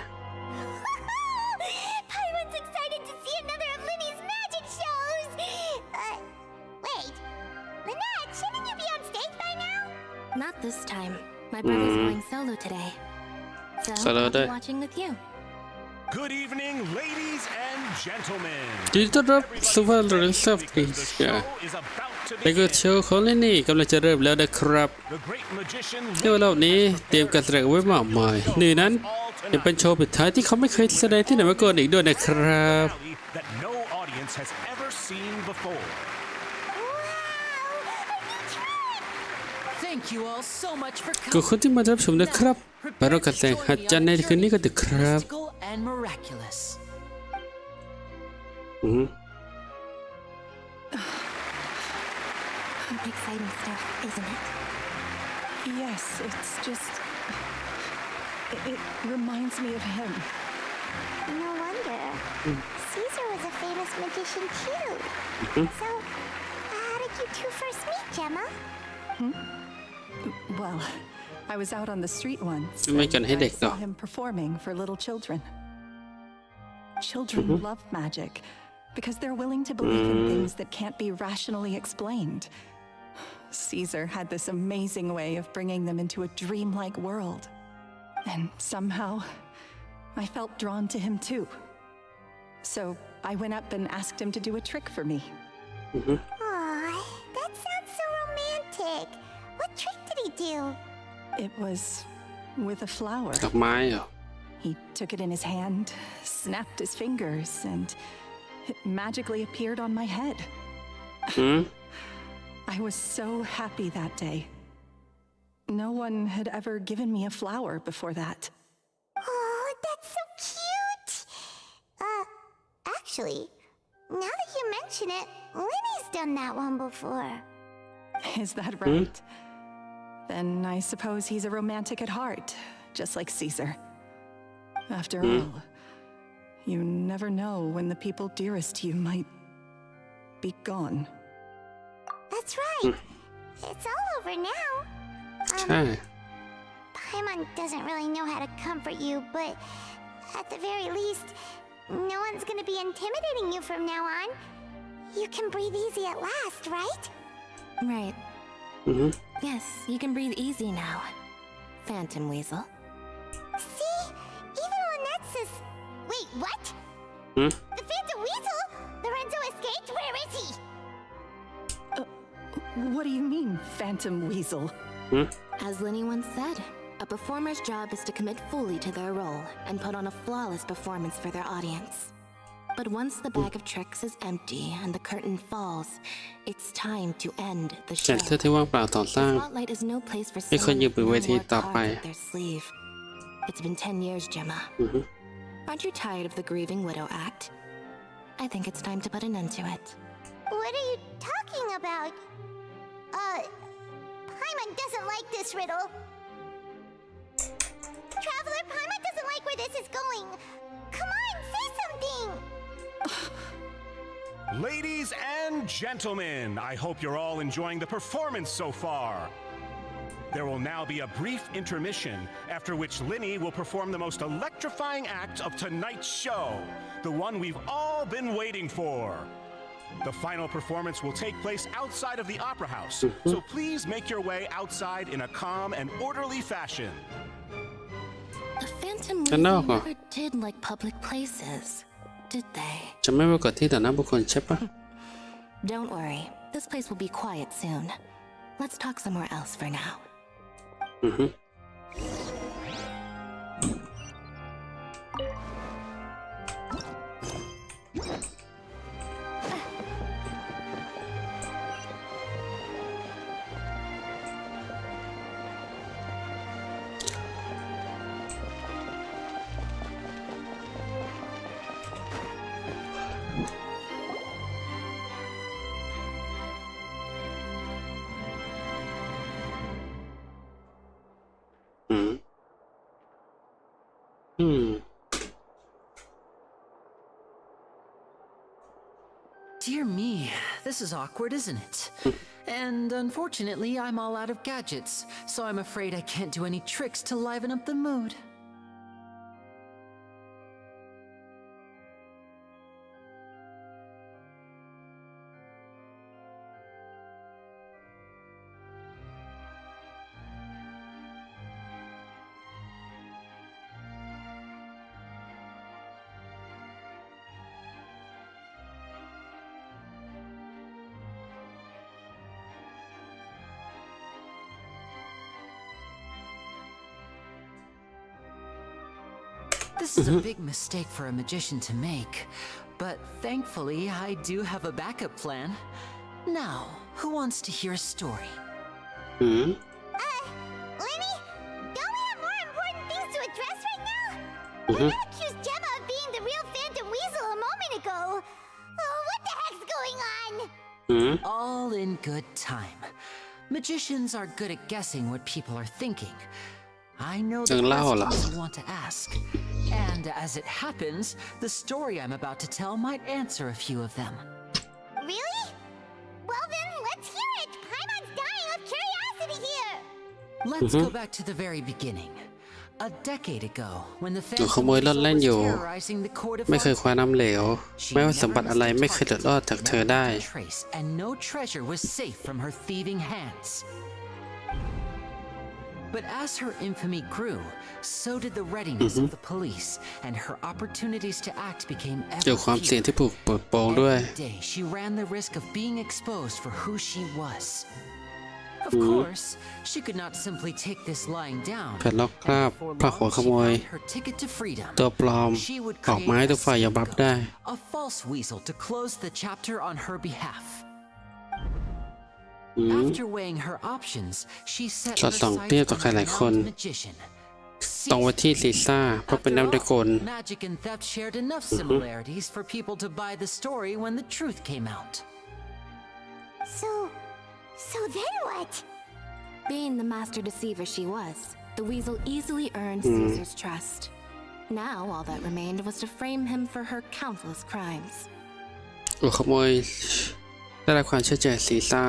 Paimon's excited to see another of Lyney's magic shows. Wait, Lynette, shouldn't you be on stage by now? Not this time. My brother's going solo today. So Solo I'll day. be watching with you. Good evening, ladies and gentlemen. ยินดีต้อนรับสู่วันเรื่องสัปดาห์ The show is about to และก็ begin. โชว์ของเลนี่กำลังจะเริ่มแล้วนะครับ The great magician ในวันรอบนี้เตรียมการแสดงไว้มากมายหนึ่งนั้นยังเป็นโชว์ปิดท้ายที่เขาไม่เคยแสดงที่ไหนมาก่อนอีกด้วยนะครับ that no audience has ever seen before. Thank you all so much for ขอบ coming. คุณที่มารับชมนะครับไปรอการแสดงหัดจันในคืนนี้กันเถอะครับ Mystical and miraculous. Exciting stuff, isn't it? Yes, it's just. It reminds me of him. No wonder. Caesar was a famous magician too. So, how did you two first meet, Gemma? Well, I was out on the street once. ไม่กันให้ and เด็ I กเหรอ saw him performing for little children. Children love magic because they're willing to believe in things that can't be rationally explained. Caesar had this amazing way of bringing them into a dreamlike world. And somehow, I felt drawn to him too. So I went up and asked him to do a trick for me. Aw, that sounds so romantic. What trick did he do? It was with a flower. ดอกไม้เหรอ He took it in his hand, snapped his fingers, and it magically appeared on my head. I was so happy that day. No one had ever given me a flower before that. Oh, that's so cute. Actually, now that you mention it, Lyney's done that one before. Is that right? Then I suppose he's a romantic at heart, just like Caesar. After all, you never know when the people dearest to you might be gone. That's right. It's all over now. ใช่ Paimon doesn't really know how to comfort you, but at the very least, no one's gonna be intimidating you from now on. You can breathe easy at last, right? Right. Yes, you can breathe easy now. Phantom Weasel. See? Even Lynette says... Wait, what? The Phantom Weasel? Lorenzo escaped? Where is he? What do you mean, Phantom Weasel? As Lyney once said, a performer's job is to commit fully to their role and put on a flawless performance for their audience. But once the bag of tricks is empty and the curtain falls, it's time to end the จั show. ดเสื้อที่ว่างเปล่าต่อสร้าง Spotlight is no place for ให้คน someone ยืนบน with เว no ที more ต่อไป cards up their sleeve. It's been 10 years, Gemma. Aren't you tired of the grieving widow act? I think it's time to put an end to it. What are you talking about? Paimon doesn't like this riddle. Traveler, Paimon doesn't like where this is going. Come on, say something! Ladies and gentlemen, I hope you're all enjoying the performance so far. There will now be a brief intermission, after which Lyney will perform the most electrifying act of tonight's show, the one we've all been waiting for. The final performance will take place outside of the Opera House, so please make your way outside in a calm and orderly fashion. The Phantom Ano Weasel ko? never did like public places, did they? จะไม่ปรากฏที่ต่อหน้าบุคคลใช่ปะ Don't worry, this place will be quiet soon. Let's talk somewhere else for now. อือฮึอืมอืม Dear me, this is awkward, isn't it? And unfortunately, I'm all out of gadgets, so I'm afraid I can't do any tricks to liven up the mood. This is a big mistake for a magician to make, but thankfully I do have a backup plan. Now, who wants to hear a story? อืม Lyney, don't we have more important things to address right now? อือฮึ I accused Gemma of being the real Phantom Weasel a moment ago. Oh, what the heck's going on? อืม All in good time. Magicians are good at guessing what people are thinking. I know the จังเล่าเหรอ questions you want to ask. And as it happens, the story I'm about to tell might answer a few of them. Really? Well then, let's hear it. Paimon's dying of curiosity here. Let's go back to the very beginning. A decade ago, when the ถูกข Phantom โมยรถ Weasel เล่น was อยู่ terrorizing the court of ไม่เคย art, คว้าน้ำเหลว ไม่ว่าสมบัติอะไรไม่เคยหลุดรอดจากเธอได้ never left a trace, and no treasure was safe from her thieving hands. But as her infamy grew, so did the readiness of the police, and her opportunities to act became เกี่ยว ever ความเสี่ยง fewer. ที่ถูกเปิดโปงด้วย Every day, she ran the risk of being exposed for who she was. Of course, she could not simply take this lying down. แผ่นล็อกคราบ Before ผลักหัว long, ข she โมย found her ticket to freedom. ตัวปลอม She would ออกมาให้ create ทุกฝ่ายยอมรับได้ a false weasel to close the chapter on her behalf. อืม After weighing her options, she set สอ her ดส่อง sights เทียบ on ต่อใคร a หลายคน renowned magician. ตรงไว้ที่ซีซ่าเพราะเป็นนักดกล Magic and theft shared enough similarities for people to buy the story when the truth came out. So then what? Being the master deceiver she was, the weasel easily earned Caesar's trust. Now all that remained was to frame him for her countless crimes. หัวขโมยได้รับความเชื่อใจซีซ่า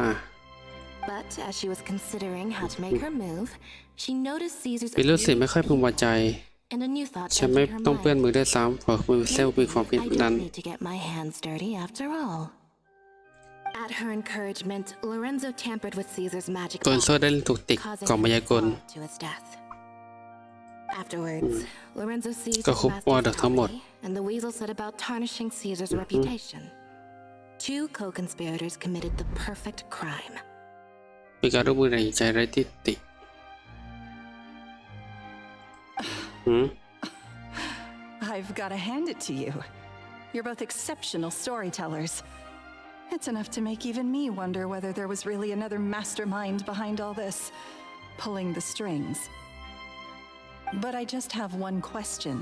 But as she was considering how to make her move, she noticed Caesar's มีรู้สึกไม่ค่อยพึงพอใจ and a new thought ฉันไม่ entered her ต้องเปื้อน mind. มือด้วยซ้ำเพราะมือเซลมีความคิด I นั้น don't need to get my hands dirty after all. At her encouragement, Lorenzo tampered with Caesar's magic โดนโซ่ได้ถูกติด causing กล่อง him มายา to กล fall to his death. Afterwards, Lorenzo seized ก็ his คุบวอร์ด master's ทั้งหมด property, and the weasel set about tarnishing Caesar's reputation. Two co-conspirators committed the perfect crime. มีการร่วมมือในใจไร้ที่ติหืม I've got to hand it to you. You're both exceptional storytellers. It's enough to make even me wonder whether there was really another mastermind behind all this, pulling the strings. But I just have one question.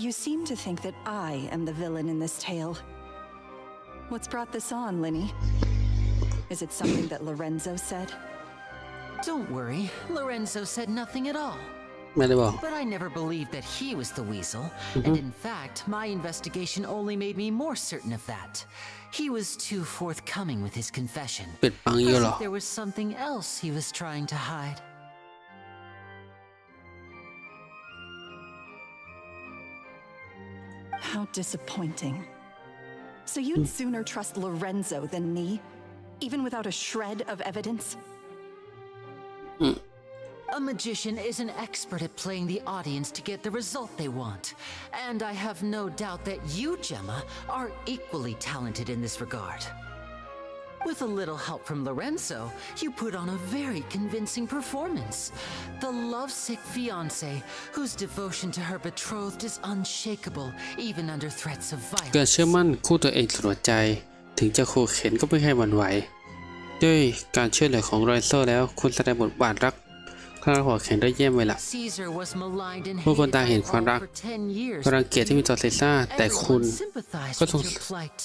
You seem to think that I am the villain in this tale. What's brought this on, Lyney? Is it something that Lorenzo said? Don't worry, Lorenzo said nothing at all. ไม่ได้บอก But I never believed that he was the weasel, and in fact, my investigation only made me more certain of that. He was too forthcoming with his confession. ปิดบังอยู่ As เหรอ if there was something else he was trying to hide. How disappointing. So you'd sooner trust Lorenzo than me, even without a shred of evidence? A magician is an expert at playing the audience to get the result they want. And I have no doubt that you, Gemma, are equally talented in this regard. With a little help from Lorenzo, you put on a very convincing performance. The lovesick fiancé, whose devotion to her betrothed is unshakable, even under threats of การเชื่อ violence. มั่นคู่ตัวเองสุดหัวใจ ถึงจะขู่เข็นก็ไม่ให้หวั่นไหว ด้วยการช่วยเหลือของโรนโซแล้วคุณแสดงบทบาทรักครั้งหัวแข็งได้เยี่ยมเลยล่ะ Caesar was maligned and ผู้คน hated ต่างเห็น by ความ all รัก for 10 years. รังเกียจที่มีต่อเซซ่าแต่คุณ Everyone sympathized ก็ with สง your plight.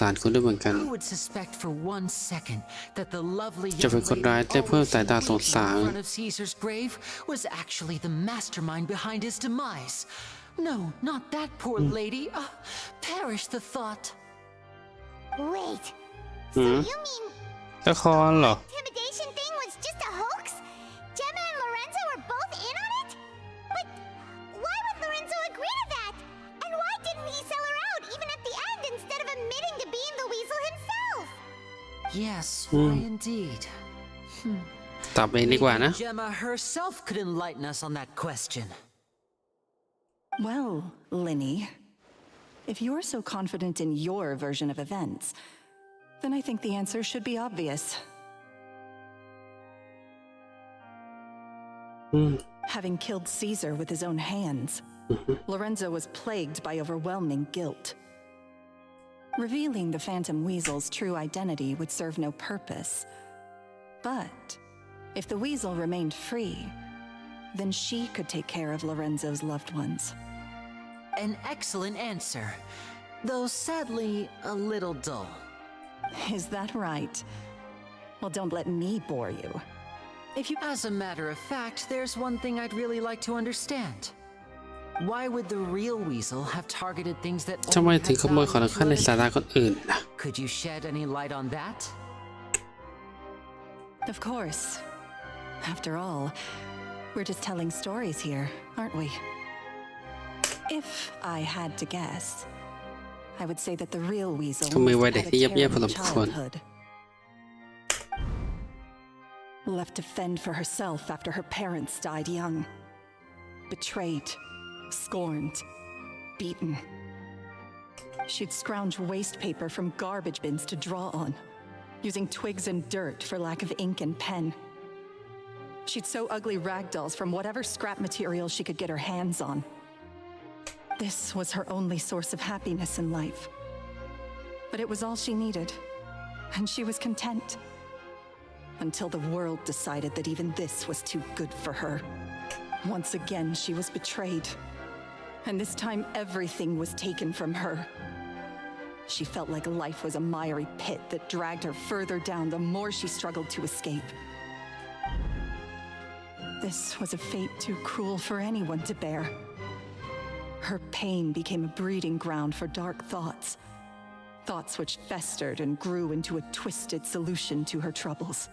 สารคุณด้วยเหมือนกัน Who would suspect for 1 second that the lovely จะเป็น young คนร้าย lady และเพิ่ม always สายตาสง waiting สาร in front of Caesar's grave was actually the mastermind behind his demise? No, not that poor lady. Perish the thought. Wait. So you mean ละครเหรอ intimidation thing was just a hoax? Gemma and Lorenzo were both in on it? But why would Lorenzo agree to that? And why didn't he sell her out even at the end instead of admitting to being the weasel himself? Yes, why indeed? ตอบเองดีกว่านะ Maybe Gemma herself could enlighten us on that question. Well, Lyney, if you're so confident in your version of events, then I think the answer should be obvious. Having killed Caesar with his own hands, Lorenzo was plagued by overwhelming guilt. Revealing the Phantom Weasel's true identity would serve no purpose. But if the weasel remained free, then she could take care of Lorenzo's loved ones. An excellent answer, though sadly a little dull. Is that right? Well, don't let me bore you. As a matter of fact, there's one thing I'd really like to understand. Why would the real weasel have targeted things that ทำไม only ถึง had ขโมยของ value ข้า to ใน other สาราคนอื่นล่ะ Could you shed any light on that? Of course. After all, we're just telling stories here, aren't we? If I had to guess, I would say that the real weasel เขามีวัย must เด็ก have ที่ had เยียบ a ๆพอสม terrible ควร childhood. Left to fend for herself after her parents died young. Betrayed, scorned, beaten. She'd scrounge waste paper from garbage bins to draw on, using twigs and dirt for lack of ink and pen. She'd sew ugly rag dolls from whatever scrap material she could get her hands on. This was her only source of happiness in life. But it was all she needed, and she was content. Until the world decided that even this was too good for her. Once again, she was betrayed. And this time, everything was taken from her. She felt like life was a miry pit that dragged her further down the more she struggled to escape. This was a fate too cruel for anyone to bear. Her pain became a breeding ground for dark thoughts. Thoughts which festered and grew into a twisted solution to her troubles.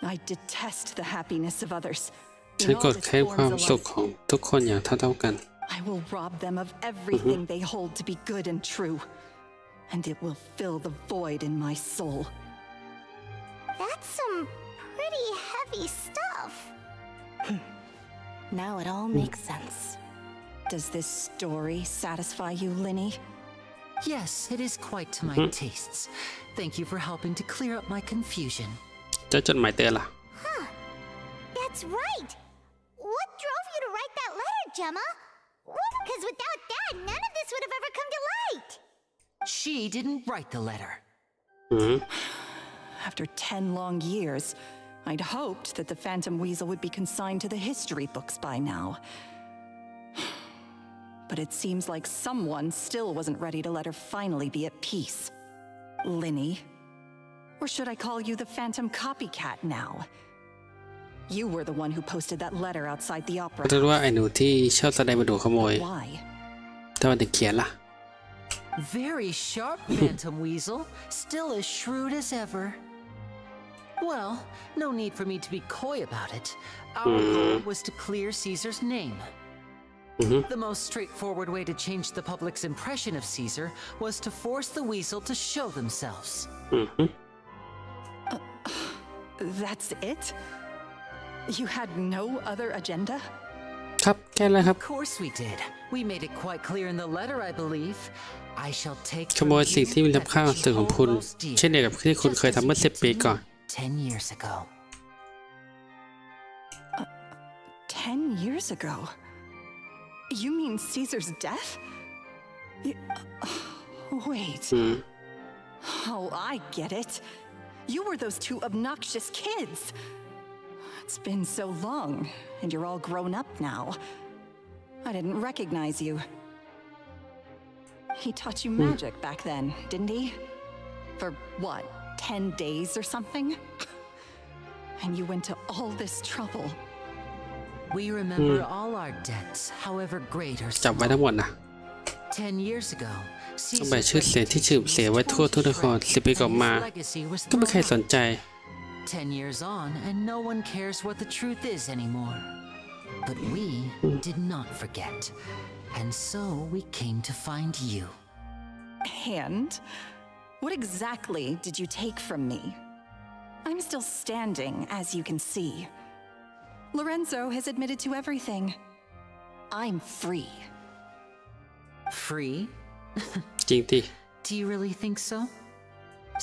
I detest the happiness of others. ฉันกดแค่ความสุขของทุกคนอย่างเท่ากัน I will rob them of everything they hold to be good and true, and it will fill the void in my soul. That's some pretty heavy stuff. Now it all makes sense. Does this story satisfy you, Lyney? Yes, it is quite to my tastes. Thank you for helping to clear up my confusion. เจ้าจดหมายเตือนล่ะ Huh. That's right. What drove you to write that letter, Gemma? Because without that, none of this would have ever come to light. She didn't write the letter. After 10 long years, I'd hoped that the Phantom Weasel would be consigned to the history books by now. But it seems like someone still wasn't ready to let her finally be at peace. Lyney. Or should I call you the Phantom Copycat now? You were the one who posted that letter outside the ก็ opera จะรู้ว่า house. ไอ้หนูที่ชอบแสดงมาดูขโมย Why? ถ้ามันถึงเขียนล่ะ Very sharp, Phantom Weasel. Still as shrewd as ever. Well, no need for me to be coy about it. Our goal was to clear Caesar's name. The most straightforward way to change the public's impression of Caesar was to force the Weasel to show themselves. That's it? You had no other agenda? ครับแค่นั้นครับ Of course we did. We made it quite clear in the letter, I believe. I shall take ขโมยสิ่งที่มีคุณค่าสื่อของคุณ เช่นเดียวกับที่คุณเคยทำเมื่อ10 ปีก่อน 10 years ago. 10 years ago? You mean Caesar's death? Wait. Oh, I get it. You were those two obnoxious kids. It's been so long, and you're all grown up now. I didn't recognize you. He taught you magic back then, didn't he? For what, 10 days or something? And you went to all this trouble. We remember all our debts, however great or จับไว้ทั้งหมดนะ 10 years ago, ต้องแบกชื่อเสียงที่ชื่อเสียไว้ทั่วทุกนคร10 ปีก่อนมา legacy was ก็ไม่ใครสนใจ 10 years on, and no one cares what the truth is anymore. But we did not forget, and so we came to find you. And what exactly did you take from me? I'm still standing, as you can see. Lorenzo has admitted to everything. I'm free. Free? จริงดิ Do you really think so?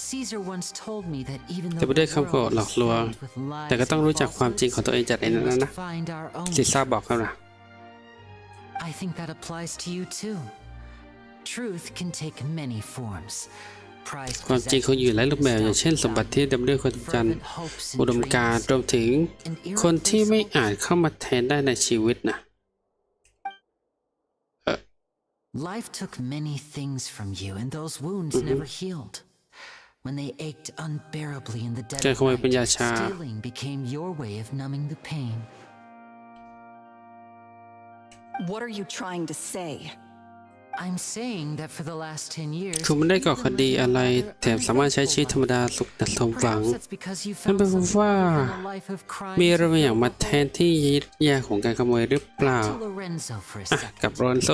Caesar once told me that even แต่ though ไม่ได้ the คำโกรธ world หลอก is ลวง filled with lies แต่ก็ต้อง and รู้จักความจริงของตัวเองจาก falsehoods, ไอ้ we นั้น must นะ find our own ลิซ่าบอกครับนะ I think that applies to you too. Truth can take many forms. ความจริงของอยู่หลายรูปแบบอย่างเช่นสมบัติที่เต็มไปด้วยความจันทร์อุดมการณ์รวมถึงคนที่ไม่อาจเข้ามาแทนได้ในชีวิตนะ Life took many things from you, and those wounds never healed. When they ached unbearably in the dead of night, stealing became your way of numbing the pain. What are you trying to say? I'm saying that for the last 10 years, คุณไม่ได้ก่อคดีอะไรแถมสามารถใช้ชีวิตธรรมดาสุขแต่สมหวัง perhaps that's because you นั่น found เป็นเพราะ something ว่า in a life of crime มีอะไรบางอย่างมาแทนที่ยึดยาของการขโมยหรือเปล่า to Lorenzo for a อ่ะ second. กับโรนโซ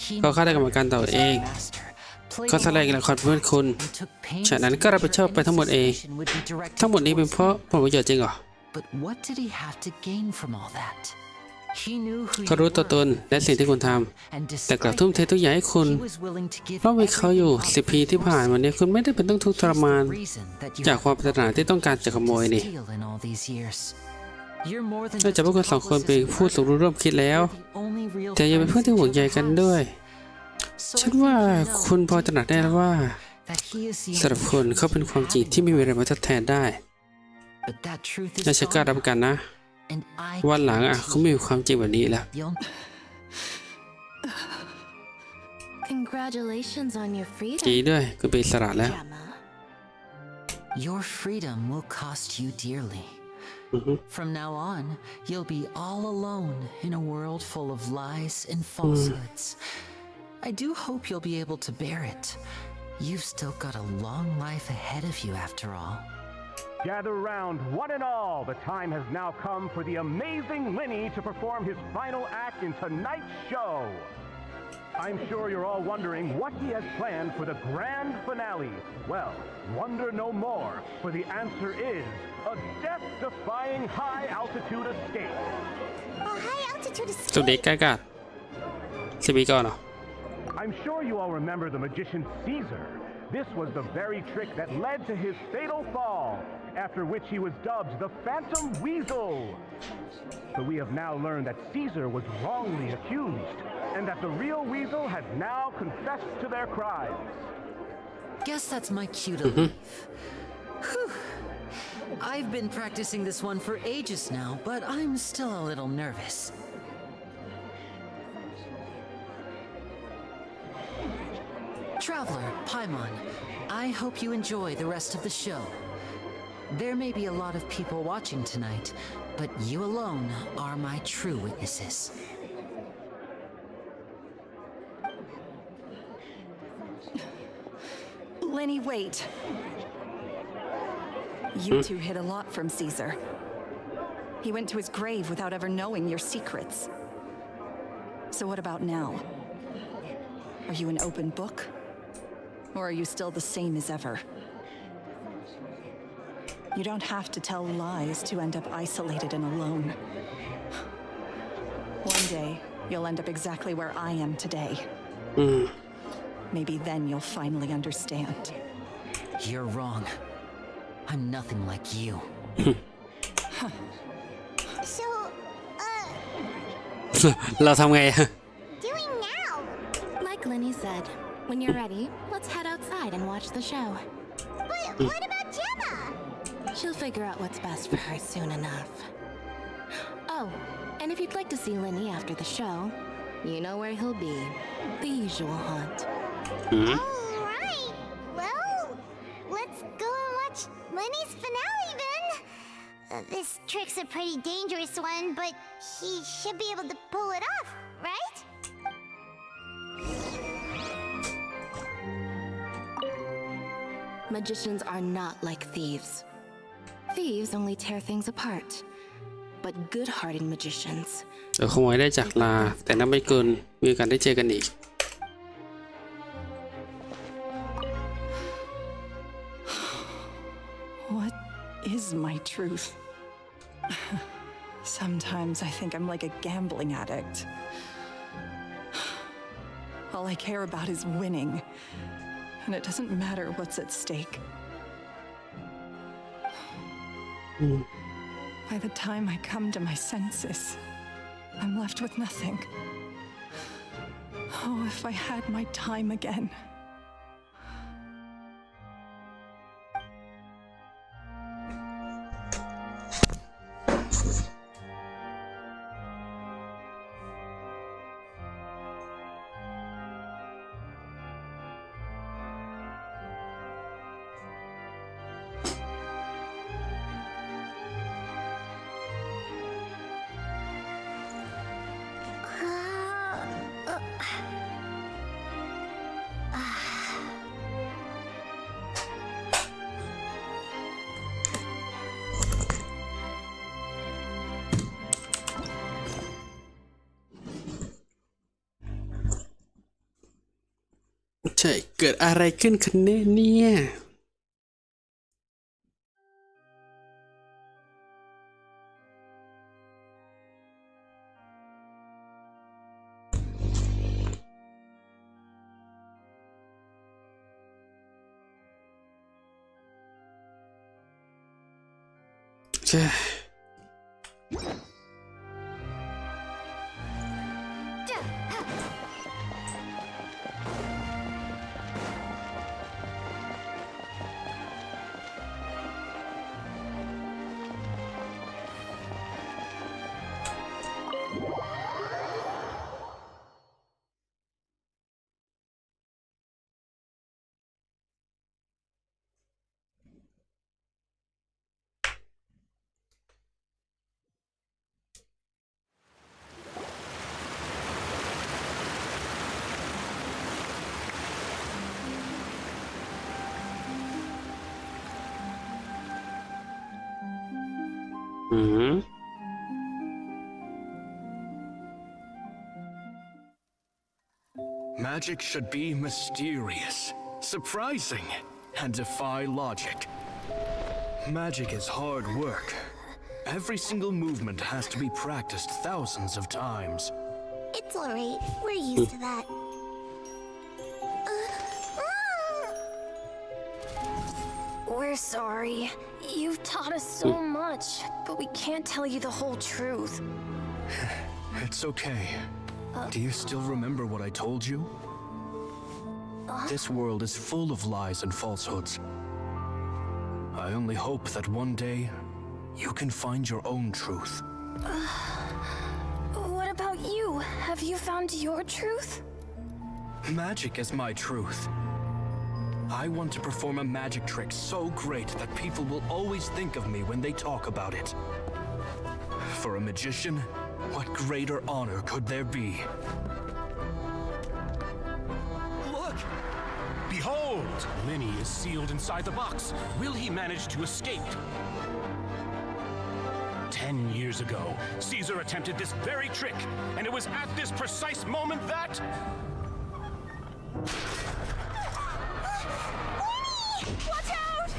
He เขาเข้าได้กรรมการต่อเอง master, played เขาแสดงละครเพื่อนคุณ and took pains ฉะนั้นก็รับผิดชอบไป any ทั้งหมดเอง suspicion would be directed ทั้งหมดนี้เป็นเพราะผลประโยชน์จริงเหรอ But what did he have to gain from all that? He knew who เขา you รู้ตัวตน were, และสิ่งที่คุณท and ำแต่กลับ despite ทุ่มเททุกอย่างให้คุณ he was willing to give เพราะมีเขาอยู่ everything 10 ปีที่ผ่านมานี้คุณไม่ได้เป็นต้องทุกข์ทรมาน He's the reason that you จาก have ความปรารถนาที่ต้องการจะขโมยนี่ steal in all these years. You're more than นอกจากพวกคุณสองคนเป็นผู้สมรู้ร่วมคิดแล้ว the only real แต่ยังเป็นเพื่อนที่ห่วงใยกันด้วย So ฉันว่าคุณพอตระหนักได้แล้วว่า that he is the สำหรับคุณเขาเป็นความจริงที่ไม่มีอะไรมาทดแทนได้ But that truth is และฉันกล้ารับประกันนะ and I วันหลังเขาไม่มีความจริงแบบนี้แล้ว Congratulations on your ดี freedom, ด้วยคุณเป็นอิสระแล้ว Gemma. Your freedom will cost you dearly. From now on, you'll be all alone in a world full of lies and falsehoods. I do hope you'll be able to bear it. You've still got a long life ahead of you after all. Gather round, one and all. The time has now come for the amazing Lyney to perform his final act in tonight's show. I'm sure you're all wondering what he has planned for the grand finale. Well, wonder no more, for the answer is a death-defying high-altitude escape. A high altitude สุด escape. เด็กใกล้กัด10 ปีก่อนเหรอ I'm sure you all remember the magician Caesar. This was the very trick that led to his fatal fall, after which he was dubbed the Phantom Weasel. But we have now learned that Caesar was wrongly accused, and that the real Weasel has now confessed to their crimes. Guess that's my cue to leave. Whew. I've been practicing this one for ages now, but I'm still a little nervous. Traveler, Paimon, I hope you enjoy the rest of the show. There may be a lot of people watching tonight, but you alone are my true witnesses. Lyney, wait. You two hid a lot from Caesar. He went to his grave without ever knowing your secrets. So what about now? Are you an open book? Or are you still the same as ever? You don't have to tell lies to end up isolated and alone. One day, you'll end up exactly where I am today. Maybe then you'll finally understand. You're wrong. I'm nothing like you. So, เราทำไง doing now? Like Lyney said, when you're ready, let's head outside and watch the show. But what about Gemma? She'll figure out what's best for her soon enough. Oh, and if you'd like to see Lyney after the show, you know where he'll be. The usual haunt. Alright. Well, let's go and watch Lyney's finale then. This trick's a pretty dangerous one, but he should be able to pull it off, right? Magicians are not like thieves. Thieves only tear things apart. But good-hearted magicians. ขโมยได้จากลาแต่นับไม่เกินมีโอกาสได้เจอกันอีก What is my truth? Sometimes I think I'm like a gambling addict. All I care about is winning, and it doesn't matter what's at stake. By the time I come to my senses, I'm left with nothing. Oh, if I had my time again.ใช่เกิดอะไรขึ้นคะเนี่ยใช่ Magic should be mysterious, surprising, and defy logic. Magic is hard work. Every single movement has to be practiced thousands of times. It's alright. We're used to that. We're sorry. You've taught us so much, but we can't tell you the whole truth. It's okay. Do you still remember what I told you? This world is full of lies and falsehoods. I only hope that one day you can find your own truth. What about you? Have you found your truth? Magic is my truth. I want to perform a magic trick so great that people will always think of me when they talk about it. For a magician, what greater honor could there be? Look! Behold! Lyney is sealed inside the box. Will he manage to escape? 10 years ago, Caesar attempted this very trick, and it was at this precise moment that... Watch out!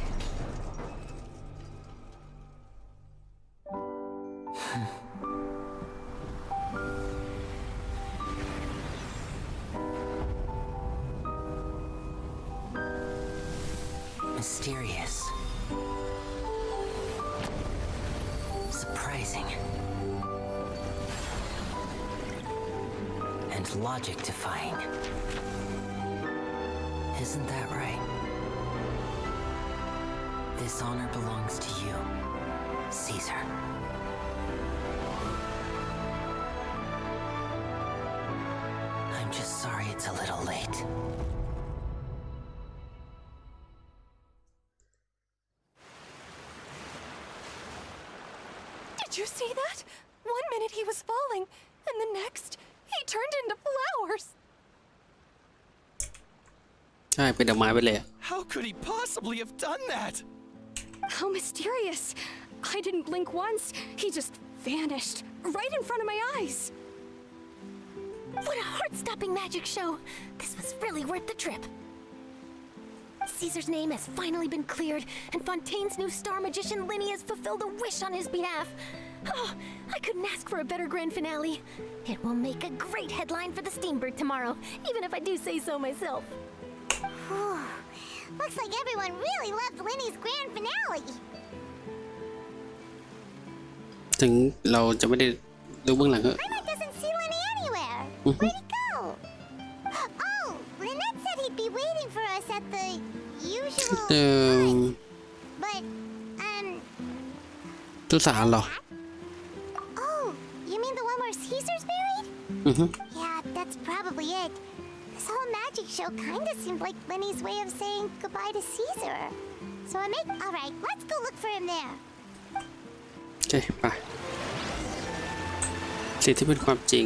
Mysterious. Surprising. And logic-defying. Isn't that right? This honor belongs to you, Caesar. I'm just sorry it's a little late. Did you see that? 1 minute he was falling, and the next, he turned into flowers. ใช่เป็นดอกไม้ไปเลย How could he possibly have done that? How mysterious. I didn't blink once. He just vanished right in front of my eyes. What a heart-stopping magic show! This was really worth the trip. Caesar's name has finally been cleared, and Fontaine's new star magician Lyney has fulfilled a wish on his behalf. Oh, I couldn't ask for a better grand finale. It will make a great headline for the Steambird tomorrow, even if I do say so myself. Looks like everyone really loved Lyney's grand finale. ถึงเราจะไม่ได้ดูเบื้องหลัง Lynette doesn't see Lyney anywhere. Where'd he go? Oh, Lynette said he'd be waiting for us at the usual time. But, ทุสารเหรอ Oh, you mean the one where Caesar's buried? Yeah, that's probably it. This whole magic show kinda seemed like Lyney's way of saying goodbye to Caesar. So alright, let's go look for him there. โอเคไปสิ่งที่เป็นความจริง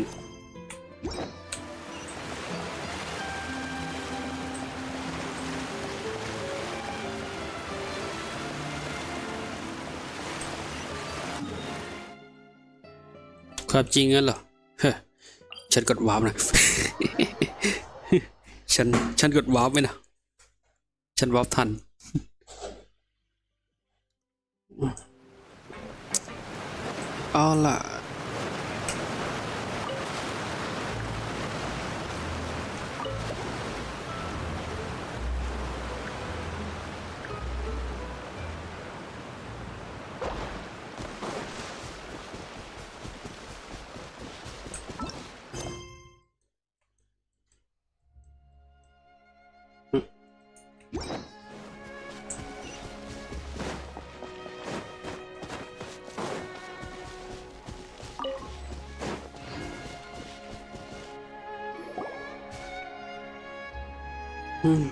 ความจริงงั้นเหรอเฮ้ยฉันกดวาร์ปนะ ฉันกดวาร์ปไหมนะฉันวาร์ปทันเอาล่ะLyney!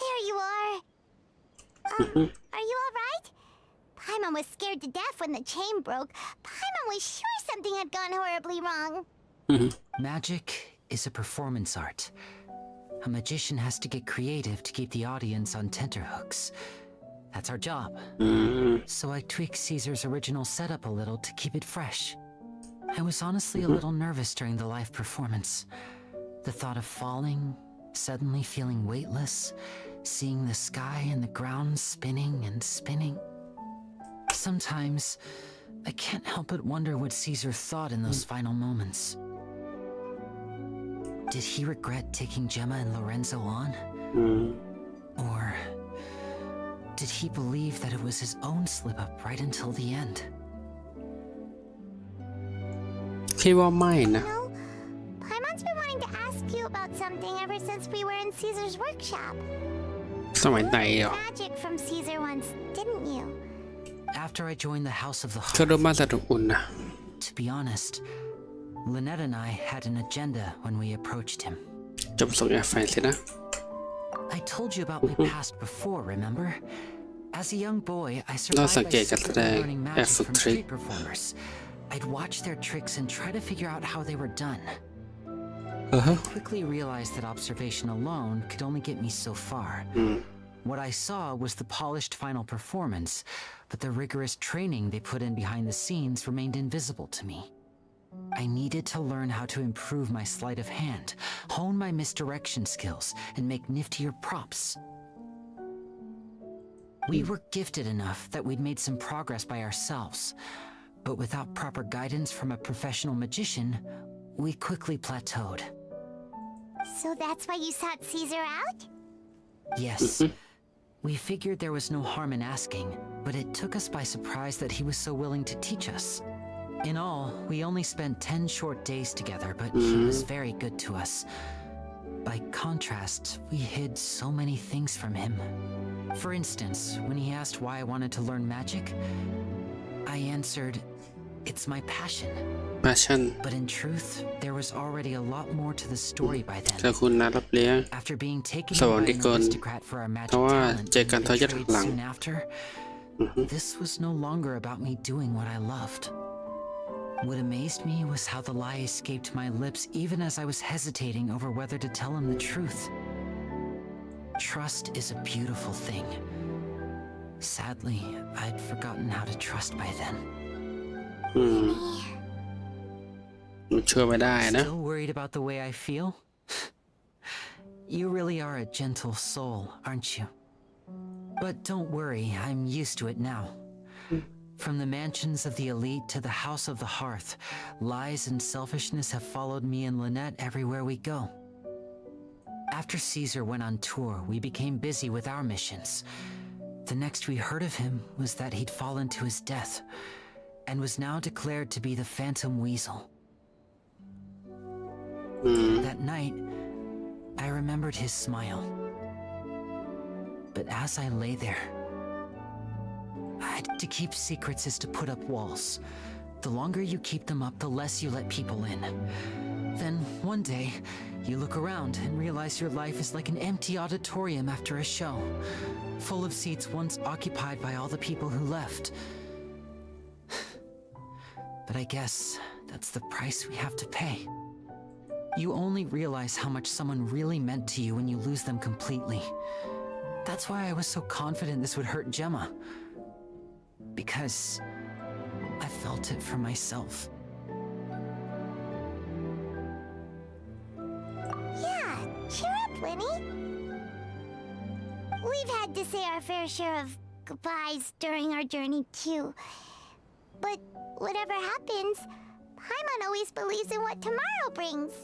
There you are. Are you alright? Paimon was scared to death when the chain broke. Paimon was sure something had gone horribly wrong. Magic is a performance art. A magician has to get creative to keep the audience on tenterhooks. That's our job. So I tweaked Caesar's original setup a little to keep it fresh. I was honestly a little nervous during the live performance. The thought of falling, suddenly feeling weightless, seeing the sky and the ground spinning and spinning. Sometimes, I can't help but wonder what Caesar thought in those final moments. Did he regret taking Gemma and Lorenzo on? Or did he believe that it was his own slip-up right until the end? คิดว่าไม่นะ Paimon's been wanting to ask you about something ever since we were in Caesar's workshop. สมัยไหนเหรอ Magic from Caesar once, didn't you? After I joined the House of the เขาดูมาสนุกอุ่นนะ To be honest, Lynette and I had an agenda when we approached him. จบส่งแอร์ไฟสินะ I told you about my past before, remember? As a young boy, I เรา survived สัง by เกตการแสด secretly ง learning แอบ magic ฝึก from ทริค street performers. I'd watch their tricks and try to figure out how they were done. I quickly realized that observation alone could only get me so far. What I saw was the polished final performance, but the rigorous training they put in behind the scenes remained invisible to me. I needed to learn how to improve my sleight of hand, hone my misdirection skills, and make niftier props. We were gifted enough that we'd made some progress by ourselves, but without proper guidance from a professional magician, we quickly plateaued. So that's why you sought Caesar out? Yes. We figured there was no harm in asking, but it took us by surprise that he was so willing to teach us. In all, we only spent 10 short days together, but he was very good to us. By contrast, we hid so many things from him. For instance, when he asked why I wanted to learn magic, I answered, "It's my passion." But in truth, there was already a lot more to the story by แต่ then. คุณนัดรับเลี้ยง After being taken ส in วรร by ค์นิ an กล aristocrat for our เพ magic ราะว่า talent เจอกัน and ทอย betrayed หลัง soon after, this was no longer about me doing what I loved. What amazed me was how the lie escaped my lips even as I was hesitating over whether to tell him the truth. Trust is a beautiful thing. Sadly, I'd forgotten how to trust by then. มันช่วยไม่ได้นะ Still worried about the way I feel? You really are a gentle soul, aren't you? But don't worry, I'm used to it now. From the mansions of the elite to the house of the hearth, lies and selfishness have followed me and Lynette everywhere we go. After Caesar went on tour, we became busy with our missions. The next we heard of him was that he'd fallen to his death and was now declared to be the Phantom Weasel. That night, I remembered his smile. But as I lay there, to keep secrets is to put up walls. The longer you keep them up, the less you let people in. Then, one day, you look around and realize your life is like an empty auditorium after a show, full of seats once occupied by all the people who left. But I guess that's the price we have to pay. You only realize how much someone really meant to you when you lose them completely. That's why I was so confident this would hurt Gemma. Because I felt it for myself. Yeah, cheer up, Lyney. We've had to say our fair share of goodbyes during our journey, too. But whatever happens, Paimon always believes in what tomorrow brings.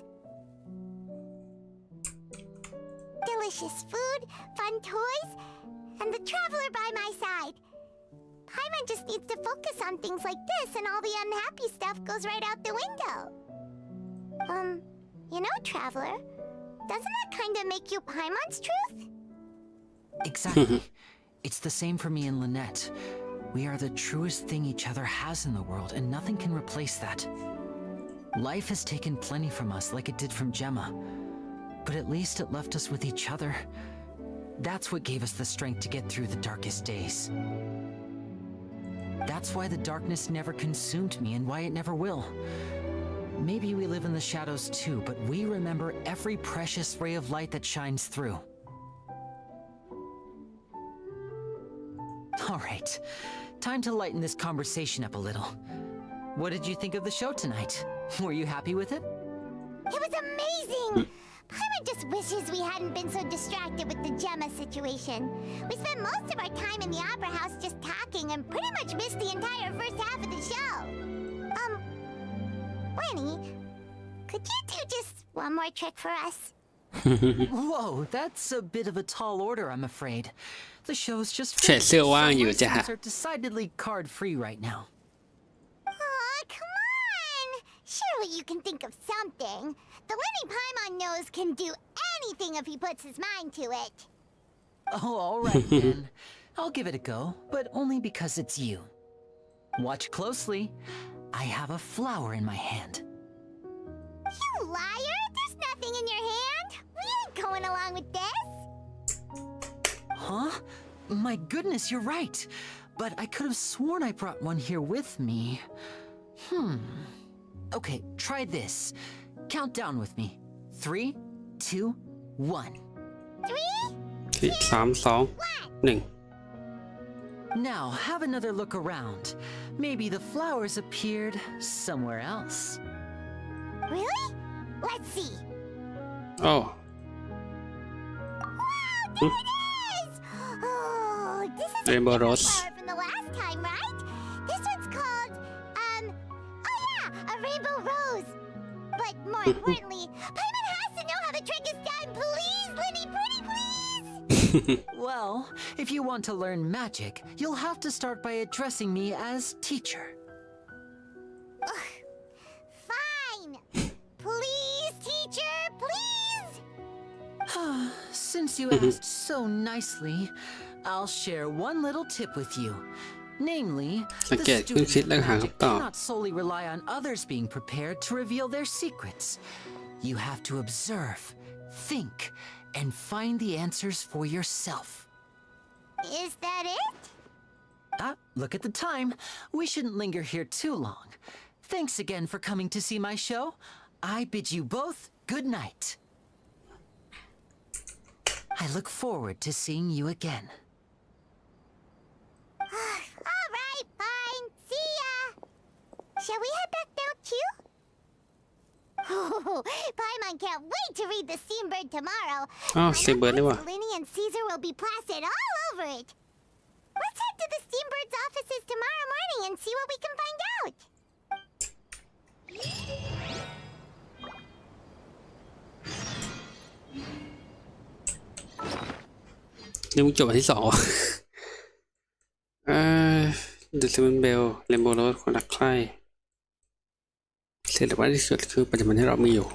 Delicious food, fun toys, and the traveler by my side. Paimon just needs to focus on things like this and all the unhappy stuff goes right out the window. You know, Traveler, doesn't that kind of make you Paimon's truth? Exactly. It's the same for me and Lynette. We are the truest thing each other has in the world, and nothing can replace that. Life has taken plenty from us, like it did from Gemma. But at least it left us with each other. That's what gave us the strength to get through the darkest days. That's why the darkness never consumed me and why it never will. Maybe we live in the shadows too, but we remember every precious ray of light that shines through. All right, time to lighten this conversation up a little. What did you think of the show tonight? Were you happy with it? It was amazing! Paimon just wishes we hadn't been so distracted with the Gemma situation. We spent most of our time in the opera house just talking and pretty much missed the entire first half of the show. Lyney, could you do just one more trick for us? Whoa, that's a bit of a tall order, I'm afraid. The show's just ใส่เสื้อว่างอยู่ my จ้ะ seats are decidedly card-free right now. Aw, come on! Surely you can think of something. The Lyney Paimon knows can do anything if he puts his mind to it. Oh, all right then. I'll give it a go, but only because it's you. Watch closely. I have a flower in my hand. You liar! There's nothing in your hand. We going along with this? Huh? My goodness, you're right. But I could have sworn I brought one here with me. Okay, try this. Count down with me. 3, 2, 1. 3, 3 2 1 Now, have another look around. Maybe the flowers appeared somewhere else. Really? Let's see. โอ้ There it is! Oh, this is Rainbow a different rose. flower from the last time, right? This one's called, oh yeah, a rainbow rose. But more importantly, Paimon has to know how the trick is done. Please, Lyney, pretty please! Well, if you want to learn magic, you'll have to start by addressing me as teacher. Fine. Please, teacher, please! Since you asked so nicely, I'll share one little tip with you. Namely, the สังเกตคุณ student คิด of แล้วหา magic คำตอบ cannot solely rely on others being prepared to reveal their secrets. You have to observe, think, and find the answers for yourself. Is that it? Look at the time. We shouldn't linger here too long. Thanks again for coming to see my show. I bid you both good night. I look forward to seeing you again. All right, fine. See ya. Shall we head back now too? Oh, Paimon can't wait to read the Steambird tomorrow. อ้าว Steambird นี่หว่า Lyney and Caesar will be plastered all over it. Let's head to the Steambird's offices tomorrow morning and see what we can find out. นี่มึงจบอันที่2วะเดอะซิมเบนเบลเรนโบว์โรสคนรักใคร่เสร็จแล้วว่าที่สุดคือปัจจุบันที่เรามีอยู่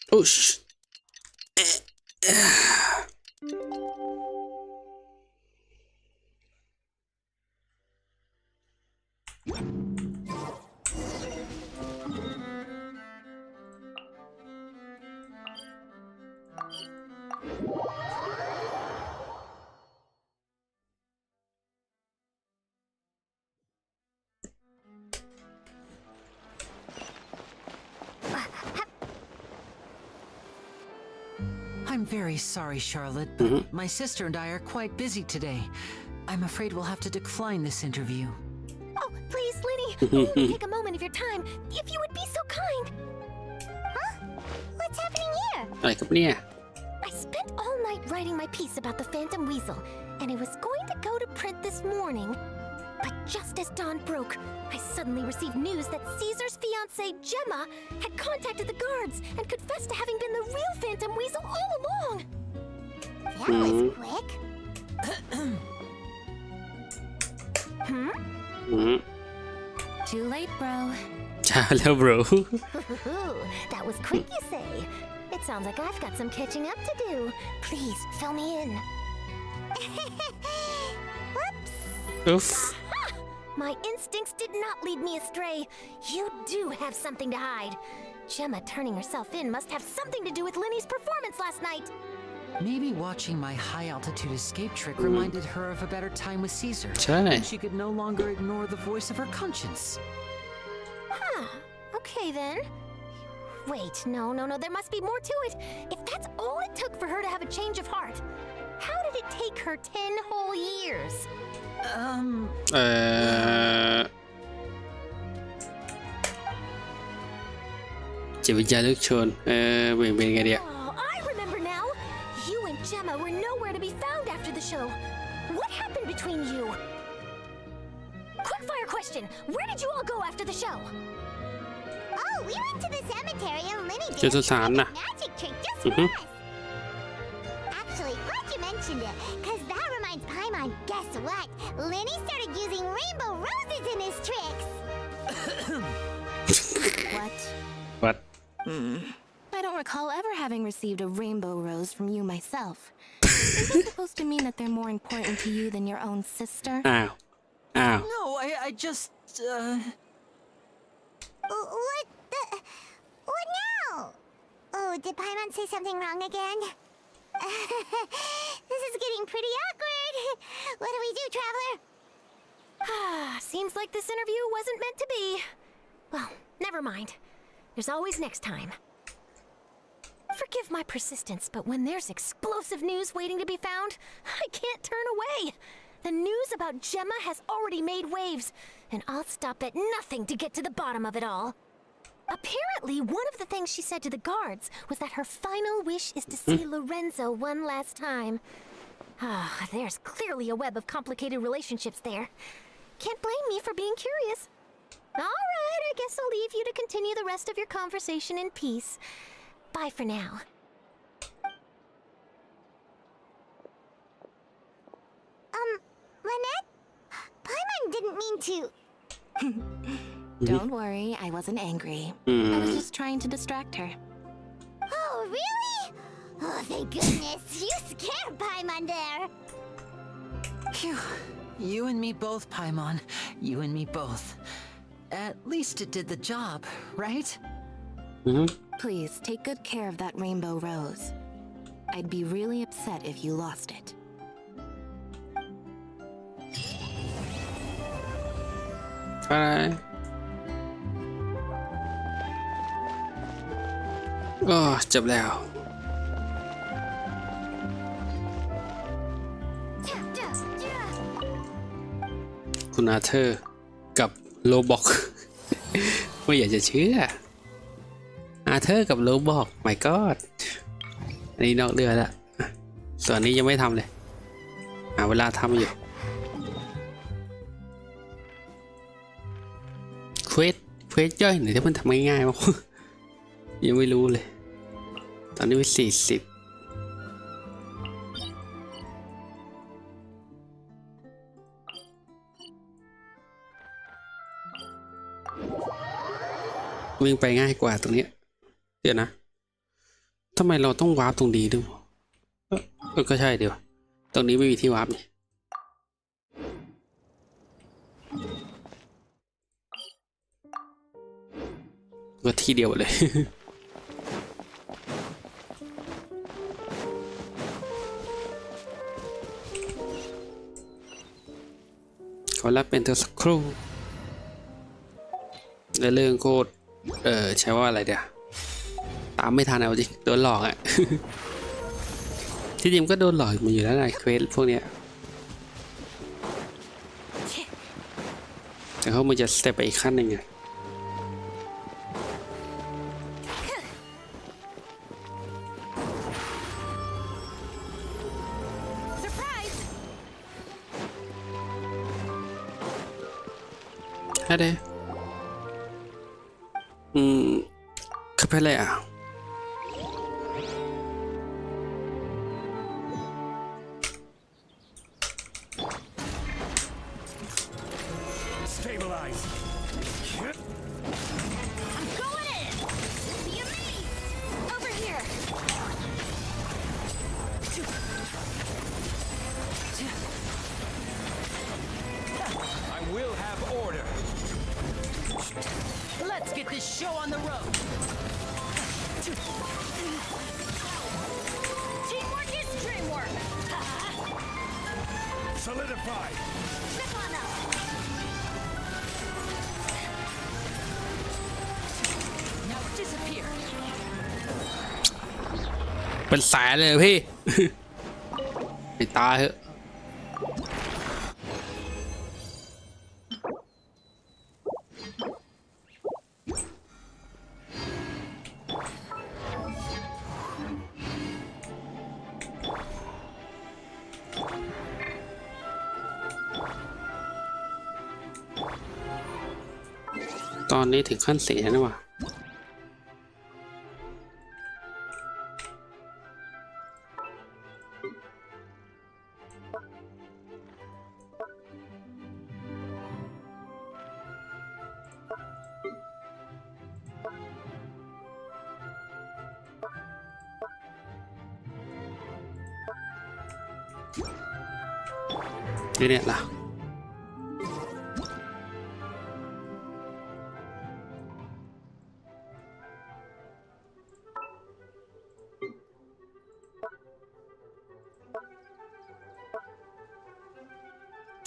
โอ้ชI'm very sorry, Charlotte, but my sister and I are quite busy today. I'm afraid we'll have to decline this interview. Oh, please, Lyney, only take a moment of your time, if you would be so kind. Huh? What's happening here? อะไรครับเนี่ย I spent all night writing my piece about the Phantom Weasel, and it was going to go to print this morning. But just as dawn broke, I suddenly received news that Caesar's fiancée, Gemma, had contacted the guards and confessed to having been the real Phantom Weasel all along. That was quick. Too late, bro. ช้าแล้ว bro. That was quick, you say? It sounds like I've got some catching up to do. Please, fill me in. Whoops. Oof. My instincts did not lead me astray. You do have something to hide. Gemma turning herself in must have something to do with Lyney's performance last night. Maybe watching my high-altitude escape trick reminded her of a better time with Caesar. ใช่ And she could no longer ignore the voice of her conscience. Huh. Okay, then. Wait, no, there must be more to it. If that's all it took for her to have a change of heart, how did it take her 10 whole years? จิตวิญญาณลึกชนเป็นไงเดีย Oh, I remember now. You and Gemma were nowhere to be found after the show. What happened between you? Quickfire question. Where did you all go after the show? Oh, we went to the cemetery and Lyney เจอ did สุสาน a น่ะ magic trick just for us. Actually, glad you mentioned it, because that reminds Paimon, guess what? Lyney started using rainbow roses in his tricks. What? What? I don't recall ever having received a rainbow rose from you myself. Is this supposed to mean that they're more important to you than your own sister? อ้าวอ้าว No, I just, What the? What now? Oh, did Paimon say something wrong again? This is getting pretty awkward. What do we do, Traveler? Seems like this interview wasn't meant to be. Well, never mind. There's always next time. Forgive my persistence, but when there's explosive news waiting to be found, I can't turn away. The news about Gemma has already made waves, and I'll stop at nothing to get to the bottom of it all. Apparently, one of the things she said to the guards was that her final wish is to see Lorenzo one last time. There's clearly a web of complicated relationships there. Can't blame me for being curious. All right, I guess I'll leave you to continue the rest of your conversation in peace. Bye for now. Lynette? Paimon didn't mean to. Don't worry, I wasn't angry. I was just trying to distract her. Oh, really? Oh, thank goodness. You scared Paimon there. phew. You and me both, Paimon. You and me both. At least it did the job, right? Please take good care of that rainbow rose. I'd be really upset if you lost it. อะไรก็จบแล้ว คุณอาเธอร์กับโลบอก ไม่อยากจะเชื่ออาเธอร์กับโลบอก my god อันนี้นอกเรื่องละส่วนนี้ยังไม่ทำเลยหาเวลาทำอยู่เควสย่อยหน่อยที่มันทำง่ายๆมั้ง ยังไม่รู้เลย ตอนนี้มี40วิ่งไปง่ายกว่าตรงนี้เดี๋ยวนะทำไมเราต้องวาร์ปตรงนี้ด้วยก็ใช่เดี๋ยวตรงนี้ไม่มีที่วาร์ปนี่ก็ที่เดียวเลย ขอรับเป็นตัวสักครู่ในเรื่องโคตรใช้ว่าอะไรเดี๋ยวตามไม่ทันเอาจริงโดนหลอกอ่ะ ที่จริงก็โดนหลอกมาอยู่แล้วนะเควสพวกเนี้ยแต่เขามันจะสเต็ปไปอีกขั้นหนึ่งไงฮะเด้คือไปเลยอ่ะLet's get this show on the road. Teamwork is dreamwork. Solidified. Step on up. Now disappear. เป็นแสนเลยพี่ ไปตายเถอะตอนนี้ถึงขั้นเสียแล้วนะวะ คือเนี่ยล่ะ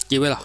กินไว้เหรอ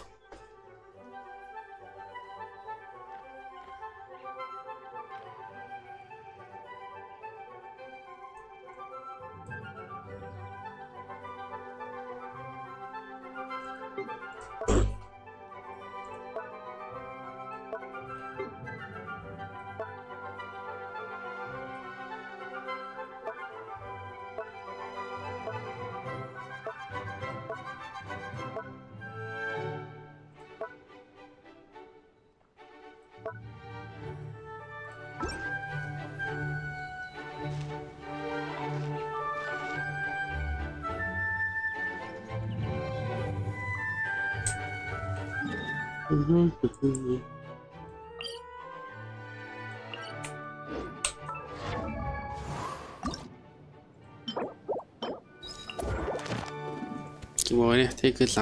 กี่โมงเนี่ยที่คือ31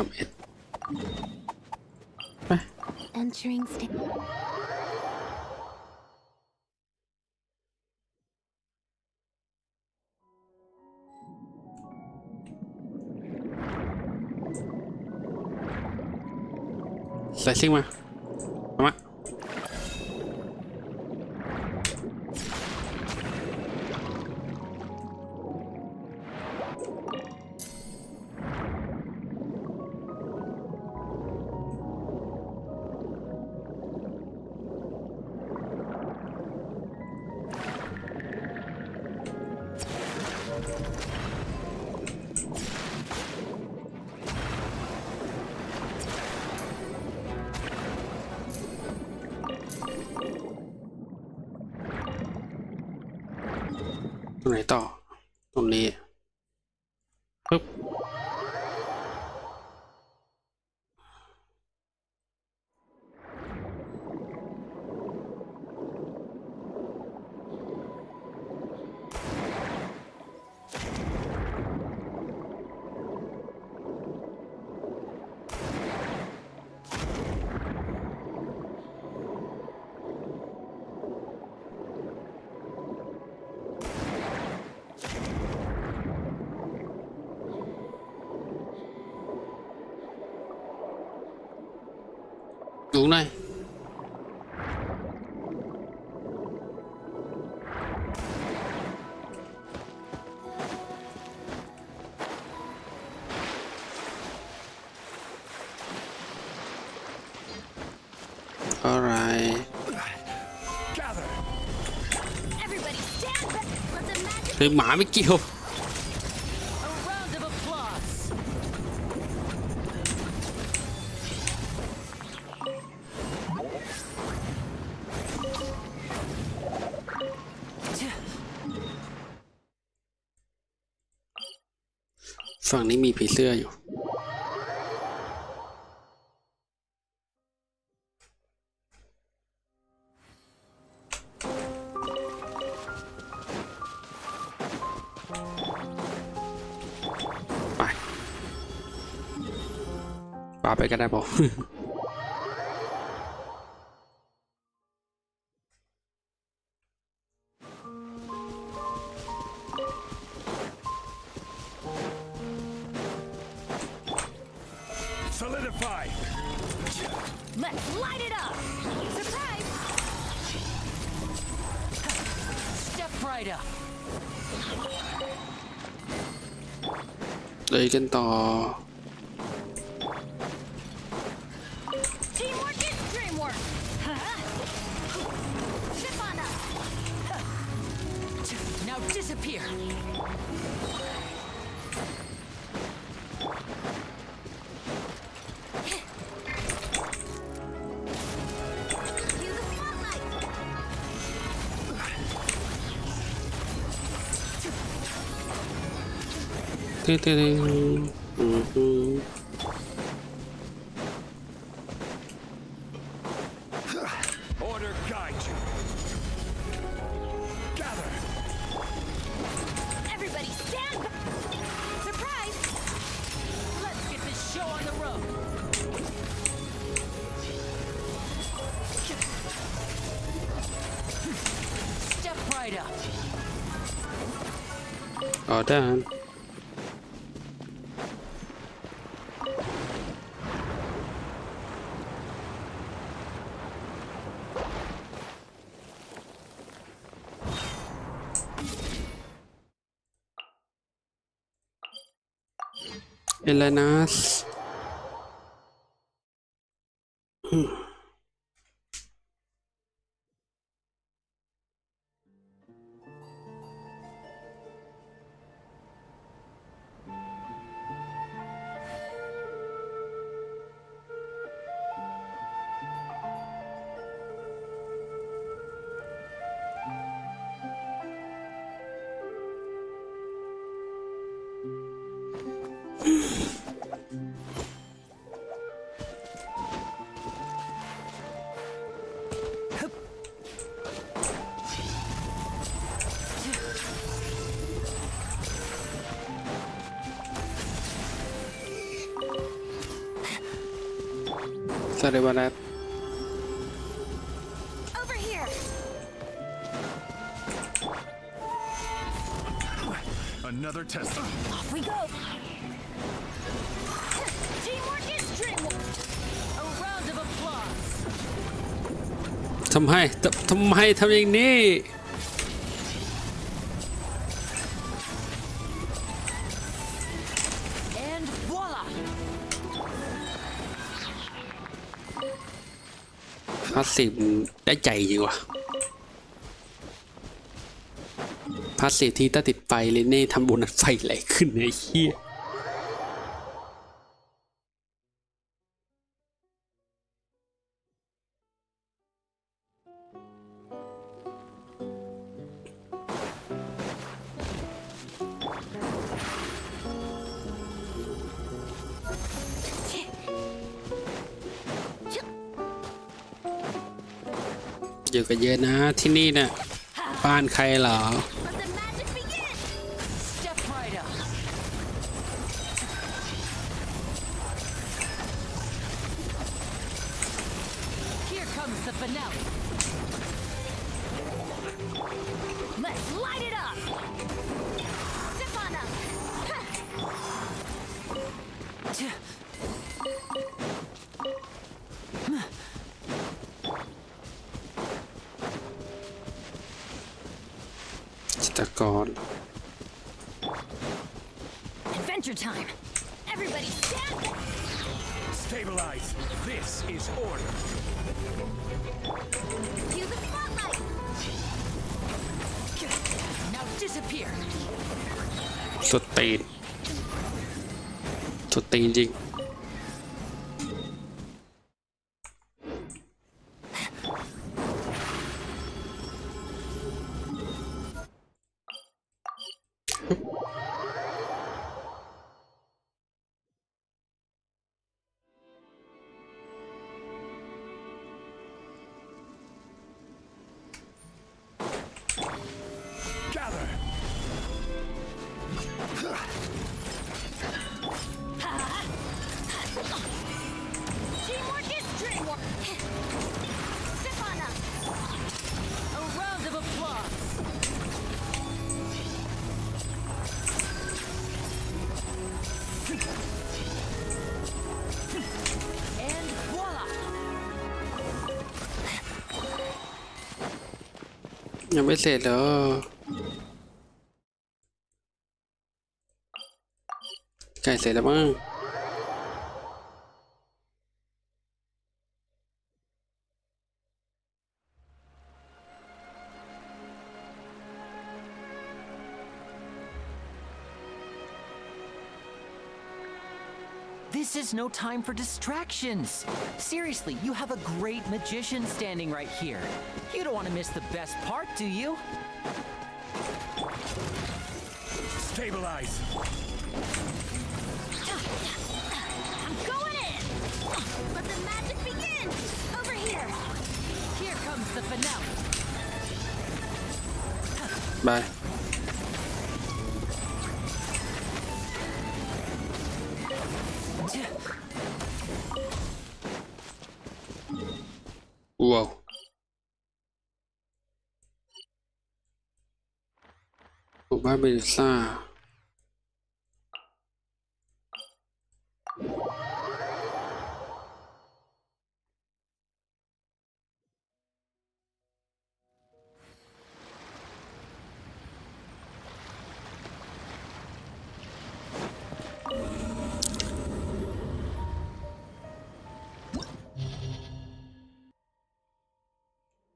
ไป Entering state. ใส่ซิ่งมาเอามาตรงไหนต่อตรงนี้ปึ๊บดูหน่อยอะไรคือหมาไม่เกี่ยวฝั่งนี้มีผีเสื้ออยู่ไปปาไปก็ได้บอก Solidify! Let's light it up! Surprise! Step right up. เลยกันต่อ Teamwork is dreamwork! Zip on up! Now disappear. Use the spotlight! ตึ๊ดตึ๊ดอืม Order guide you. Gather. Everybody stand back! Surprise! Let's get this show on the road. ออเดอร์เอเลนัสสวัสดีวันนัท Over here. Another test. Off we go. Teamwork is dreamwork. A round of applause. ทำไมทำอย่างนี้ And voila! พาสซีฟได้ใจจริงวะพาสซีฟที่ถ้าติดไฟเลยเน่ทำโบนัสไฟไหลขึ้นไอ้เหี้ยอยู่กันเยอะนะที่นี่เนี่ยบ้านใครเหรอ Let the magic begin. Step right up. Here comes the finale. Let's light it up. Step on up. จิตรกร Adventure time. Everybody stand. Stabilize. This is order. Cue the spotlight. Now disappear. สุดตีนสุดตีนจริง Gather. Teamwork is dreamwork. Step on up. A round of applause. And voila! ยังไม่เสร็จเหรอใกล้เสร็จแล้วมั้ง This is no time for distractions. Seriously, you have a great magician standing right here. You don't want to miss the best part, do you? Stabilize. I'm going in. Let the magic begin. Over here. Here comes the finale. บาย ว้าวหมู่บ้านเบลซ่า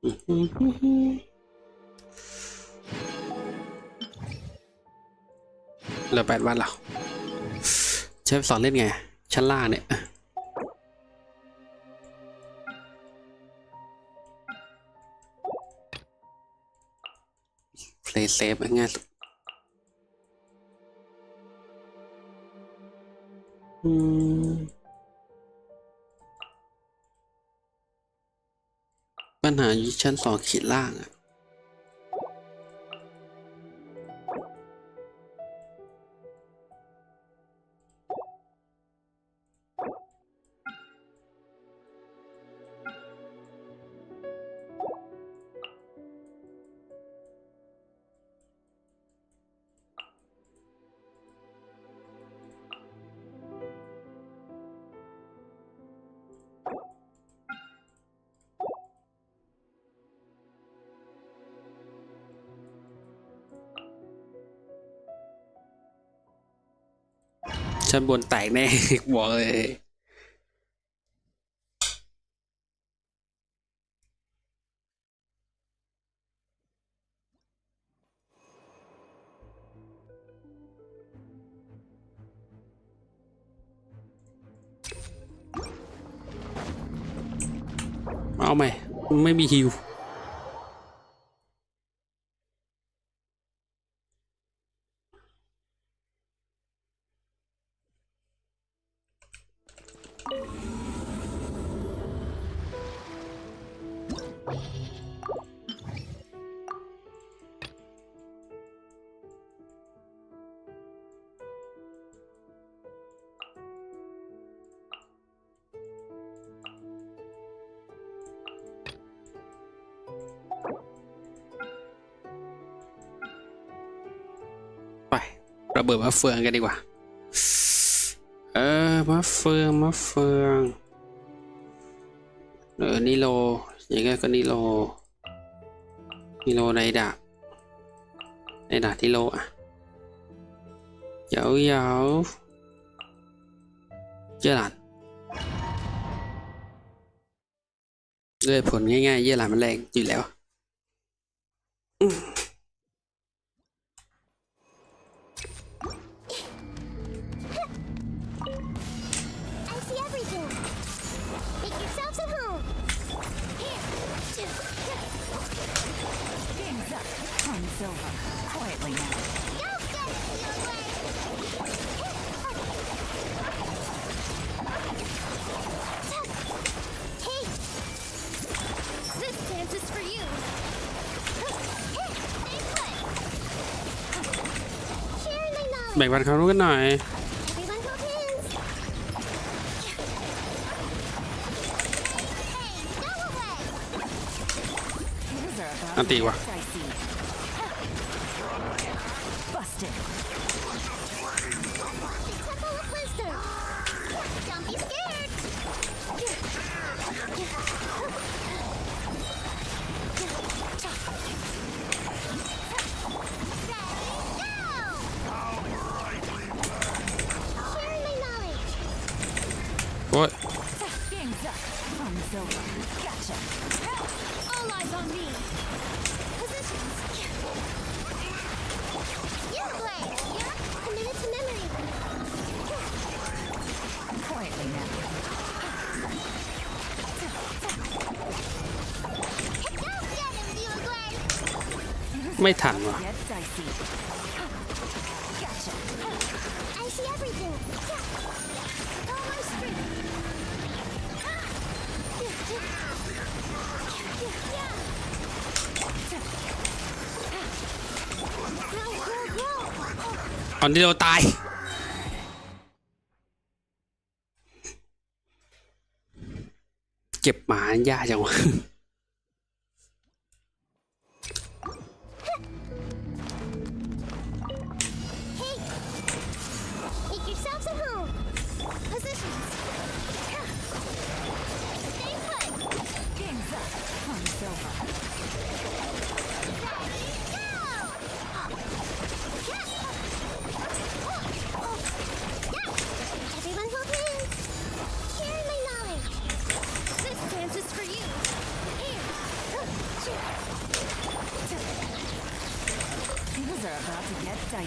เหลือ8 วันแล้วเชฟสอนเล่นไงชั้นล่างเนี่ยเพลย์เซฟง่ายสุดปัญหาอยู่ชั้น2ขีดล่างอะชั้นบนแตกแน่ บอกเลยเอาไหมไม่มีฮิวระเบิดมะเฟืองกันดีกว่ามะเฟืองนิโลอย่างเงี้ยก็นิโลในดาบนิโลอ่ะยาวเยอะหลานด้วยผลง่ายๆเยอะหลานมันแรงอยู่แล้วแบ่งปันความรู้กันหน่อยอันตีวะโอ้ยไม่ทันว่ะตอนที่เราตายเจ็บหมายากจังวะ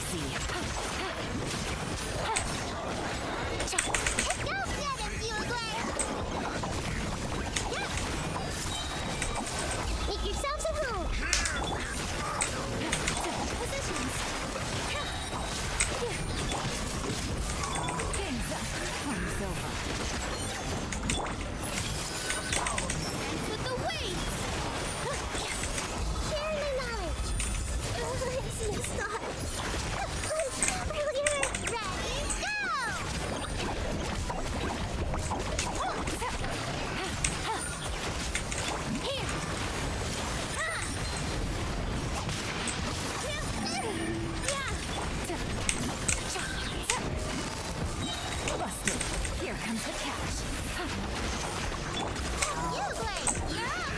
easy. Don't get it, Bugler! Make yourselves at home. Positions. Game's up. Time's over. With the weight! Share my knowledge. It's my start. Ready, go! Here! Busted. Here comes the catch. Bugler, you're up!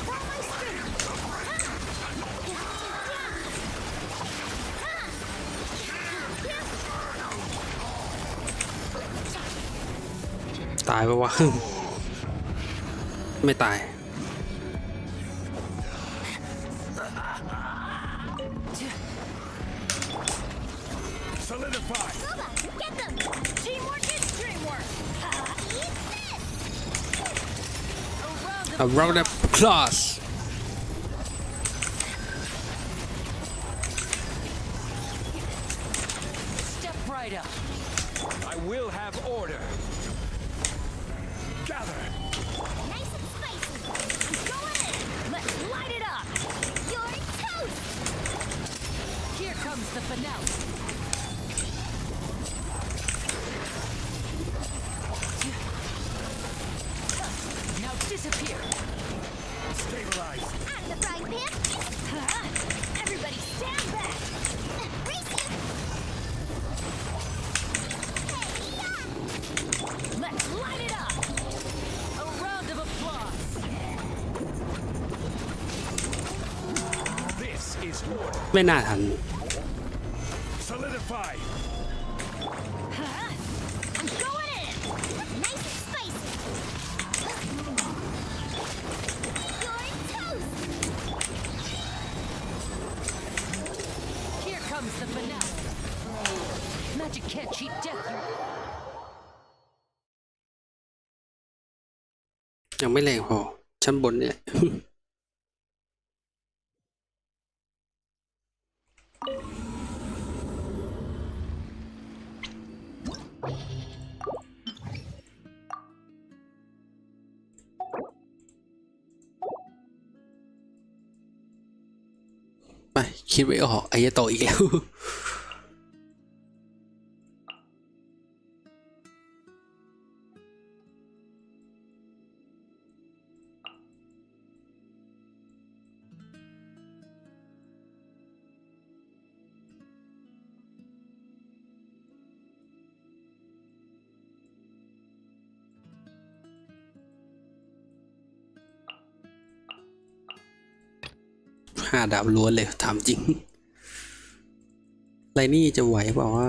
Got my string. ตายปะวะ ไม่ตาย Solidify. Boba, get them! Teamwork is dreamwork. Eat this! A round of applause. Step right up. I will have order. Gather. Nice and spicy. I'm going in. Let's light it up. You're toast! Here comes the finale. Now disappear. Stabilize. I'm the frying pan. Everybody stand back. Race it! Let's light it up. A round of applause. This is order. ไม่น่าทัน Solidify. I'm going in! Nice and spicy. You're toast! Here comes the finale. Magic can't cheat death. ยังไม่แรงพอ ชั้นบนเนี่ย ไป คิดไว้ออกอายะโตะอีกแล้ว 5 ดาวล้วนเลยถามจริง ไรนี่จะไหวเปล่าว่า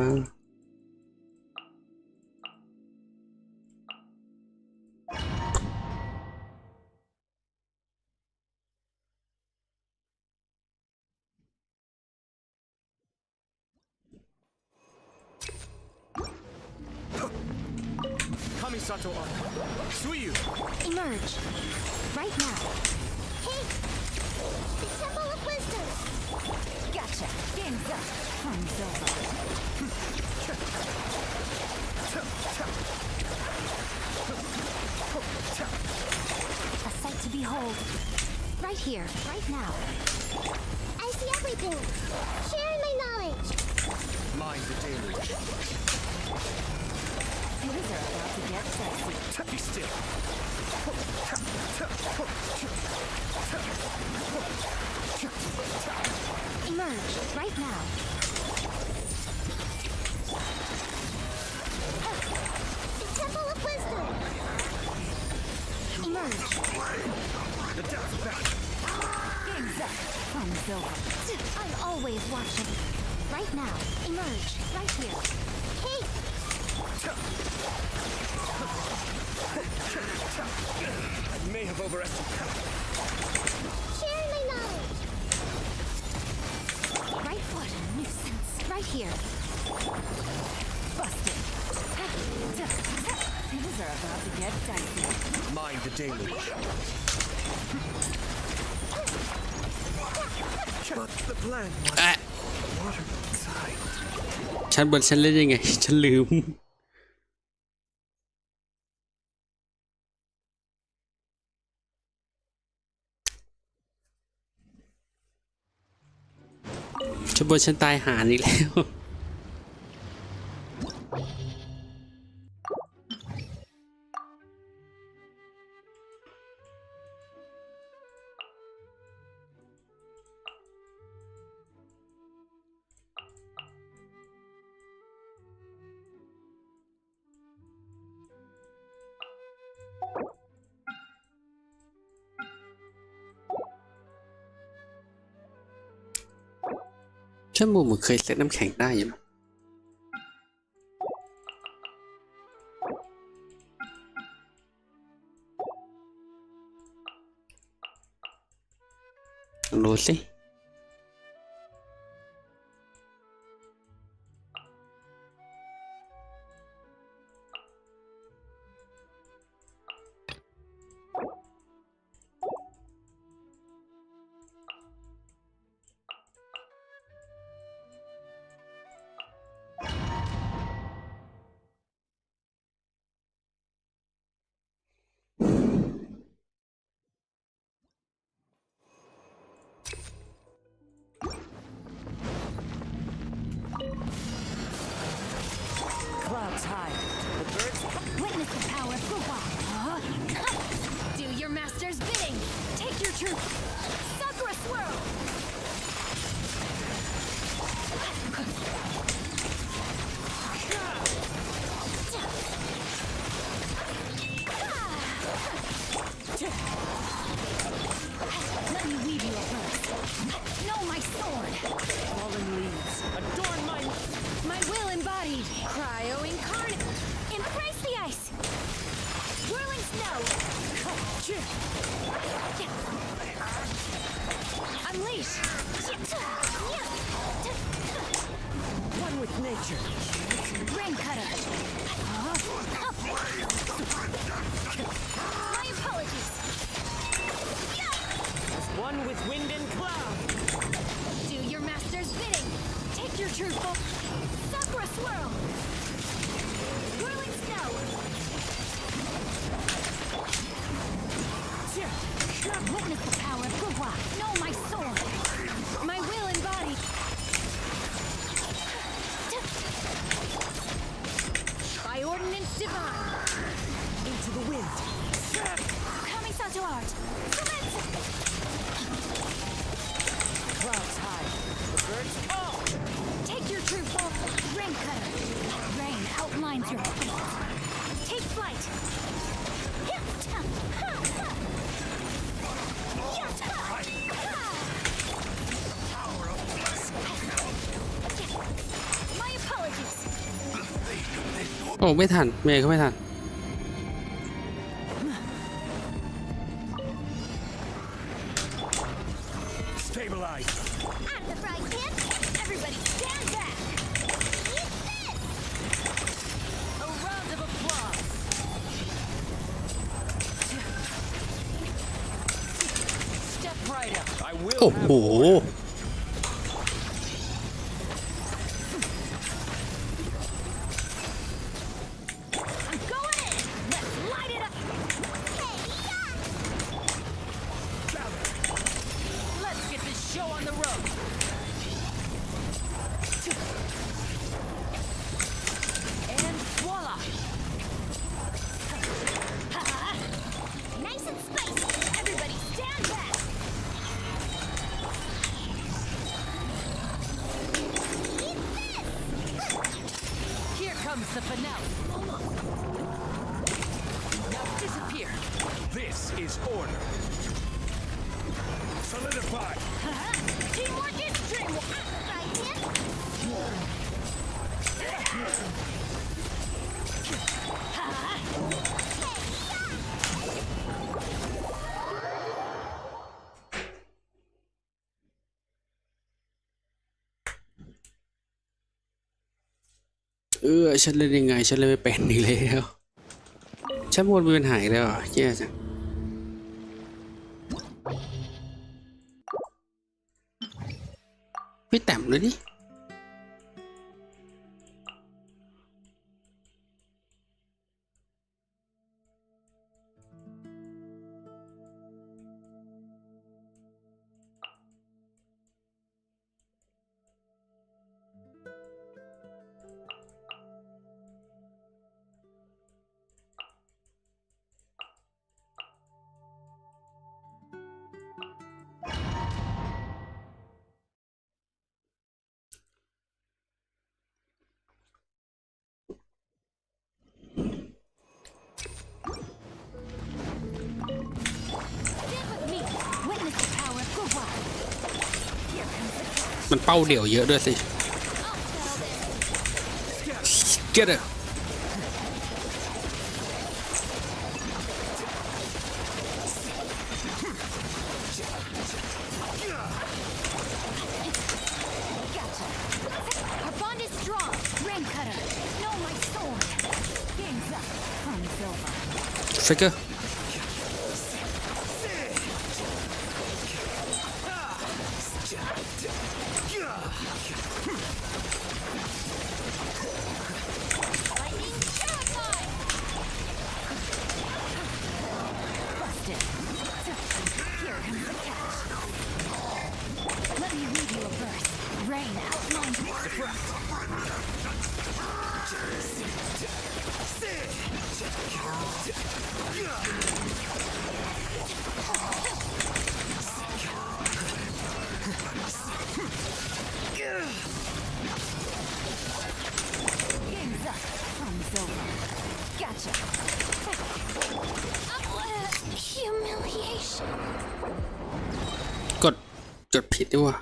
Kamisato Arc. Suiyu. Emerge. Right now. Hey! The Temple of Wisdom! Gotcha. Game's up. Time's over. A sight to behold. Right here, right now. I see everything. Share my knowledge. Mind the deluge. Things are about to get sexy. Be still. Emerge, right now. The Temple of Wisdom! Emerge. The death back. Game's up. Time's over. I'm always watching. Right now. Emerge, right here. Hey! I may have overestimated. Share my knowledge. get dicey. Mind the deluge. But the plan was water inside. ชั้นบนฉันเล่นยังไงฉันลืมชั้นบนฉันตายหาอีกแล้วชั้นบนมันเคยเซตน้ำแข็งได้ยังรู้สิClouds high. The birds. Witness the power of Guhua. Do your master's bidding. Take your troop. Sakura swirl. Let me weave you a verse. Know my sword. Fallen leaves. Adorn My will embodied. Cryo incarnate. Embrace the ice. Whirling snow. Unleash. one with nature. Rain cutter. My apologies. One with wind and cloud. Do your master's bidding. Take your truthful. Sakura swirl. Whirling snow. Witness the power of Guhua. Know my sword. My will embodied. By ordinance divine. Into the wind. Coming to art. Clouds high. The birds call. Take your truthful. Rain cutter. Rain outlines your fate. Take flight. My apologies. โอ้ไม่ทันเมย์ก็ไม่ทัน Stabilize. At the frying pan, everybody stand back. Eat this! A round of applause. Step right up. I will. โอ้โห I'm going in. Let's light it up. Let's get this show on the road. And voila. Nice and spicy. Everybody stand back. Eat this! Here comes the finale. Now disappear. This is order. Solidify. Teamwork is dreamwork. At the frying pan. ฉันเล่นยังไงฉันเล่นไม่เป็นอีกแล้ว ชั้นบนมีปัญหาอีกแล้วเหรอแย่จังพี่แต้มเลยดิมันเป้าเดี่ยวเยอะด้วยสิ Get it Figureกดผิดด้วยว่ะ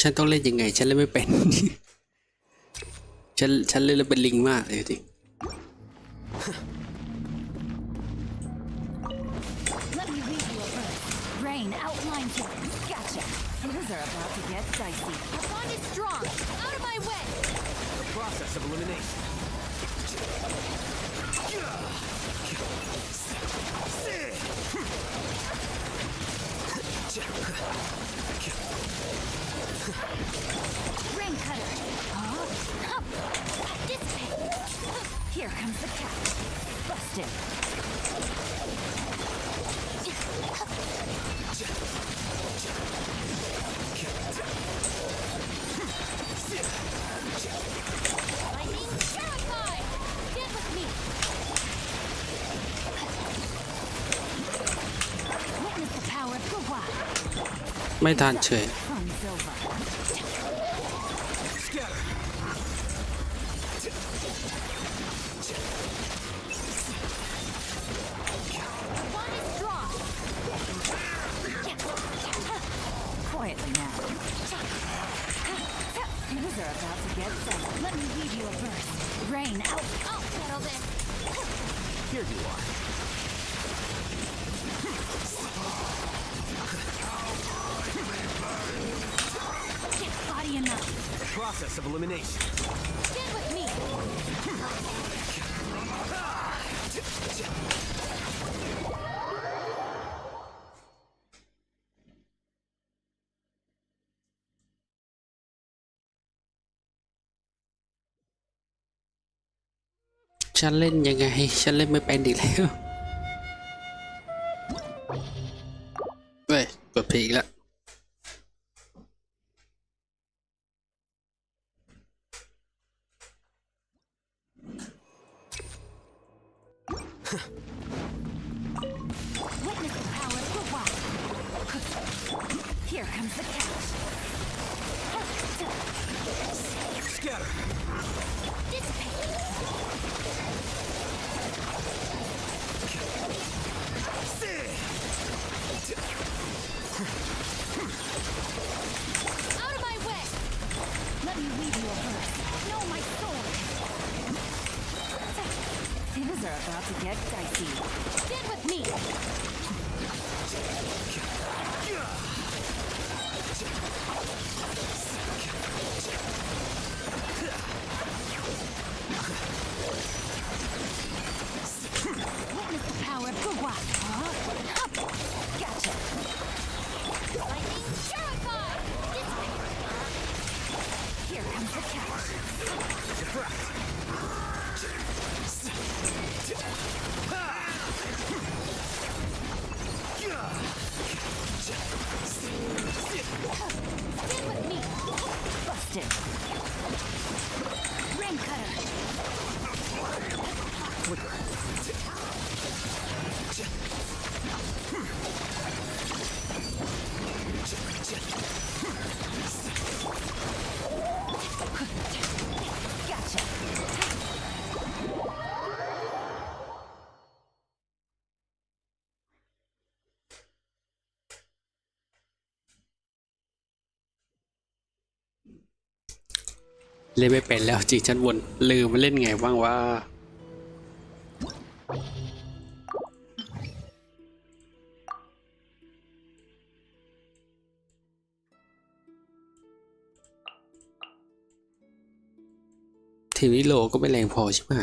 ฉันต้องเล่นยังไงฉันเล่นไม่เป็น ฉันเล่นแล้วเป็นลิงมากเลยจริง Rain cutter. Dissipate. Here comes the cat. Busted. Lightning terrified. Get with me. Witness the power of Gua. ไม่ทันเฉย One Here you are. Get body enough. Process of elimination. Stand with me. ฉันเล่นยังไงฉันเล่นไม่เป็นอีกแล้วเว้ยกดผิดแล้วHere comes the catch. Scatter. Dissipate. Out of my way. Let me leave you a verse. Know my sword. Things are about to get dicey. Stand with me. Witness the power of Gugwa. Gotcha. Lightning terrified. Here comes the catch. Stand with me. Busted. Rain cutter. Gotcha. เล่นไม่เป็นแล้วจริงฉันวนลืมมาเล่นไงบ้างว่าทีนี้โลก็ไม่แรงพอใช่ไหม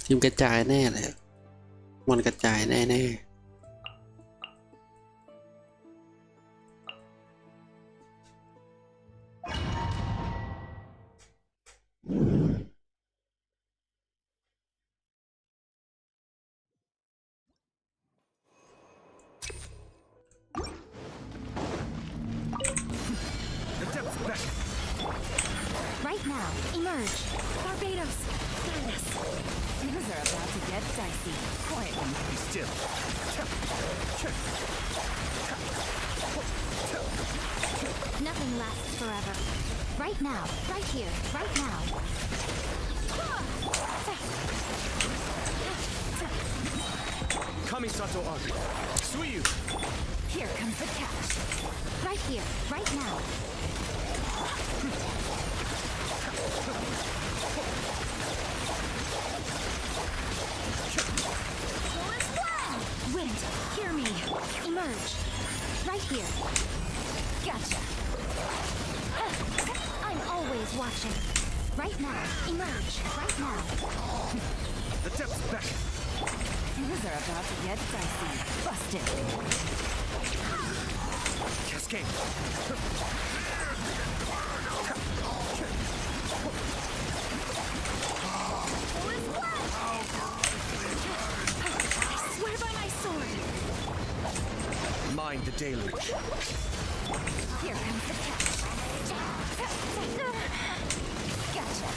ทีมกระจายแน่เลยมันกระจายแน่Right now, emerge. Barbados. Madness. Things are about to get dicey. Quietly. Be still. Nothing lasts forever. Right now, right here, right now. Kamisato Agi. Suiyu. Here comes the catch. Right here, right now. Wind, hear me. Emerge. Right here. Gotcha. I'm always watching. Right now. Emerge. Right now. The depths back. Things are about to get dicey. Busted. Cascade. I swear by my sword. Mind the deluge. Here comes the catch. Gotcha.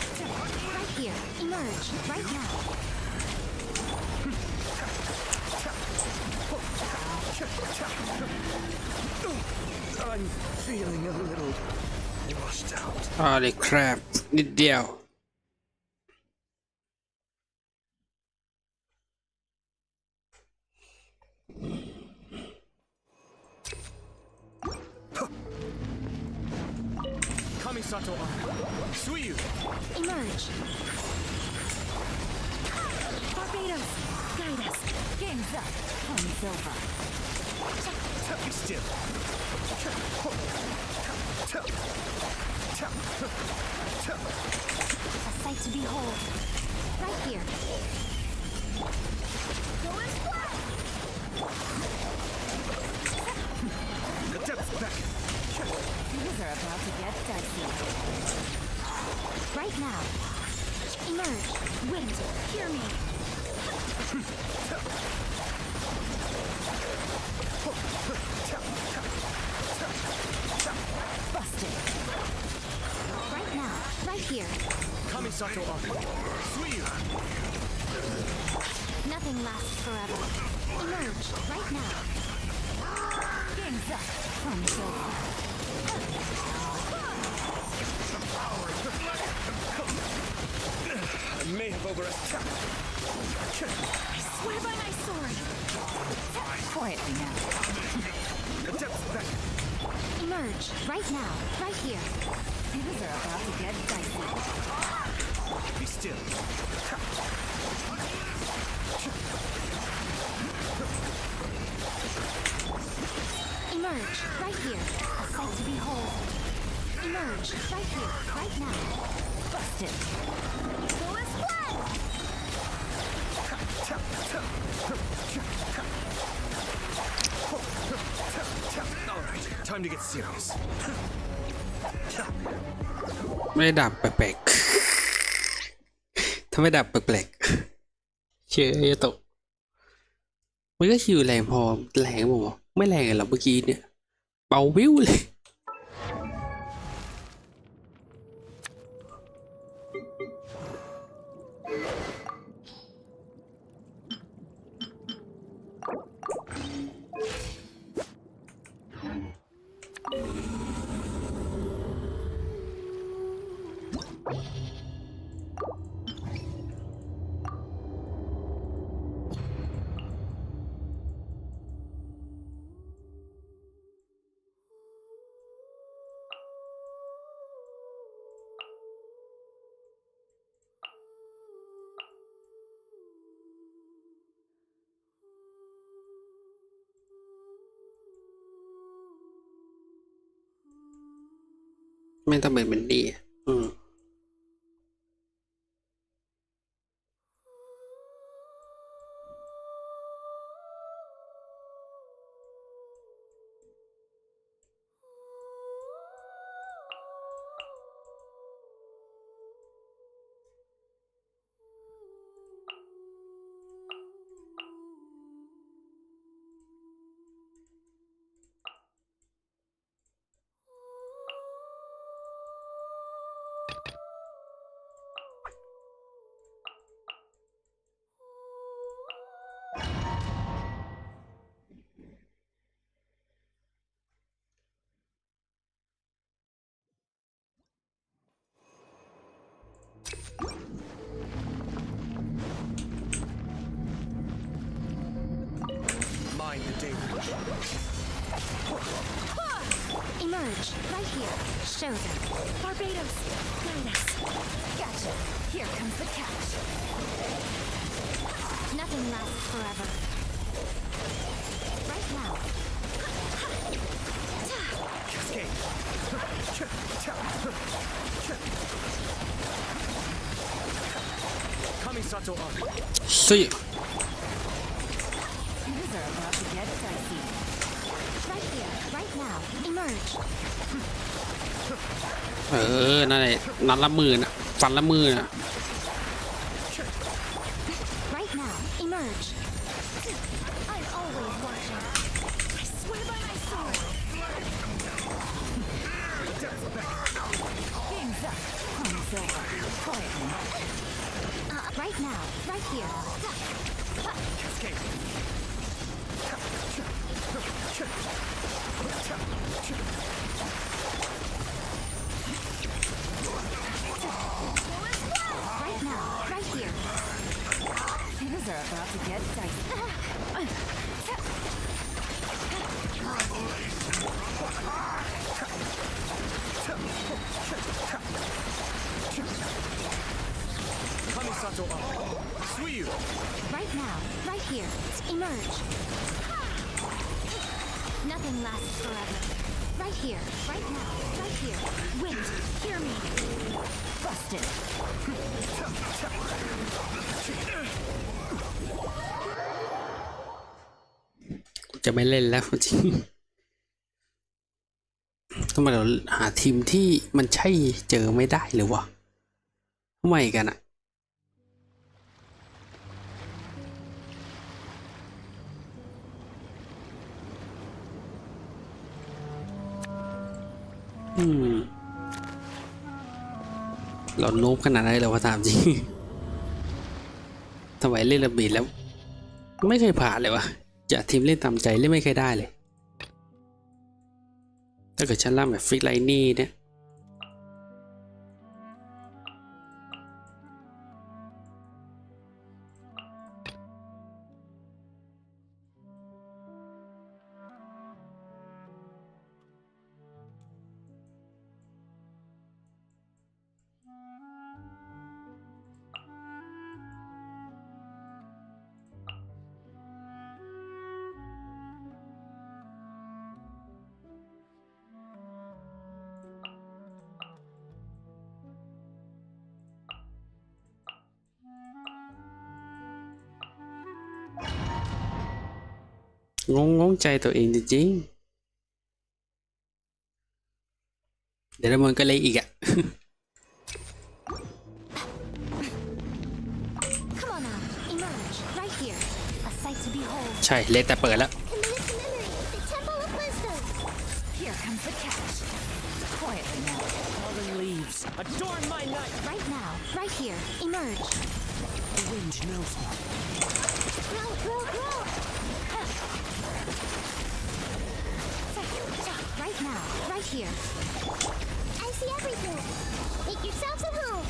Right here. Emerge. Right now. I'm feeling a little washed out. เลยครับนิดเดียวKamisato Suiyu. Emerge. Barbados. Guide us. Game's up. Time's over. Be still. A sight to behold. Right here. Go and fly! The depth's back. Things are about to get dicey. Right now. Emerge. Wind. Hear me. Busted. Right now. Right here. Kamisato Suiyu. Nothing lasts forever. Emerge. Right now. Game's up. Time's over. I may have overestimated. I swear by my sword. Quietly now. The depth's back. Emerge. Right now. Right here. Things are about to get dicey. Be still. Emerge. Right here. A sight to behold. Emerge. Right here. Right now. Busted. Go and fly! All right, time to get serious. ไม่ได้ดับแปลกๆถ้าไม่ดับแปลกๆเชื่อตกมันก็คิวแรงพอแรงมั้งวะไม่แรงเลยหรอเมื่อกี้เนี่ยเบาวิวเลย ไม่ต้องเป็นดีMind the deluge. Emerge. Right here. Show them. Barbados. Guide us. Gotcha. Here comes the catch. Nothing lasts forever. Right now. Cascade. Kamisato See Things are about to get dicey. Right here. Right now. Emerge. นั่นแหละนัดละมือน่ะฟันละมือน่ะ Right now. Emerge. I'm always watching. I swear by my here. Right now, right here. Things are about to get dicey. Right now, right here. Emerge. Nothing lasts forever. Right here, right now, right here. Wind, hear me. Busted. จะไม่เล่นแล้วจริงทำไมเราหาทีมที่มันใช่เจอไม่ได้หรือวะทำไมกันอะเราโน้มขนาดไหนเราก็ตามจริงทำไมเล่นระเบีดแล้วไม่เคยผ่านเลยวะจากทีมเล่นตามใจเล่นไม่เคยได้เลยถ้าเกิดชั้นล่างแบบฟิกไลนี่เนี่ยงงใจตัวเองจริงๆเดี๋ยวมันก็เละอีกอะ Come on now, emerge. Right here. A sight to behold. ใช่เละแต่เปิดแล้ว Commit to memory, the Temple of Wisdom. Here comes the catch. Quietly now. Fallen leaves, adorn my night. Right now, right here. Emerge. The wind knows me. Grow, grow, grow. Right now, right here. I see everything. Make yourselves at home.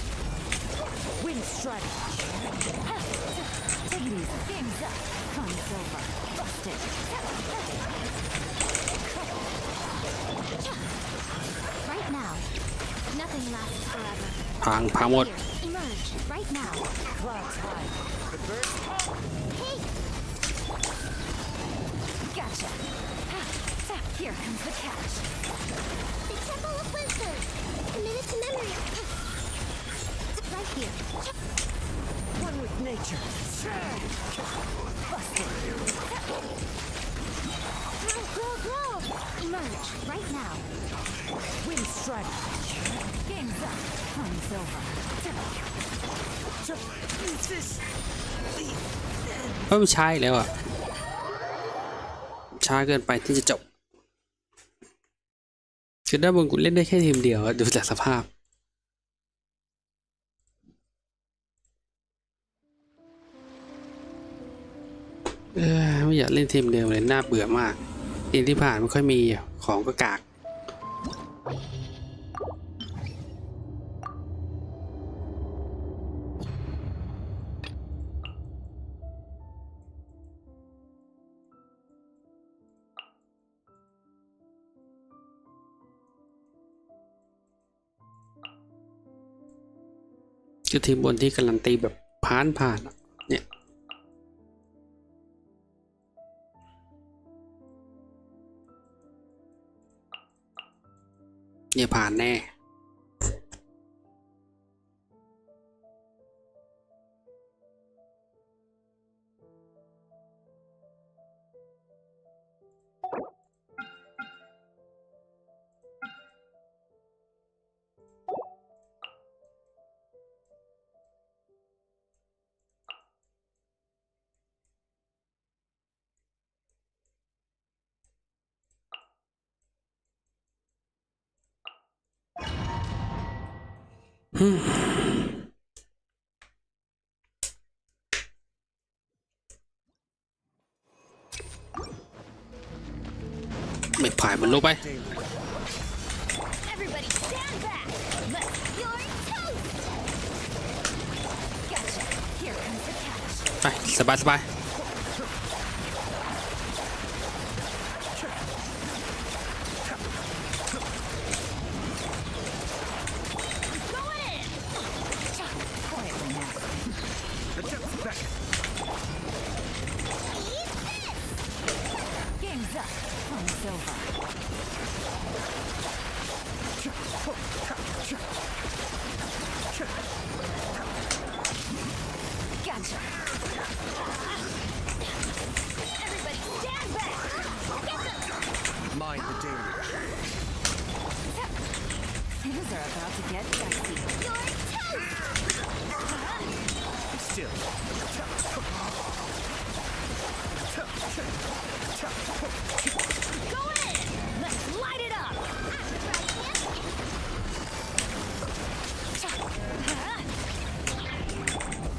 Wind strike. Take it easy. Game's up. Fun's over. Busted. Right now. Nothing lasts forever. พังหมด Here, emerge. Right now. Clouds high. The birds call. Hey, Gotcha. Here comes the catch. the Temple of Wisdom. Commit to memory. Right here. One with nature. Busted. Grow, grow, grow. Emerge. Right now. Wind strike. Game's up. Fun's over. เฮ้ยมันช้าอีกแล้วอ่ะช้าเกินไปที่จะจบคือด้านบนกูเล่นได้แค่ทีมเดียวดูจากสภาพไม่อยากเล่นทีมเดิมเลยน่าเบื่อมากทีมที่ผ่านไม่ค่อยมีของก็กากคือทีมบนที่การันตีแบบผ่านเนี่ยผ่านแน่ เ ไม่ผ่านมันลงไป Everybody stand back. Let your toast. Gotcha. Here comes the catch. ไปสบายสบาย Going in. Quietly now. Eat this. Game's up. Fun's over. Gotcha. Everybody stand back. Get them. Mind the danger. Things are about to get dicey. Your toast. Still. Go in. Let's light it up.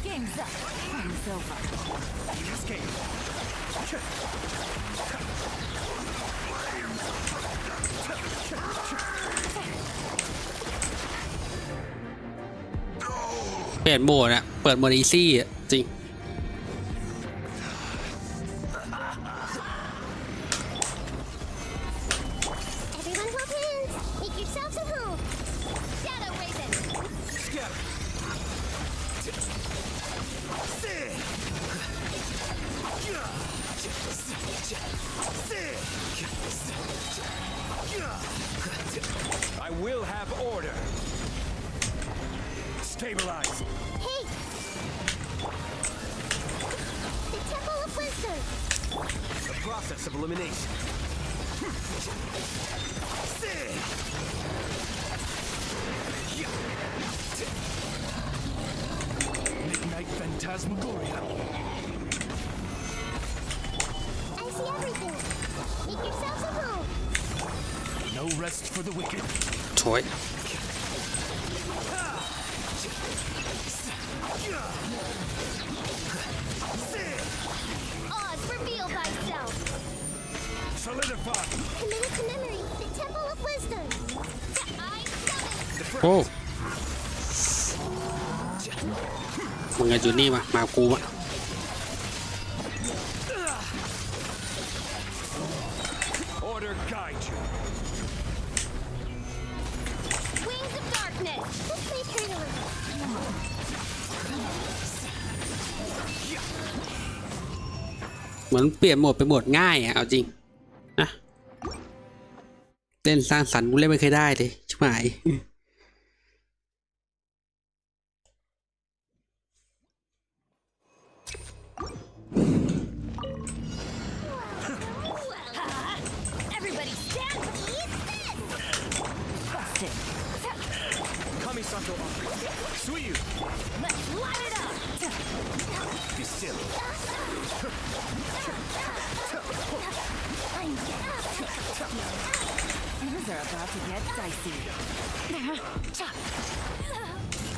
Game's up. Fun's over. Escape. เปลี่ยนโหมดอะเปิดโหมดอีซี่อะจริง Everyone hold hands. Make yourselves at home. Shadow Raven. I will have order. Stabilize. Hey. The Temple of Wisdom. The process of elimination. Midnight Phantasmagoria. I see everything. Make yourselves at home. No rest for the wicked. ถอย Oz, reveal thyself. Solidify. Committed to memory. The Temple of Wisdom. I summon. โอ้มึงไงอยู่นี่มากูอะ Order guide you. Wings of Darkness. This may hurt a little. เหมือนเปลี่ยนโหมดไปโหมดง่ายอะเอาจริงนะเล่นสร้างสรรค์กูเล่นไม่เคยได้เลยใช่ไหม Everybody stand. Eat this. Busted. Kamisato Suyu. Let's light it up. Be still. Things are about to get dicey.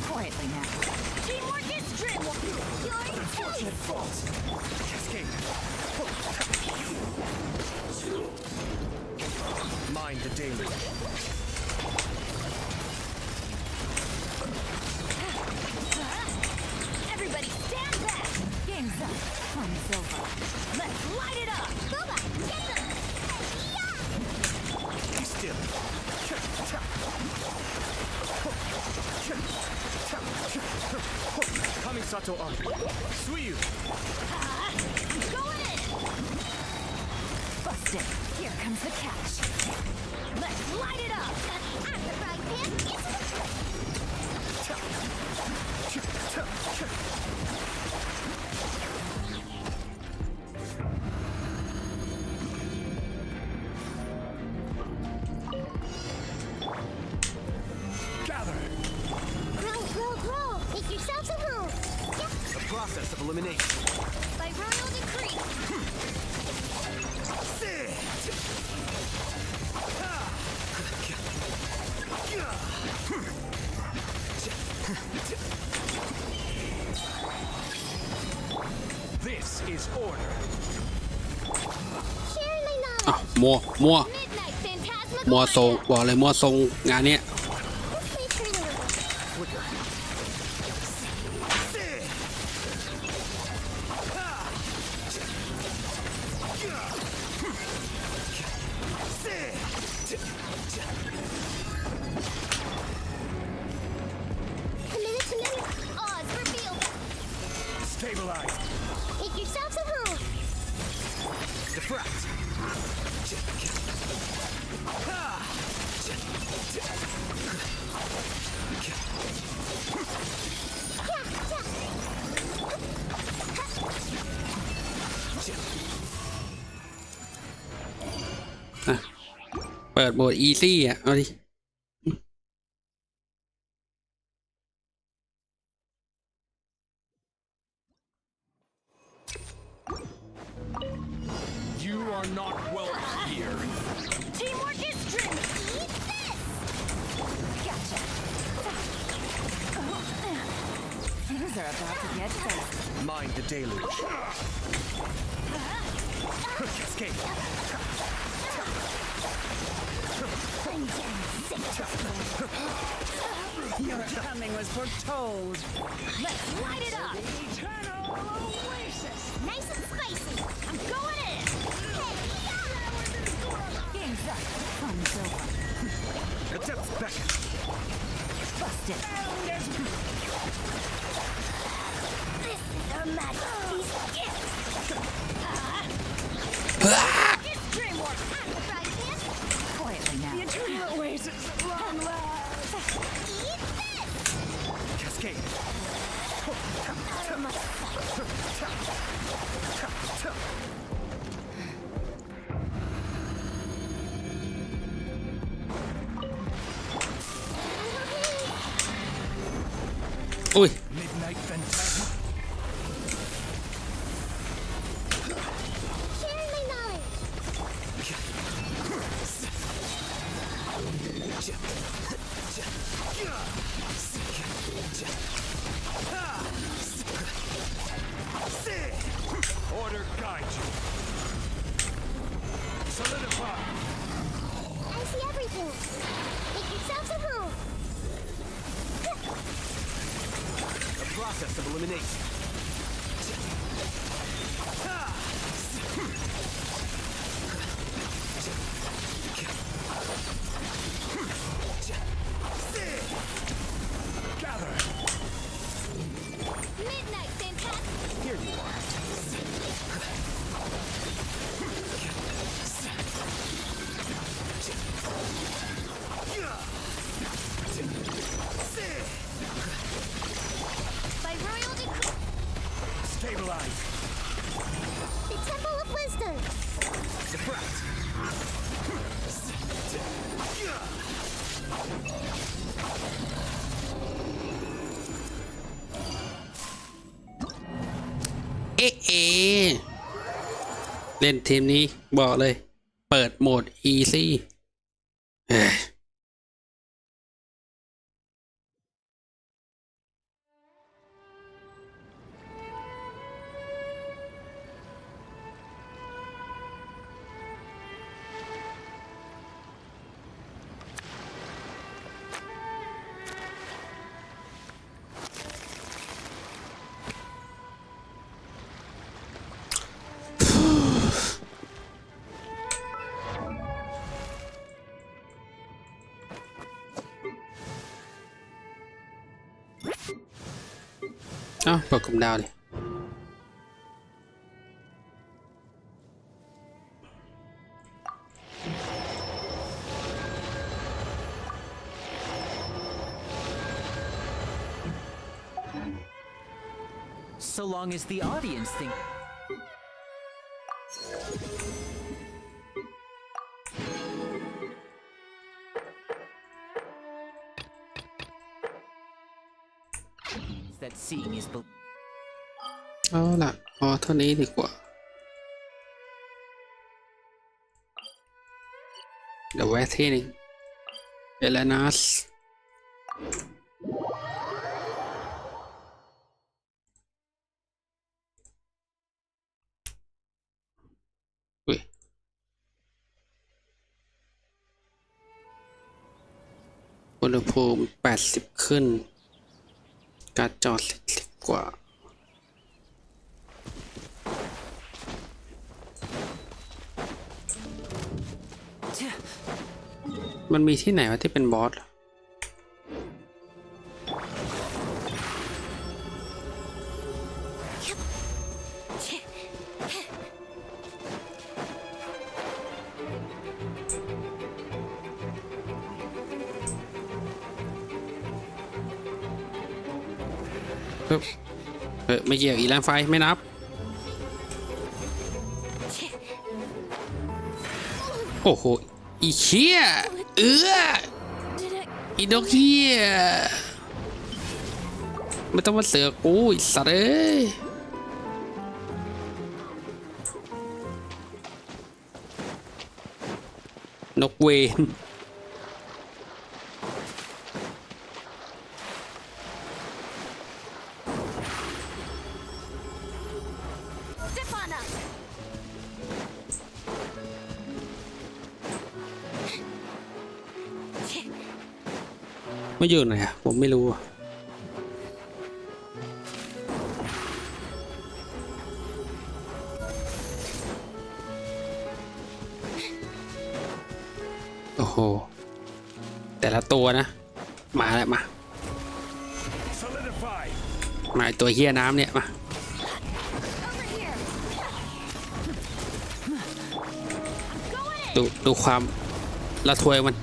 Quietly now. Teamwork is dreamwork. Your Unfortunate fault. Cascade. Mind the daily. Everybody stand back. Game's up. Fun's over. Let's light it up. Boba, get them. Be still. Kamisato Suyu. Go in. Busted. Here comes the catch. Let's light it up. I'm the frying pan. Gather. Grow, grow, grow. Make yourselves at home. Yep. The process of elimination. By royal decree. This is order. Share my อ้าว knowledge. มัว Midnight มัวทรงบอกเลยมัวทรงงานเนี้ยเปิดโหมด easy อ่ะเอาดิ You are not welcome here. Teamwork is strength. Eat this. Gotcha. Things are about to get fun. Mind the deluge. Escape. Your coming was foretold. Let's light it up. Eternal oasis. Nice and spicy. I'm going in. Game's up. Fun's over. Attempts back. Busted. This is Her Majesty's gift. It's DreamWorks. I'm the prize man. Quietly now. The eternal oasis at long last. Eat this. Cascade. Out of myอุ้ย Midnight Phantasm. Sharing my knowledge. Order guide you. Solidify. I see everything. Make yourselves at home. The process of elimination. Gather. Midnight, fantastic. Here you are. By royal decree. Stabilize. The Temple of Wisdom. Suppress.เอ๊ะเล่นทีมนี้บอกเลย เปิดโหมด easy เอ้ยเอ้าเปิดกลุ่มดาวเลย So long as the audience think. That seeing is. เอาล่ะพอเท่านี้ดีกว่า เดี๋ยวแวะที่หนึ่งเอเลนัสอุ้ย อุณหภูมิ80ขึ้นการจอดเล็กกว่ามันมีที่ไหนวะที่เป็นบอสไม่เกี่ยวอีแรงไฟไม่นับโอ้โหอีเชี่ยอีดอกเฮียไม่ต้องมาเสือกกูอีสัตว์เอ้ยนกเวนไม่อยู่ไหนอะผมไม่รู้อะโอ้โหแต่ละตัวนะมาแล้วมาตัวเฮียน้ำเนี่ยมาดูความละทวยมัน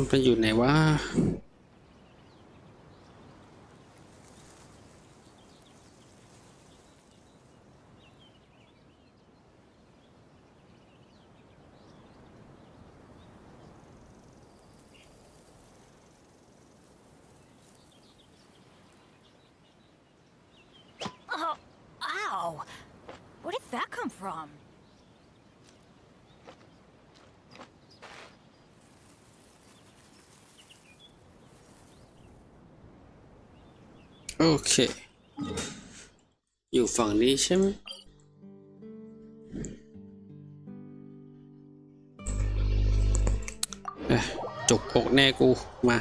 ไปอยู่ไหนวะOw! Where did that come from? โอเคอยู่ฝั่งนี้ใช่ไหมจุกอกแน่กูมา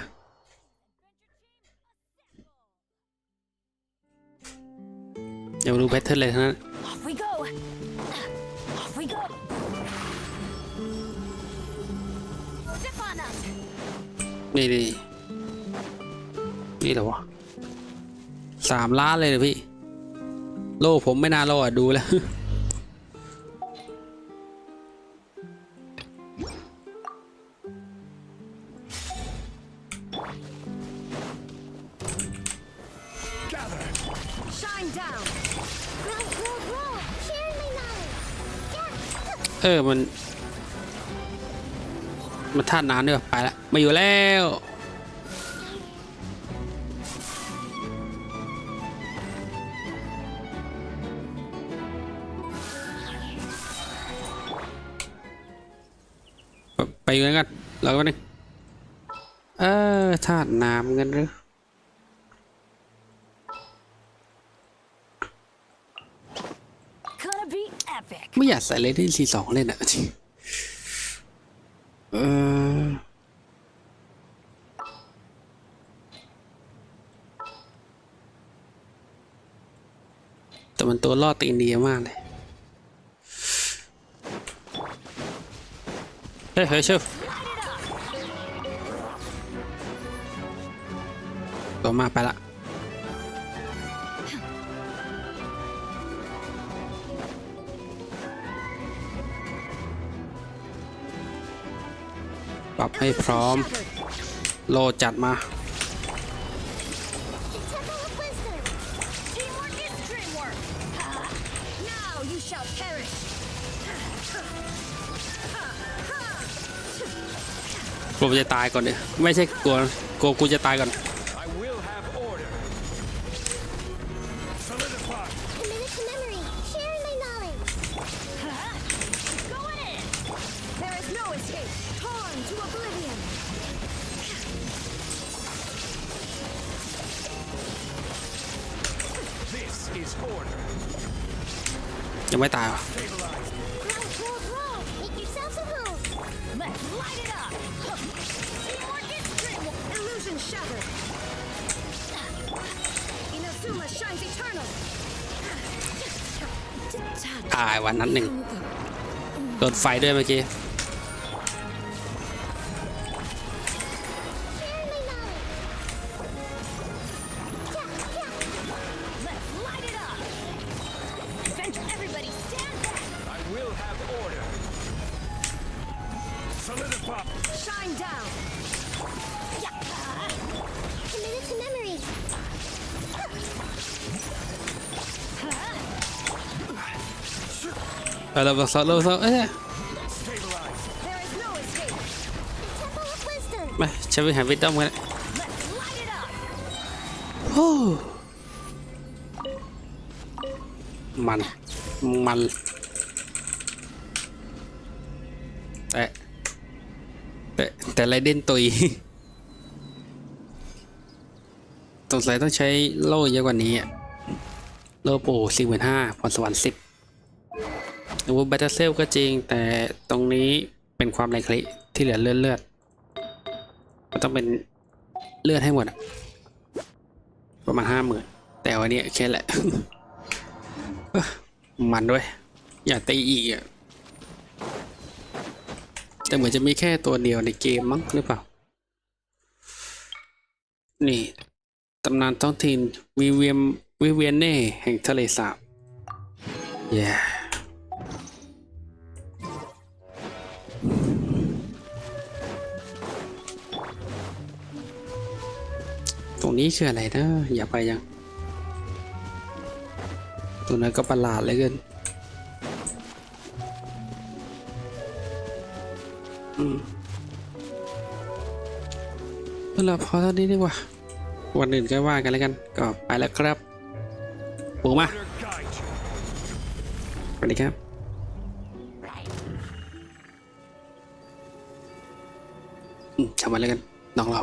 อย่ามาดูแพทเทิร์นเลยทั้งนั้น Off we go! Off we go! Zip on us! นี่เหรอวะ3 ล้านเลยเหรอพี่โลผมไม่น่ารอดดูแล้วมันท่าน้ำเนี่ยไปละมาอยู่แล้วไปอยู่กันเราก็นึงท่าน้ำกันหรือไม่อยากใส่เลยที่42เล่นอ่ะจริงแต่มันตัวล่อตีนดีมากเลยเฮ้ยเชฟตัวมาไปละปรับให้พร้อมโลจัดมากูจะตายก่อนเนี่ยไม่ใช่กลัวกูจะตายก่อน to oblivion. This is order. ยังไม่ตาย Roll, roll. Make yourselves a move. Let's light it up. Teamwork is strength. Illusion shattered. Inazuma shines eternal. ตายวันนั้นหนึ่งโดนไฟด้วยเมื่อกี้ Let's light it up. Everybody stand back. I will have order. Solidify. Shine down. Committed to memory. เราบอกเราเอ้ย Stabilize. There is no escape. Temple of Wisdom. มาใช้วิหารวิดดอมกัน Let's light it up. โอ้มันแต่ไรเด่นตุยสงสัยต้องใช้โล่เยอะกว่านี้อ่ะโล่ปู่45,000พรสวรรค์10หรือว่าแบตเตอร์เซลก็จริงแต่ตรงนี้เป็นความแรงคลิที่เหลือเลือดก็ต้องเป็นเลือดให้หมดอ่ะประมาณ50,000แต่วันนี้แค่แหละ มันด้วยอย่าตีอีกอ่ะแต่เหมือนจะมีแค่ตัวเดียวในเกมมั้งหรือเปล่านี่ตำนานท้องถิ่นวิเวียนเน่แห่งทะเลสาบเย้ตรงนี้คืออะไรนะอย่าไปยังตัวนั้นก็ประหลาดเลยเกินเราพอเท่านี้ดีกว่าวันอื่นก็ว่ากันแล้วกันก็ไปแล้วครับปูมา Order guide you. สวัสดีครับทำมาแล้วกันน้องเรา